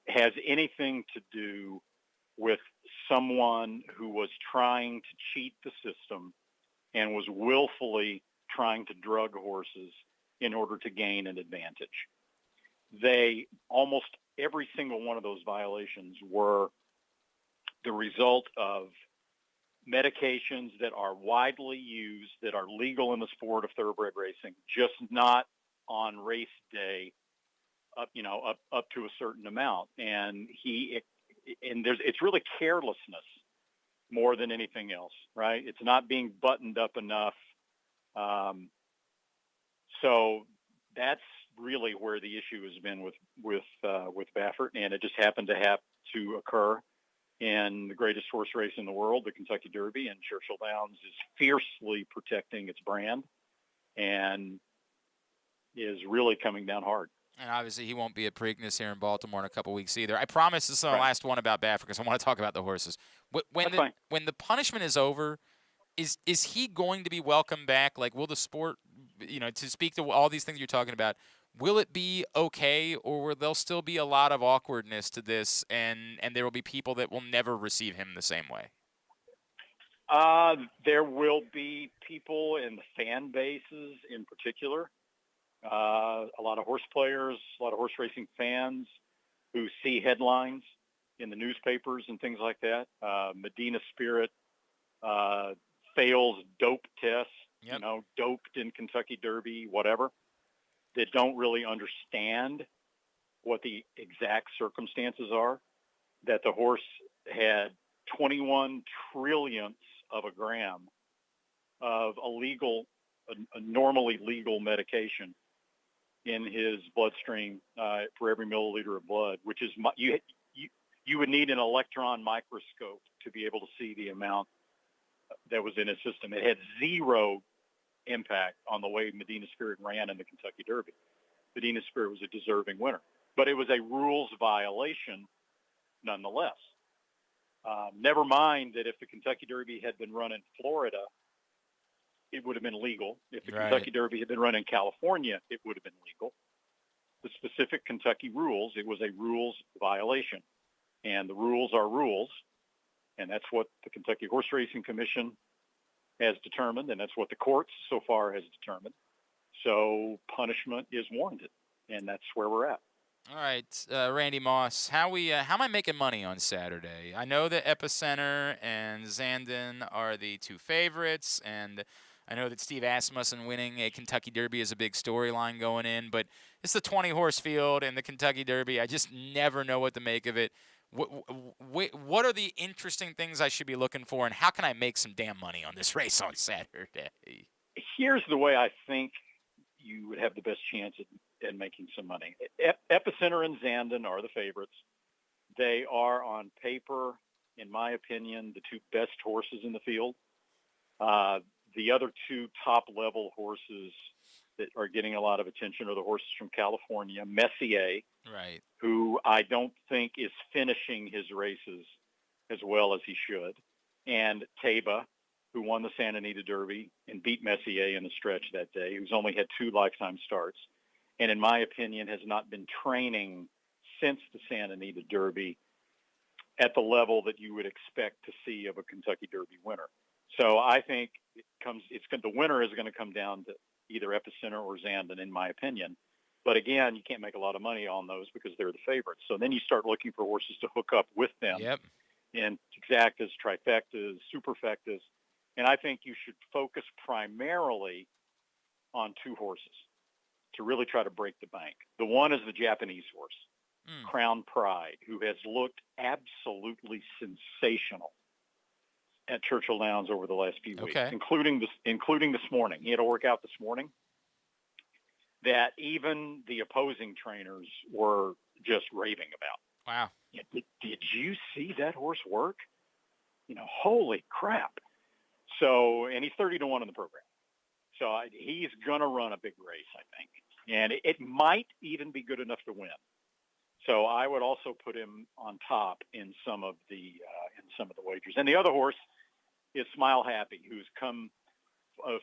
has anything to do with someone who was trying to cheat the system and was willfully trying to drug horses in order to gain an advantage. Almost every single one of those violations were the result of medications that are widely used, that are legal in the sport of thoroughbred racing, just not on race day up to a certain amount. And it's really carelessness more than anything else, right? It's not being buttoned up enough. So that's really where the issue has been with Baffert, and it just happened to have to occur in the greatest horse race in the world, the Kentucky Derby, and Churchill Downs is fiercely protecting its brand and is really coming down hard. And obviously, he won't be at Preakness here in Baltimore in a couple weeks either. I promise this is the last one about Baffert because I want to talk about the horses. When the punishment is over, is he going to be welcomed back? Like, will the sport, to speak to all these things you're talking about, will it be okay, or will there still be a lot of awkwardness to this, and there will be people that will never receive him the same way? There will be people in the fan bases in particular. A lot of horse players, a lot of horse racing fans who see headlines in the newspapers and things like that. Medina Spirit fails dope tests, doped in Kentucky Derby, whatever, that don't really understand what the exact circumstances are, that the horse had 21 trillionths of a gram of a normally legal medication in his bloodstream for every milliliter of blood, which is you would need an electron microscope to be able to see the amount that was in his system. It had zero impact on the way Medina Spirit ran in the Kentucky Derby. Medina Spirit was a deserving winner, but it was a rules violation nonetheless. Never mind that if the Kentucky Derby had been run in Florida, it would have been legal. If the Kentucky Derby had been run in California, it would have been legal. The specific Kentucky rules, it was a rules violation. And the rules are rules. And that's what the Kentucky Horse Racing Commission has determined, and that's what the courts so far has determined. So punishment is warranted, and that's where we're at. All right, Randy Moss, how am I making money on Saturday? I know that Epicenter and Zandon are the two favorites, and I know that Steve Asmussen winning a Kentucky Derby is a big storyline going in, but it's the 20-horse field and the Kentucky Derby. I just never know what to make of it. What are the interesting things I should be looking for, and how can I make some damn money on this race on Saturday? Here's the way I think you would have the best chance at making some money. Epicenter and Zandon are the favorites. They are, on paper, in my opinion, the two best horses in the field. The other two top-level horses that are getting a lot of attention are the horses from California, Messier, who I don't think is finishing his races as well as he should, and Taba, who won the Santa Anita Derby and beat Messier in the stretch that day, who's only had 2 lifetime starts, and in my opinion has not been training since the Santa Anita Derby at the level that you would expect to see of a Kentucky Derby winner. So I think the winner is going to come down to either Epicenter or Zandon, in my opinion. But again, you can't make a lot of money on those because they're the favorites. So then you start looking for horses to hook up with them in exactas, trifectas, superfectas. And I think you should focus primarily on 2 horses to really try to break the bank. The one is the Japanese horse, Crown Pride, who has looked absolutely sensational at Churchill Downs over the last few weeks, including this morning. He had a workout this morning that even the opposing trainers were just raving about. Wow. Did you see that horse work? Holy crap. So, and he's 30-1 in the program. So he's going to run a big race, I think. And it might even be good enough to win. So I would also put him on top in some of the wagers. And the other horse is Smile Happy, who's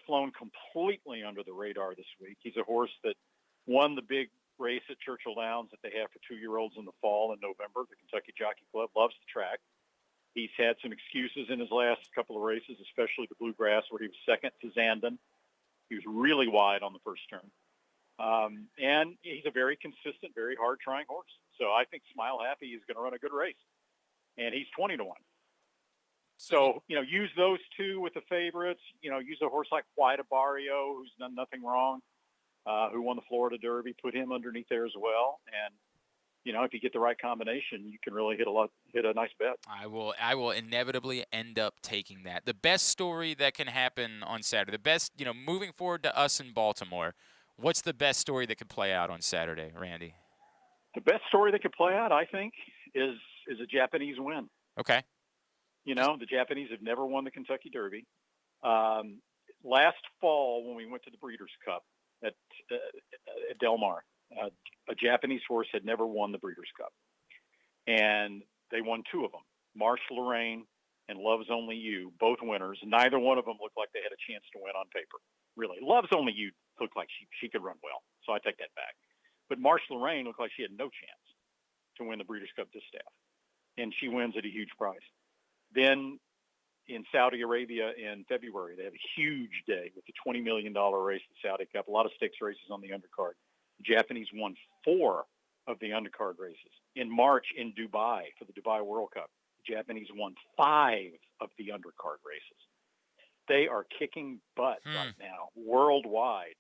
flown completely under the radar this week. He's a horse that won the big race at Churchill Downs that they have for 2-year-olds in the fall in November. The Kentucky Jockey Club loves the track. He's had some excuses in his last couple of races, especially the Bluegrass, where he was second to Zandon. He was really wide on the first turn. And he's a very consistent, very hard-trying horse. So I think Smile Happy is going to run a good race. And he's 20-1. So, use those 2 with the favorites. Use a horse like White Barrio, who's done nothing wrong. who won the Florida Derby, put him underneath there as well. And, if you get the right combination, you can really hit a nice bet. I will inevitably end up taking that. The best story that can happen on Saturday, the best, moving forward to us in Baltimore, what's the best story that could play out on Saturday, Randy? The best story that could play out, I think, is a Japanese win. Okay. The Japanese have never won the Kentucky Derby. Last fall, when we went to the Breeders' Cup at Del Mar, a Japanese horse had never won the Breeders' Cup. And they won two of them, Marsh Lorraine and Love's Only You, both winners. Neither one of them looked like they had a chance to win on paper, really. Love's Only You looked like she could run well, so I take that back. But Marsh Lorraine looked like she had no chance to win the Breeders' Cup Distaff, and she wins at a huge price. Then in Saudi Arabia in February, they have a huge day with the $20 million race, the Saudi Cup, a lot of stakes races on the undercard. The Japanese won 4 of the undercard races. In March in Dubai for the Dubai World Cup, the Japanese won 5 of the undercard races. They are kicking butt right now, worldwide,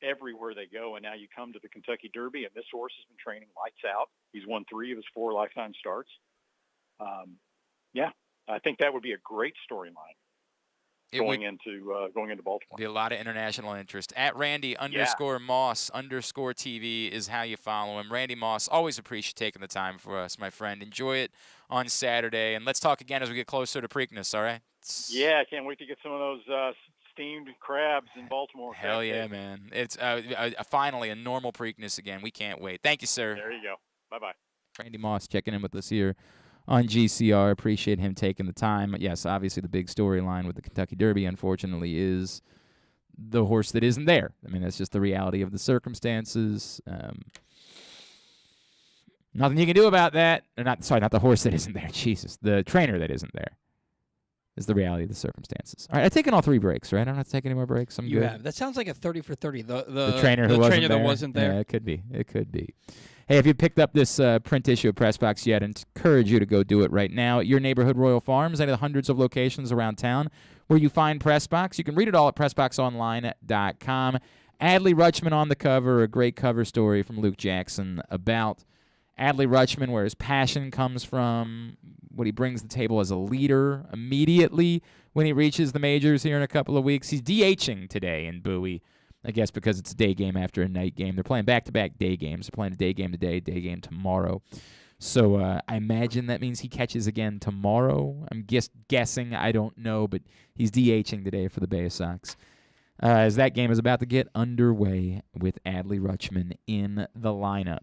everywhere they go. And now you come to the Kentucky Derby, and this horse has been training lights out. He's won 3 of his 4 lifetime starts. I think that would be a great storyline going into Baltimore. Be a lot of international interest. At Randy _Moss _TV is how you follow him. Randy Moss, always appreciate taking the time for us, my friend. Enjoy it on Saturday, and let's talk again as we get closer to Preakness, all right? Yeah, I can't wait to get some of those steamed crabs in Baltimore. Hell yeah, man. It's finally a normal Preakness again. We can't wait. Thank you, sir. There you go. Bye-bye. Randy Moss checking in with us here on GCR. Appreciate him taking the time. Yes, obviously the big storyline with the Kentucky Derby, unfortunately, is the horse that isn't there. I mean, that's just the reality of the circumstances. Nothing you can do about that. Not the horse that isn't there. Jesus, the trainer that isn't there is the reality of the circumstances. All right, I've taken all 3 breaks, right? I don't have to take any more breaks. I'm you good. have. That sounds like a 30 for 30. The trainer who wasn't there. Yeah, it could be. It could be. Hey, if you picked up this print issue of Press Box yet, I encourage you to go do it right now at your neighborhood Royal Farms, any of the hundreds of locations around town where you find Press Box. You can read it all at PressBoxOnline.com. Adley Rutschman on the cover, a great cover story from Luke Jackson about Adley Rutschman, where his passion comes from, what he brings to the table as a leader immediately when he reaches the majors here in a couple of weeks. He's DHing today in Bowie, I guess because it's a day game after a night game. They're playing back-to-back day games. They're playing a day game today, day game tomorrow. So I imagine that means he catches again tomorrow. I'm guessing. I don't know, but he's DHing today for the Bay Sox. As that game is about to get underway with Adley Rutschman in the lineup.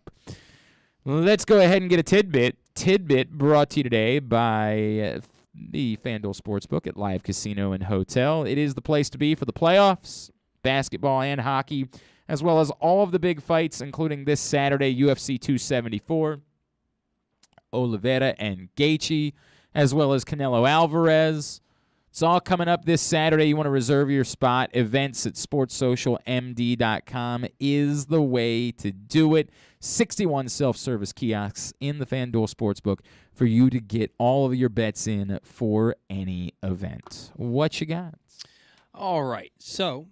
Let's go ahead and get a tidbit. Tidbit brought to you today by the FanDuel Sportsbook at Live Casino and Hotel. It is the place to be for the playoffs, basketball and hockey, as well as all of the big fights, including this Saturday, UFC 274, Oliveira and Gaethje, as well as Canelo Alvarez. It's all coming up this Saturday. You want to reserve your spot. Events at sportssocialmd.com is the way to do it. 61 self-service kiosks in the FanDuel Sportsbook for you to get all of your bets in for any event. What you got? All right, so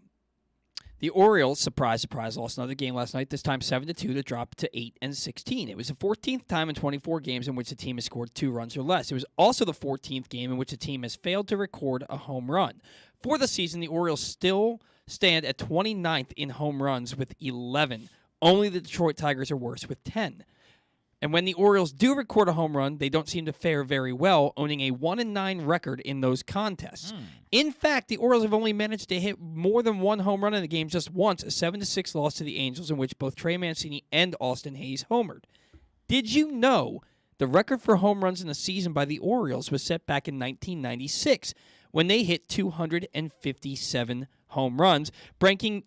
the Orioles, surprise, surprise, lost another game last night, this time 7-2 to drop to 8-16. It was the 14th time in 24 games in which the team has scored 2 runs or less. It was also the 14th game in which the team has failed to record a home run. For the season, the Orioles still stand at 29th in home runs with 11. Only the Detroit Tigers are worse with 10. And when the Orioles do record a home run, they don't seem to fare very well, owning a 1-9 record in those contests. In fact, the Orioles have only managed to hit more than 1 home run in the game just once, a 7-6 loss to the Angels, in which both Trey Mancini and Austin Hayes homered. Did you know the record for home runs in a season by the Orioles was set back in 1996, when they hit 257 home runs, breaking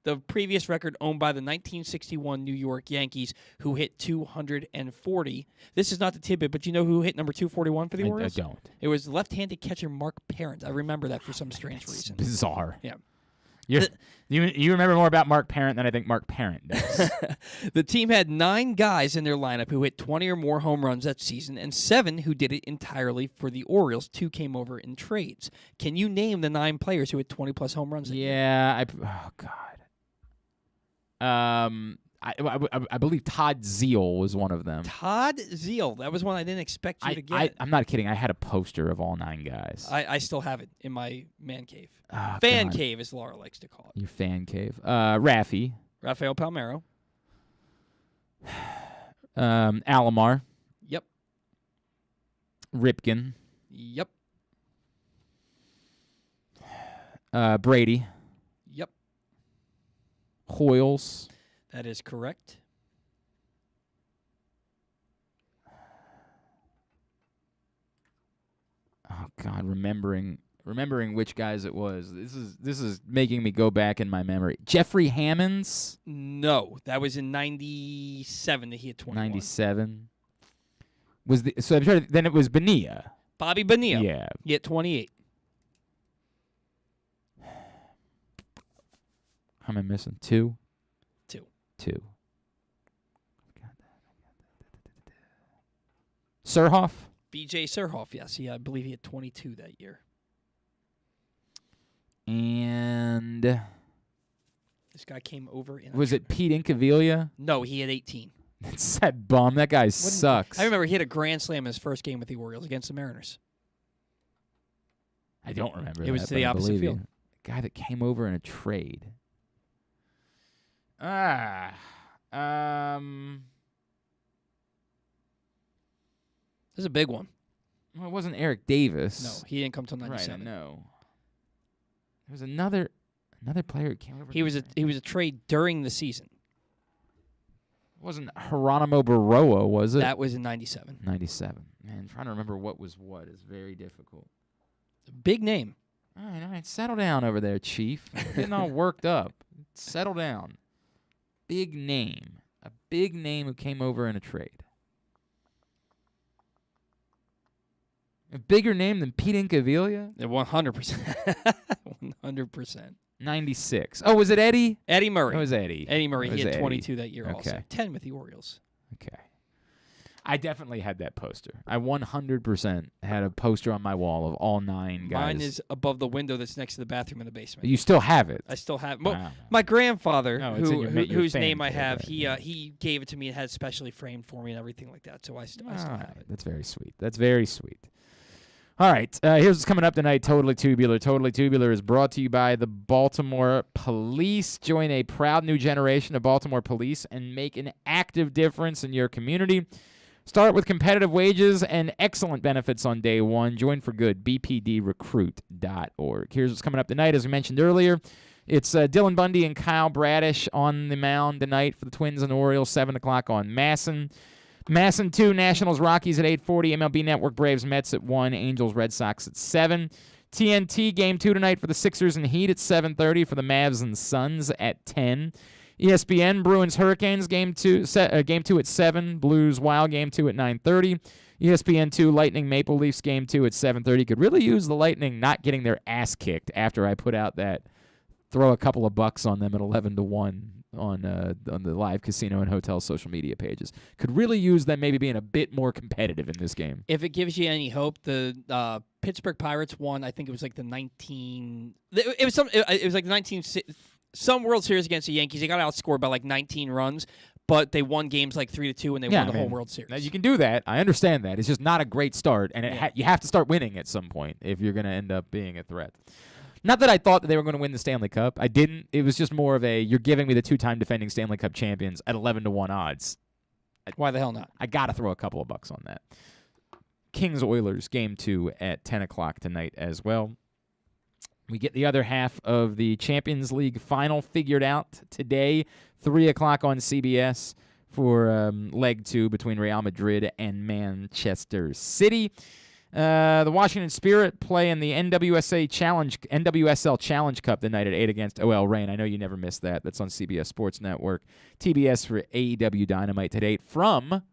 the previous record owned by the 1961 New York Yankees, who hit 240. This is not the tidbit, but you know who hit number 241 for the Orioles? I don't. It was left-handed catcher Mark Parent. I remember that for some strange reason. Bizarre. Yeah. You remember more about Mark Parent than I think Mark Parent does. The team had 9 guys in their lineup who hit 20 or more home runs that season, and 7 who did it entirely for the Orioles. 2 came over in trades. Can you name the 9 players who hit 20-plus home runs? Yeah, oh God. I believe Todd Zeal was one of them. Todd Zeal. That was one I didn't expect you to get. I'm not kidding. I had a poster of all 9 guys. I still have it in my man cave. Oh, Fan God. cave, as Laura likes to call it. Your fan cave. Raffy. Rafael Palmeiro. Alomar. Yep. Ripken. Yep. Brady. Yep. Hoyles. That is correct. Oh God, remembering which guys it was. This is making me go back in my memory. Jeffrey Hammonds? No, that was in 97 that he hit 21. 97. Then it was Bonilla. Bobby Bonilla. Yeah. He hit 28. How am I missing? 2? 2. Surhoff? B.J. Surhoff, yes. I believe he had 22 that year. And this guy came over in. Was it Pete Incaviglia? No, he had 18. That's that bum. That guy sucks. I remember he hit a grand slam in his first game with the Orioles against the Mariners. I don't remember. It was to the opposite field. A guy that came over in a trade. This is a big one. Well, it wasn't Eric Davis. No, he didn't come till 97. Right, no. There was another player who came over. He was a trade during the season. It wasn't Geronimo Baroa, was it? That was in 97. 97. Man, trying to remember what was what is very difficult. Big name. All right. Settle down over there, Chief. Getting all worked up. Settle down. Big name. A big name who came over in a trade. A bigger name than Pete Incaviglia? 100%. 100%. 96. Oh, was it Eddie? Eddie Murray. It was Eddie. Eddie Murray. He had 22 that year also. Okay. 10 with the Orioles. Okay. I definitely had that poster. I 100% had a poster on my wall of all 9 guys. Mine is above the window that's next to the bathroom in the basement. You still have it? I still have it. Wow. My grandfather, whose fan name I cave, have, right? he gave it to me and had it specially framed for me and everything like that, so I still have it. That's very sweet. That's very sweet. All right, here's what's coming up tonight, Totally Tubular. Totally Tubular is brought to you by the Baltimore Police. Join a proud new generation of Baltimore police and make an active difference in your community. Start with competitive wages and excellent benefits on day one. Join for good, bpdrecruit.org. Here's what's coming up tonight. As we mentioned earlier, it's Dylan Bundy and Kyle Bradish on the mound tonight for the Twins and Orioles, 7 o'clock on Masson. Masson 2, Nationals, Rockies at 8:40, MLB Network, Braves, Mets at 1, Angels, Red Sox at 7. TNT Game 2 tonight for the Sixers and Heat at 7:30, for the Mavs and Suns at 10. ESPN, Bruins, Hurricanes, Game 2 at 7. Blues, Wild, Game 2 at 9:30. ESPN 2, Lightning, Maple Leafs, Game 2 at 7:30. Could really use the Lightning not getting their ass kicked after I put out that throw a couple of bucks on them at 11-1 on the live casino and hotel social media pages. Could really use them maybe being a bit more competitive in this game. If it gives you any hope, the Pittsburgh Pirates won. I think it was like the 19. It was like the 19. Some World Series against the Yankees. They got outscored by like 19 runs, but they won games like 3-2, and they won the whole World Series. Now you can do that. I understand that. It's just not a great start, and you have to start winning at some point if you're going to end up being a threat. Not that I thought that they were going to win the Stanley Cup. I didn't. It was just more of you're giving me the 2-time defending Stanley Cup champions at 11-1 odds. Why the hell not? I got to throw a couple of bucks on that. Kings-Oilers, Game 2 at 10 o'clock tonight as well. We get the other half of the Champions League final figured out today, 3 o'clock on CBS for leg 2 between Real Madrid and Manchester City. The Washington Spirit play in the NWSL Challenge Cup tonight at 8 against OL Reign. I know you never missed that. That's on CBS Sports Network. TBS for AEW Dynamite today from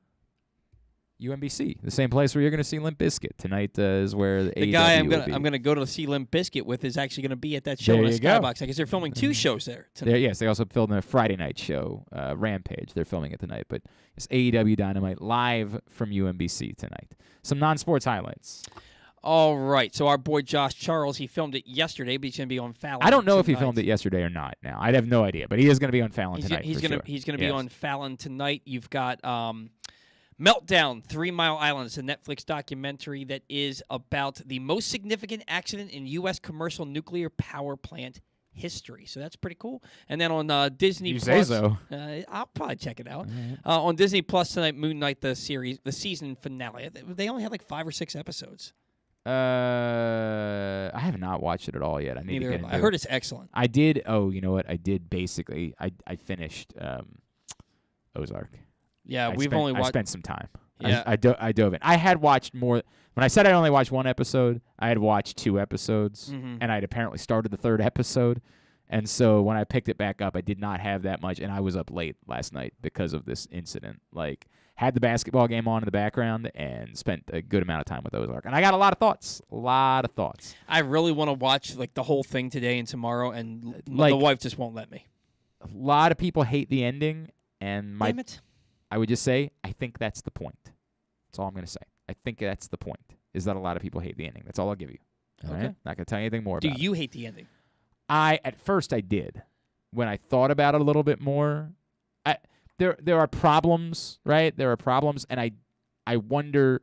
UMBC, the same place where you're going to see Limp Bizkit. Tonight is where the AEW guy will be. I'm gonna go to see Limp Bizkit with is actually going to be at that show There in the you go. Skybox. I guess they're filming 2 shows there tonight. Yes, they also filmed a Friday night show, Rampage. They're filming it tonight, but it's AEW Dynamite live from UMBC tonight. Some non-sports highlights. All right, so our boy Josh Charles, he filmed it yesterday, but he's going to be on Fallon. I don't know if he tonight. filmed it yesterday or not. Now I have no idea, but he is going to be on Fallon tonight. He's going to be on Fallon tonight. You've got Meltdown, 3 Mile Island. It's a Netflix documentary that is about the most significant accident in U.S. commercial nuclear power plant history. So that's pretty cool. And then on Disney You Plus, say so. I'll probably check it out. On Disney Plus tonight, Moon Knight, the season finale. They only had like 5 or 6 episodes. I have not watched it at all yet. I need to get into I heard it's excellent. I did. Oh, you know what? I did basically. I finished Ozark. Yeah, I spent some time. Yeah. I dove in. I had watched more. When I said I only watched 1 episode, I had watched 2 episodes, and I'd apparently started the 3rd episode. And so when I picked it back up, I did not have that much, and I was up late last night because of this incident. Like, had the basketball game on in the background and spent a good amount of time with Ozark. And I got a lot of thoughts. I really want to watch like the whole thing today and tomorrow, and Like- the wife just won't let me. A lot of people hate the ending, and Damn it. I would just say, I think that's the point. That's all I'm going to say. I think that's the point, is that a lot of people hate the ending. That's all I'll give you. All Okay. right? Not going to tell you anything more Do about it. you hate the ending? At first I did. When I thought about it a little bit more, there are problems, right? There are problems, and I wonder.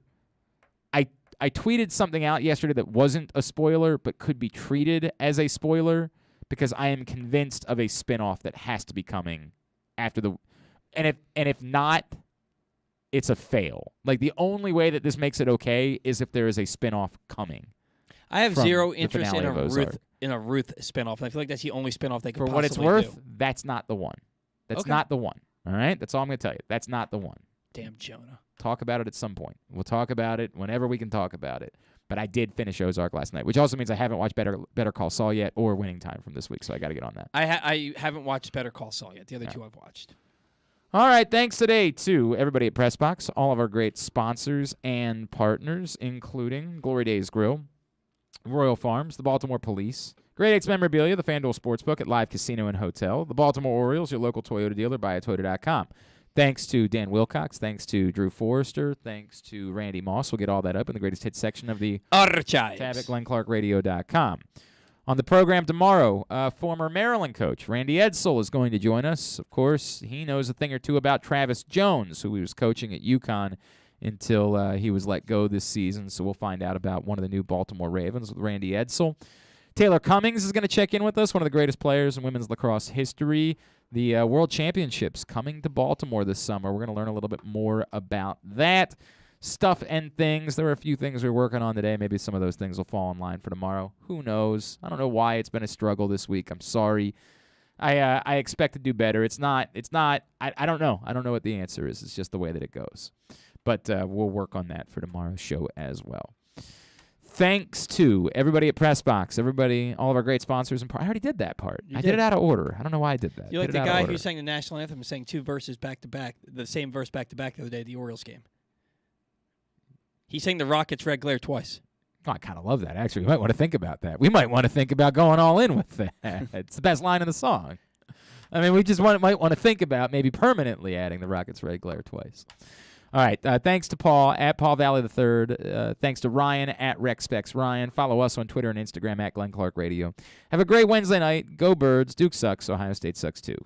I tweeted something out yesterday that wasn't a spoiler, but could be treated as a spoiler, because I am convinced of a spinoff that has to be coming after the. And if not, it's a fail. Like, the only way that this makes it okay is if there is a spinoff coming. I have from zero the interest in finale of Ozark. a Ruth spinoff. I feel like that's the only spinoff they could For possibly what it's worth, do. that's not the one. That's Okay. not the one. All right? That's all I'm going to tell you. That's not the one. Damn Jonah. Talk about it at some point. We'll talk about it whenever we can talk about it. But I did finish Ozark last night, which also means I haven't watched Better Call Saul yet or Winning Time from this week, so I got to get on that. I haven't watched Better Call Saul yet. The other 2 I've watched. All right, thanks today to everybody at PressBox, all of our great sponsors and partners, including Glory Days Grill, Royal Farms, the Baltimore Police, Grade 8's Memorabilia, the FanDuel Sportsbook at Live Casino and Hotel, the Baltimore Orioles, your local Toyota dealer, buyatoyota.com. Thanks to Dan Wilcox, thanks to Drew Forrester, thanks to Randy Moss. We'll get all that up in the greatest hits section of the Archives. tab at GlennClarkRadio.com. On the program tomorrow, former Maryland coach Randy Edsall is going to join us. Of course, he knows a thing or two about Travis Jones, who he was coaching at UConn until he was let go this season. So we'll find out about one of the new Baltimore Ravens with Randy Edsall. Taylor Cummings is going to check in with us, one of the greatest players in women's lacrosse history. The World Championships coming to Baltimore this summer. We're going to learn a little bit more about that stuff and things. There are a few things we're working on today. Maybe some of those things will fall in line for tomorrow. Who knows? I don't know why it's been a struggle this week. I'm sorry. I expect to do better. It's not. I don't know. I don't know what the answer is. It's just the way that it goes. But we'll work on that for tomorrow's show as well. Thanks to everybody at PressBox, all of our great sponsors. I already did that part. I did it out of order. I don't know why I did that. You're like the guy who sang the national anthem and sang 2 verses back-to-back, the same verse back-to-back the other day at the Orioles game. He sang the Rockets' Red Glare twice. Oh, I kind of love that, actually. We might want to think about that. We might want to think about going all in with that. It's the best line in the song. I mean, we just might want to think about maybe permanently adding the Rockets' Red Glare twice. All right. Thanks to Paul at Paul Valley III. Thanks to Ryan at RexSpecs Ryan. Follow us on Twitter and Instagram at Glenn Clark Radio. Have a great Wednesday night. Go Birds. Duke sucks. Ohio State sucks too.